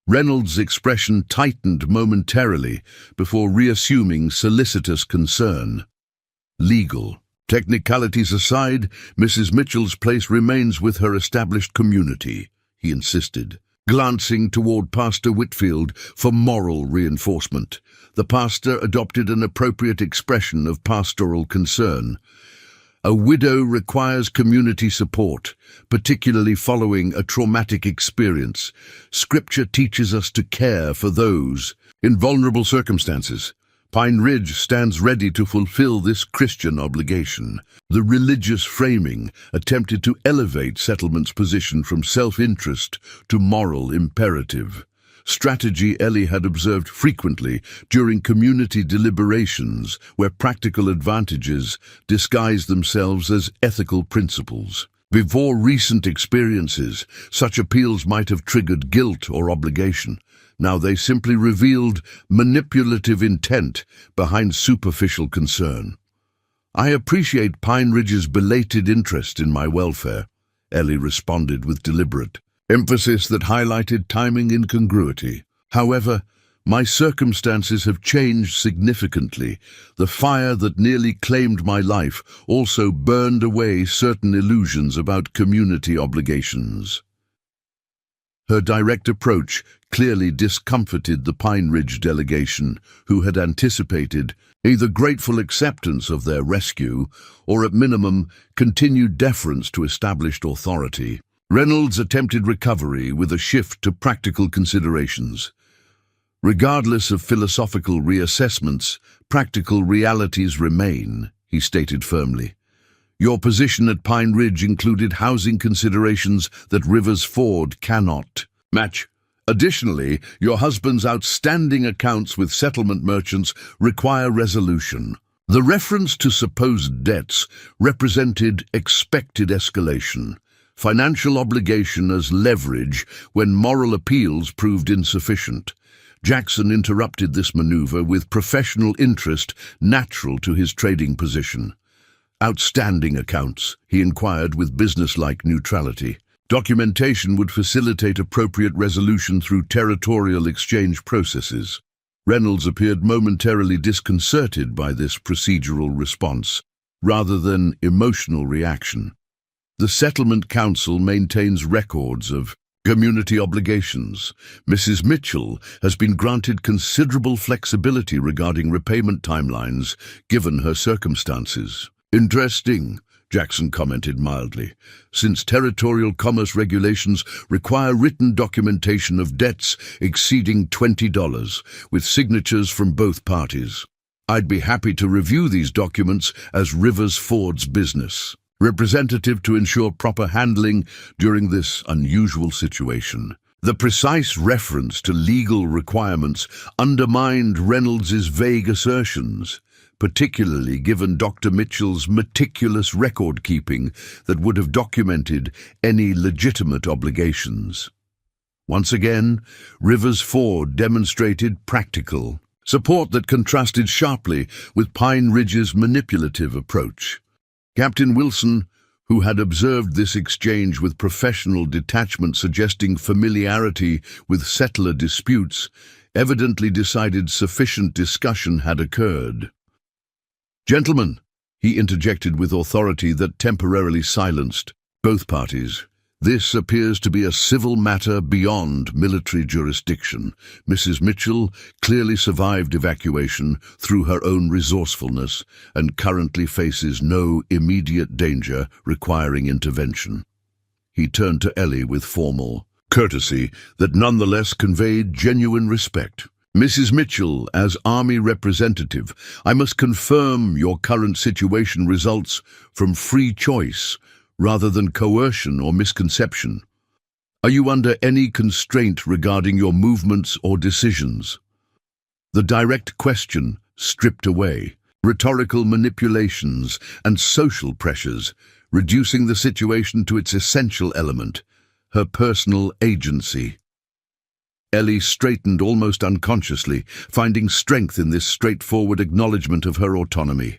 Reynolds' expression tightened momentarily before reassuming solicitous concern. Legal technicalities aside, Mrs. Mitchell's place remains with her established community, he insisted, glancing toward Pastor Whitfield for moral reinforcement. The pastor adopted an appropriate expression of pastoral concern. "A widow requires community support, particularly following a traumatic experience. Scripture teaches us to care for those in vulnerable circumstances. Pine Ridge stands ready to fulfill this Christian obligation." The religious framing attempted to elevate settlement's position from self-interest to moral imperative. Strategy Ellie had observed frequently during community deliberations where practical advantages disguised themselves as ethical principles. Before recent experiences, such appeals might have triggered guilt or obligation. Now they simply revealed manipulative intent behind superficial concern. "I appreciate Pine Ridge's belated interest in my welfare," Ellie responded with deliberate emphasis that highlighted timing incongruity. "However, My circumstances have changed significantly. The fire that nearly claimed my life also burned away certain illusions about community obligations. Her direct approach clearly discomforted the Pine Ridge delegation, who had anticipated either grateful acceptance of their rescue or, at minimum, continued deference to established authority. Reynolds attempted recovery with a shift to practical considerations. Regardless of philosophical reassessments, practical realities remain, he stated firmly. Your position at Pine Ridge included housing considerations that Rivers Ford cannot match. Additionally, your husband's outstanding accounts with settlement merchants require resolution. The reference to supposed debts represented expected escalation, financial obligation as leverage when moral appeals proved insufficient. Jackson interrupted this maneuver with professional interest natural to his trading position. Outstanding accounts, he inquired with businesslike neutrality. Documentation would facilitate appropriate resolution through territorial exchange processes. Reynolds appeared momentarily disconcerted by this procedural response, rather than emotional reaction. The Settlement Council maintains records of community obligations. Mrs. Mitchell has been granted considerable flexibility regarding repayment timelines, given her circumstances. Interesting, Jackson commented mildly, since territorial commerce regulations require written documentation of debts exceeding $20, with signatures from both parties. I'd be happy to review these documents as Rivers Ford's business representative to ensure proper handling during this unusual situation. The precise reference to legal requirements undermined Reynolds's vague assertions, particularly given Dr. Mitchell's meticulous record-keeping that would have documented any legitimate obligations. Once again, Rivers Ford demonstrated practical support that contrasted sharply with Pine Ridge's manipulative approach. Captain Wilson, who had observed this exchange with professional detachment suggesting familiarity with settler disputes, evidently decided sufficient discussion had occurred. "Gentlemen," he interjected with authority that temporarily silenced both parties, "this appears to be a civil matter beyond military jurisdiction. Mrs. Mitchell clearly survived evacuation through her own resourcefulness and currently faces no immediate danger requiring intervention." He turned to Ellie with formal courtesy that nonetheless conveyed genuine respect. "Mrs. Mitchell, as Army representative, I must confirm your current situation results from free choice rather than coercion or misconception. Are you under any constraint regarding your movements or decisions?" The direct question stripped away rhetorical manipulations and social pressures, reducing the situation to its essential element, her personal agency. Ellie straightened almost unconsciously, finding strength in this straightforward acknowledgement of her autonomy.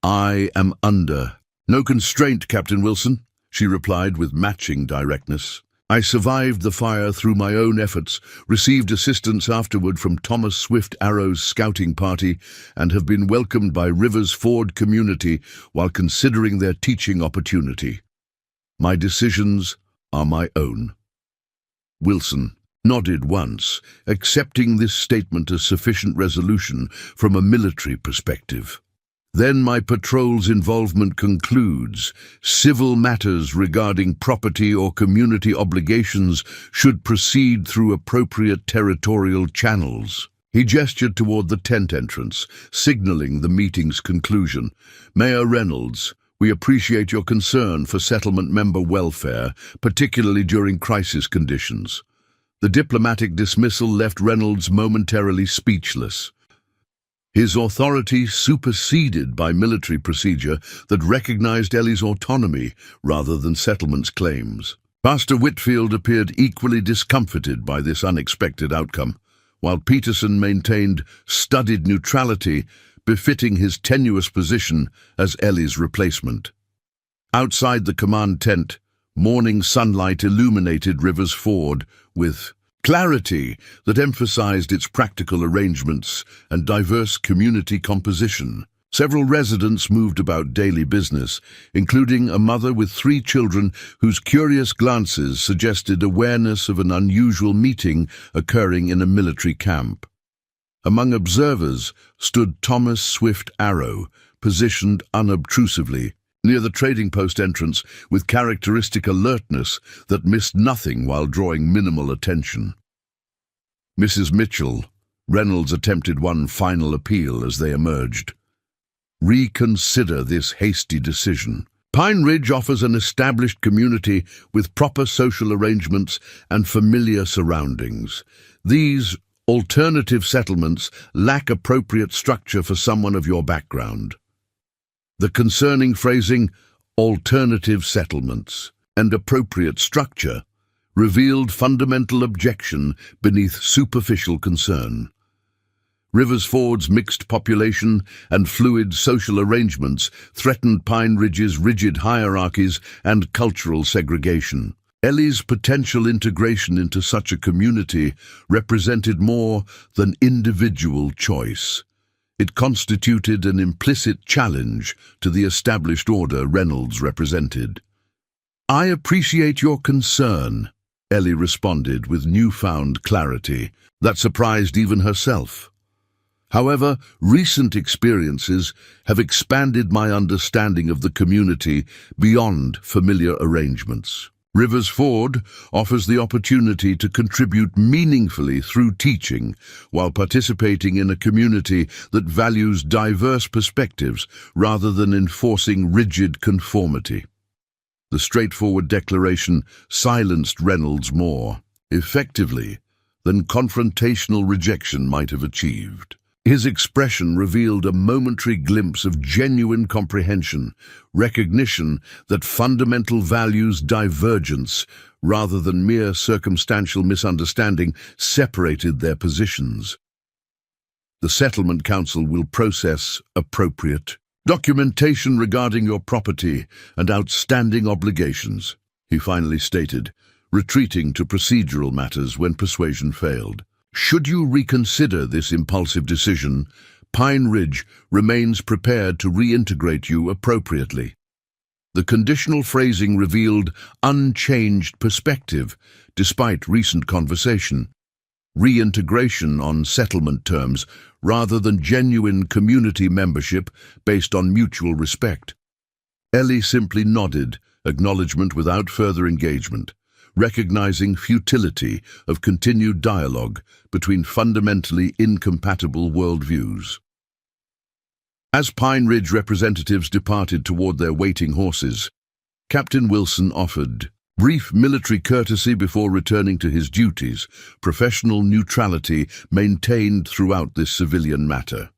"I am under no constraint, Captain Wilson," she replied with matching directness. "I survived the fire through my own efforts, received assistance afterward from Thomas Swift Arrow's scouting party, and have been welcomed by Rivers Ford community while considering their teaching opportunity. My decisions are my own." Wilson nodded once, accepting this statement as sufficient resolution from a military perspective. "Then my patrol's involvement concludes. Civil matters regarding property or community obligations should proceed through appropriate territorial channels." He gestured toward the tent entrance, signaling the meeting's conclusion. "Mayor Reynolds, we appreciate your concern for settlement member welfare, particularly during crisis conditions." The diplomatic dismissal left Reynolds momentarily speechless. His authority superseded by military procedure that recognized Ellie's autonomy rather than settlement's claims. Pastor Whitfield appeared equally discomfited by this unexpected outcome, while Peterson maintained studied neutrality befitting his tenuous position as Ellie's replacement. Outside the command tent, morning sunlight illuminated Rivers Ford with Clarity that emphasized its practical arrangements and diverse community composition. Several residents moved about daily business, including a mother with 3 children whose curious glances suggested awareness of an unusual meeting occurring in a military camp. Among observers stood Thomas Swift Arrow, positioned unobtrusively near the trading post entrance with characteristic alertness that missed nothing while drawing minimal attention. Mrs. Mitchell, Reynolds attempted one final appeal as they emerged. Reconsider this hasty decision. Pine Ridge offers an established community with proper social arrangements and familiar surroundings. These alternative settlements lack appropriate structure for someone of your background. The concerning phrasing, alternative settlements, and appropriate structure, revealed fundamental objection beneath superficial concern. Riversford's mixed population and fluid social arrangements threatened Pine Ridge's rigid hierarchies and cultural segregation. Ellie's potential integration into such a community represented more than individual choice. It constituted an implicit challenge to the established order Reynolds represented. "I appreciate your concern," Ellie responded with newfound clarity that surprised even herself. "However, recent experiences have expanded my understanding of the community beyond familiar arrangements. Riversford offers the opportunity to contribute meaningfully through teaching while participating in a community that values diverse perspectives rather than enforcing rigid conformity." The straightforward declaration silenced Reynolds more effectively than confrontational rejection might have achieved. His expression revealed a momentary glimpse of genuine comprehension, recognition that fundamental values divergence, rather than mere circumstantial misunderstanding, separated their positions. "The Settlement Council will process appropriate documentation regarding your property and outstanding obligations," he finally stated, retreating to procedural matters when persuasion failed. "Should you reconsider this impulsive decision, Pine Ridge remains prepared to reintegrate you appropriately." The conditional phrasing revealed unchanged perspective despite recent conversation. Reintegration on settlement terms rather than genuine community membership based on mutual respect. Ellie simply nodded, acknowledgement without further engagement, recognizing futility of continued dialogue between fundamentally incompatible worldviews. As Pine Ridge representatives departed toward their waiting horses, Captain Wilson offered brief military courtesy before returning to his duties, professional neutrality maintained throughout this civilian matter.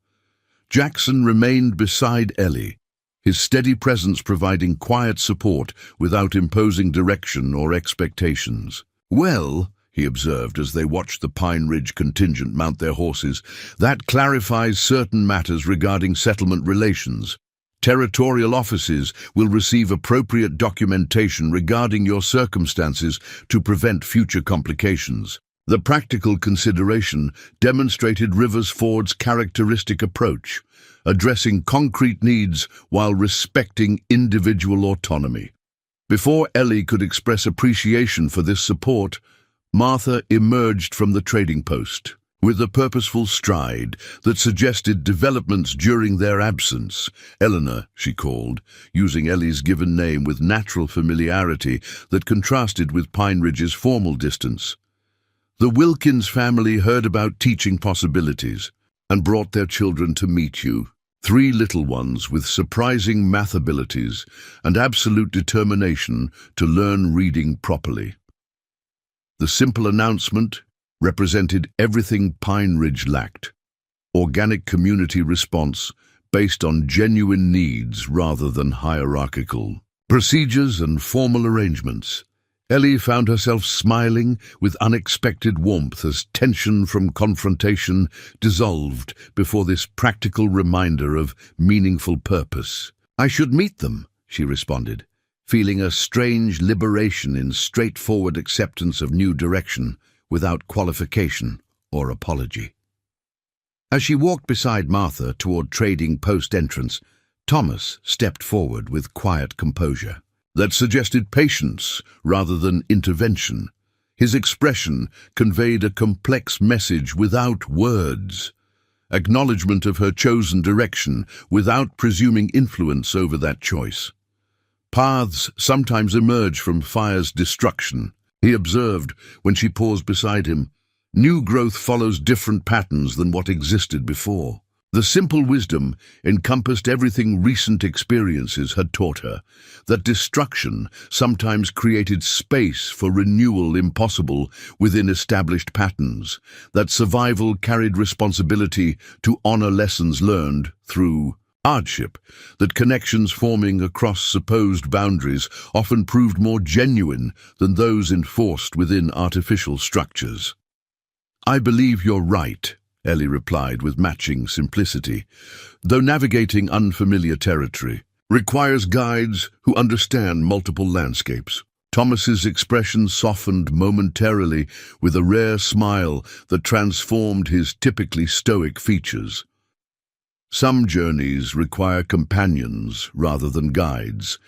Jackson remained beside Ellie, his steady presence providing quiet support without imposing direction or expectations. "Well," he observed as they watched the Pine Ridge contingent mount their horses, "that clarifies certain matters regarding settlement relations. Territorial offices will receive appropriate documentation regarding your circumstances to prevent future complications." The practical consideration demonstrated Riversford's characteristic approach, addressing concrete needs while respecting individual autonomy. Before Ellie could express appreciation for this support, Martha emerged from the trading post with a purposeful stride that suggested developments during their absence. Eleanor, she called, using Ellie's given name with natural familiarity that contrasted with Pine Ridge's formal distance. The Wilkins family heard about teaching possibilities and brought their children to meet you. 3 little ones with surprising math abilities and absolute determination to learn reading properly. The simple announcement represented everything Pine Ridge lacked: organic community response based on genuine needs rather than hierarchical procedures and formal arrangements. Ellie found herself smiling with unexpected warmth as tension from confrontation dissolved before this practical reminder of meaningful purpose. "I should meet them," she responded, feeling a strange liberation in straightforward acceptance of new direction without qualification or apology. As she walked beside Martha toward trading post entrance, Thomas stepped forward with quiet composure that suggested patience rather than intervention. His expression conveyed a complex message without words, acknowledgement of her chosen direction without presuming influence over that choice. Paths sometimes emerge from fire's destruction, he observed when she paused beside him. New growth follows different patterns than what existed before. The simple wisdom encompassed everything recent experiences had taught her, that destruction sometimes created space for renewal impossible within established patterns, that survival carried responsibility to honor lessons learned through hardship, that connections forming across supposed boundaries often proved more genuine than those enforced within artificial structures. "I believe you're right," Ellie replied with matching simplicity, "though navigating unfamiliar territory requires guides who understand multiple landscapes." Thomas's expression softened momentarily with a rare smile that transformed his typically stoic features. Some journeys require companions rather than guides,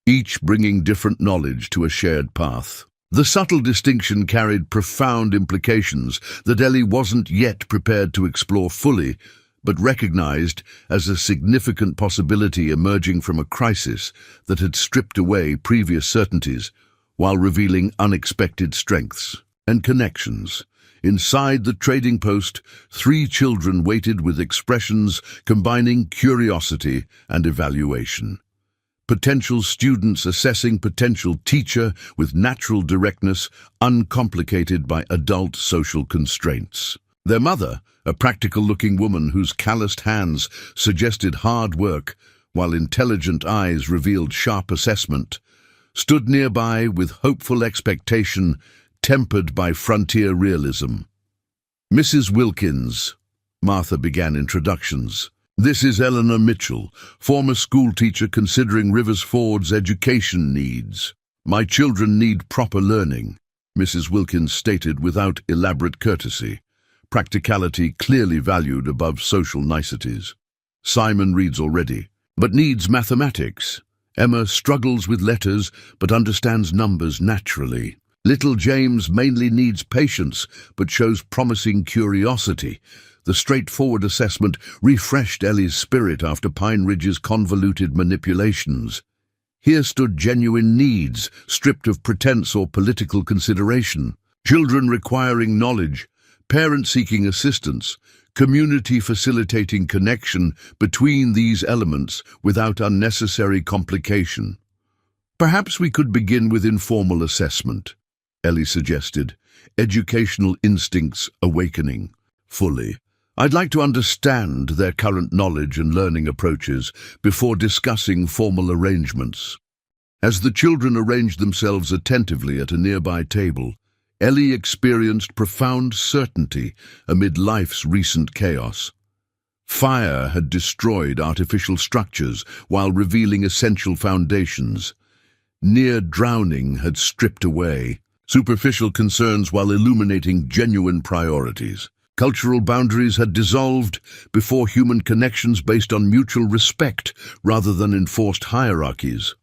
each bringing different knowledge to a shared path. The subtle distinction carried profound implications that Ellie wasn't yet prepared to explore fully, but recognized as a significant possibility emerging from a crisis that had stripped away previous certainties while revealing unexpected strengths and connections. Inside the trading post, 3 children waited with expressions combining curiosity and evaluation. Potential students assessing potential teacher with natural directness, uncomplicated by adult social constraints. Their mother, a practical-looking woman whose calloused hands suggested hard work, while intelligent eyes revealed sharp assessment, stood nearby with hopeful expectation tempered by frontier realism. "Mrs. Wilkins," Martha began introductions. "This is Eleanor Mitchell, former schoolteacher considering Rivers Ford's education needs. My children need proper learning," Mrs. Wilkins stated without elaborate courtesy, practicality clearly valued above social niceties. "Simon reads already, but needs mathematics. Emma struggles with letters but understands numbers naturally. Little James mainly needs patience but shows promising curiosity." The straightforward assessment refreshed Ellie's spirit after Pine Ridge's convoluted manipulations. Here stood genuine needs, stripped of pretense or political consideration. Children requiring knowledge, parents seeking assistance, community facilitating connection between these elements without unnecessary complication. "Perhaps we could begin with informal assessment," Ellie suggested, educational instincts awakening fully. "I'd like to understand their current knowledge and learning approaches before discussing formal arrangements." As the children arranged themselves attentively at a nearby table, Ellie experienced profound certainty amid life's recent chaos. Fire had destroyed artificial structures while revealing essential foundations. Near drowning had stripped away superficial concerns while illuminating genuine priorities. Cultural boundaries had dissolved before human connections based on mutual respect rather than enforced hierarchies.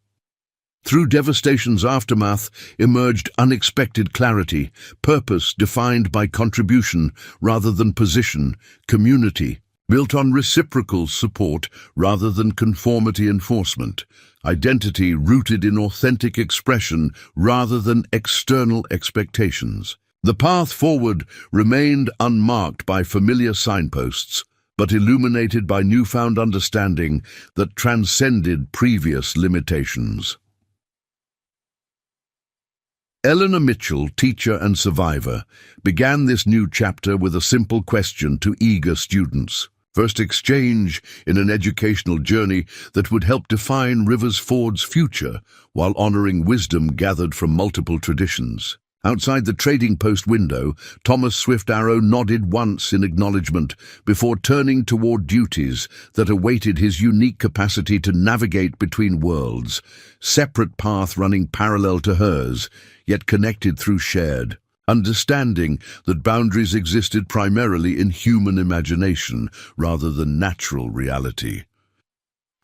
Through devastation's aftermath emerged unexpected clarity, purpose defined by contribution rather than position, community built on reciprocal support rather than conformity enforcement, identity rooted in authentic expression rather than external expectations. The path forward remained unmarked by familiar signposts, but illuminated by newfound understanding that transcended previous limitations. Eleanor Mitchell, teacher and survivor, began this new chapter with a simple question to eager students. First exchange in an educational journey that would help define Rivers Ford's future while honoring wisdom gathered from multiple traditions. Outside the trading post window, Thomas Swift Arrow nodded once in acknowledgement before turning toward duties that awaited his unique capacity to navigate between worlds, separate path running parallel to hers, yet connected through shared understanding that boundaries existed primarily in human imagination rather than natural reality.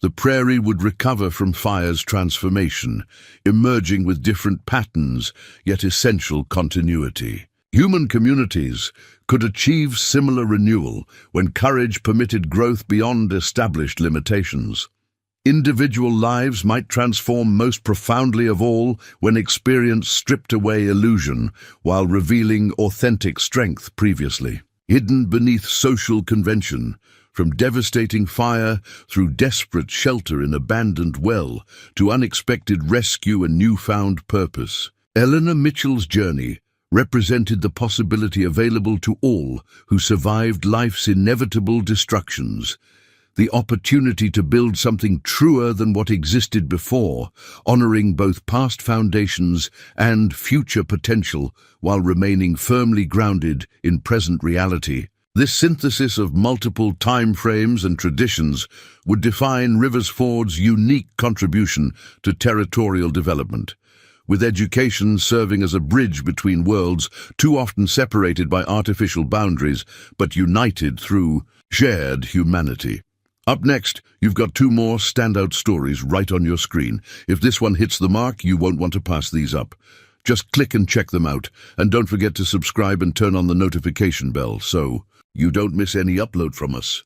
The prairie would recover from fire's transformation, emerging with different patterns, yet essential continuity. Human communities could achieve similar renewal when courage permitted growth beyond established limitations. Individual lives might transform most profoundly of all when experience stripped away illusion while revealing authentic strength previously hidden beneath social convention. From devastating fire through desperate shelter in abandoned well to unexpected rescue and newfound purpose, Eleanor Mitchell's journey represented the possibility available to all who survived life's inevitable destructions, the opportunity to build something truer than what existed before, honoring both past foundations and future potential while remaining firmly grounded in present reality. This synthesis of multiple time frames and traditions would define Riversford's unique contribution to territorial development, with education serving as a bridge between worlds too often separated by artificial boundaries but united through shared humanity. Up next, you've got two more standout stories right on your screen. If this one hits the mark, you won't want to pass these up. Just click and check them out, and don't forget to subscribe and turn on the notification bell so you don't miss any upload from us.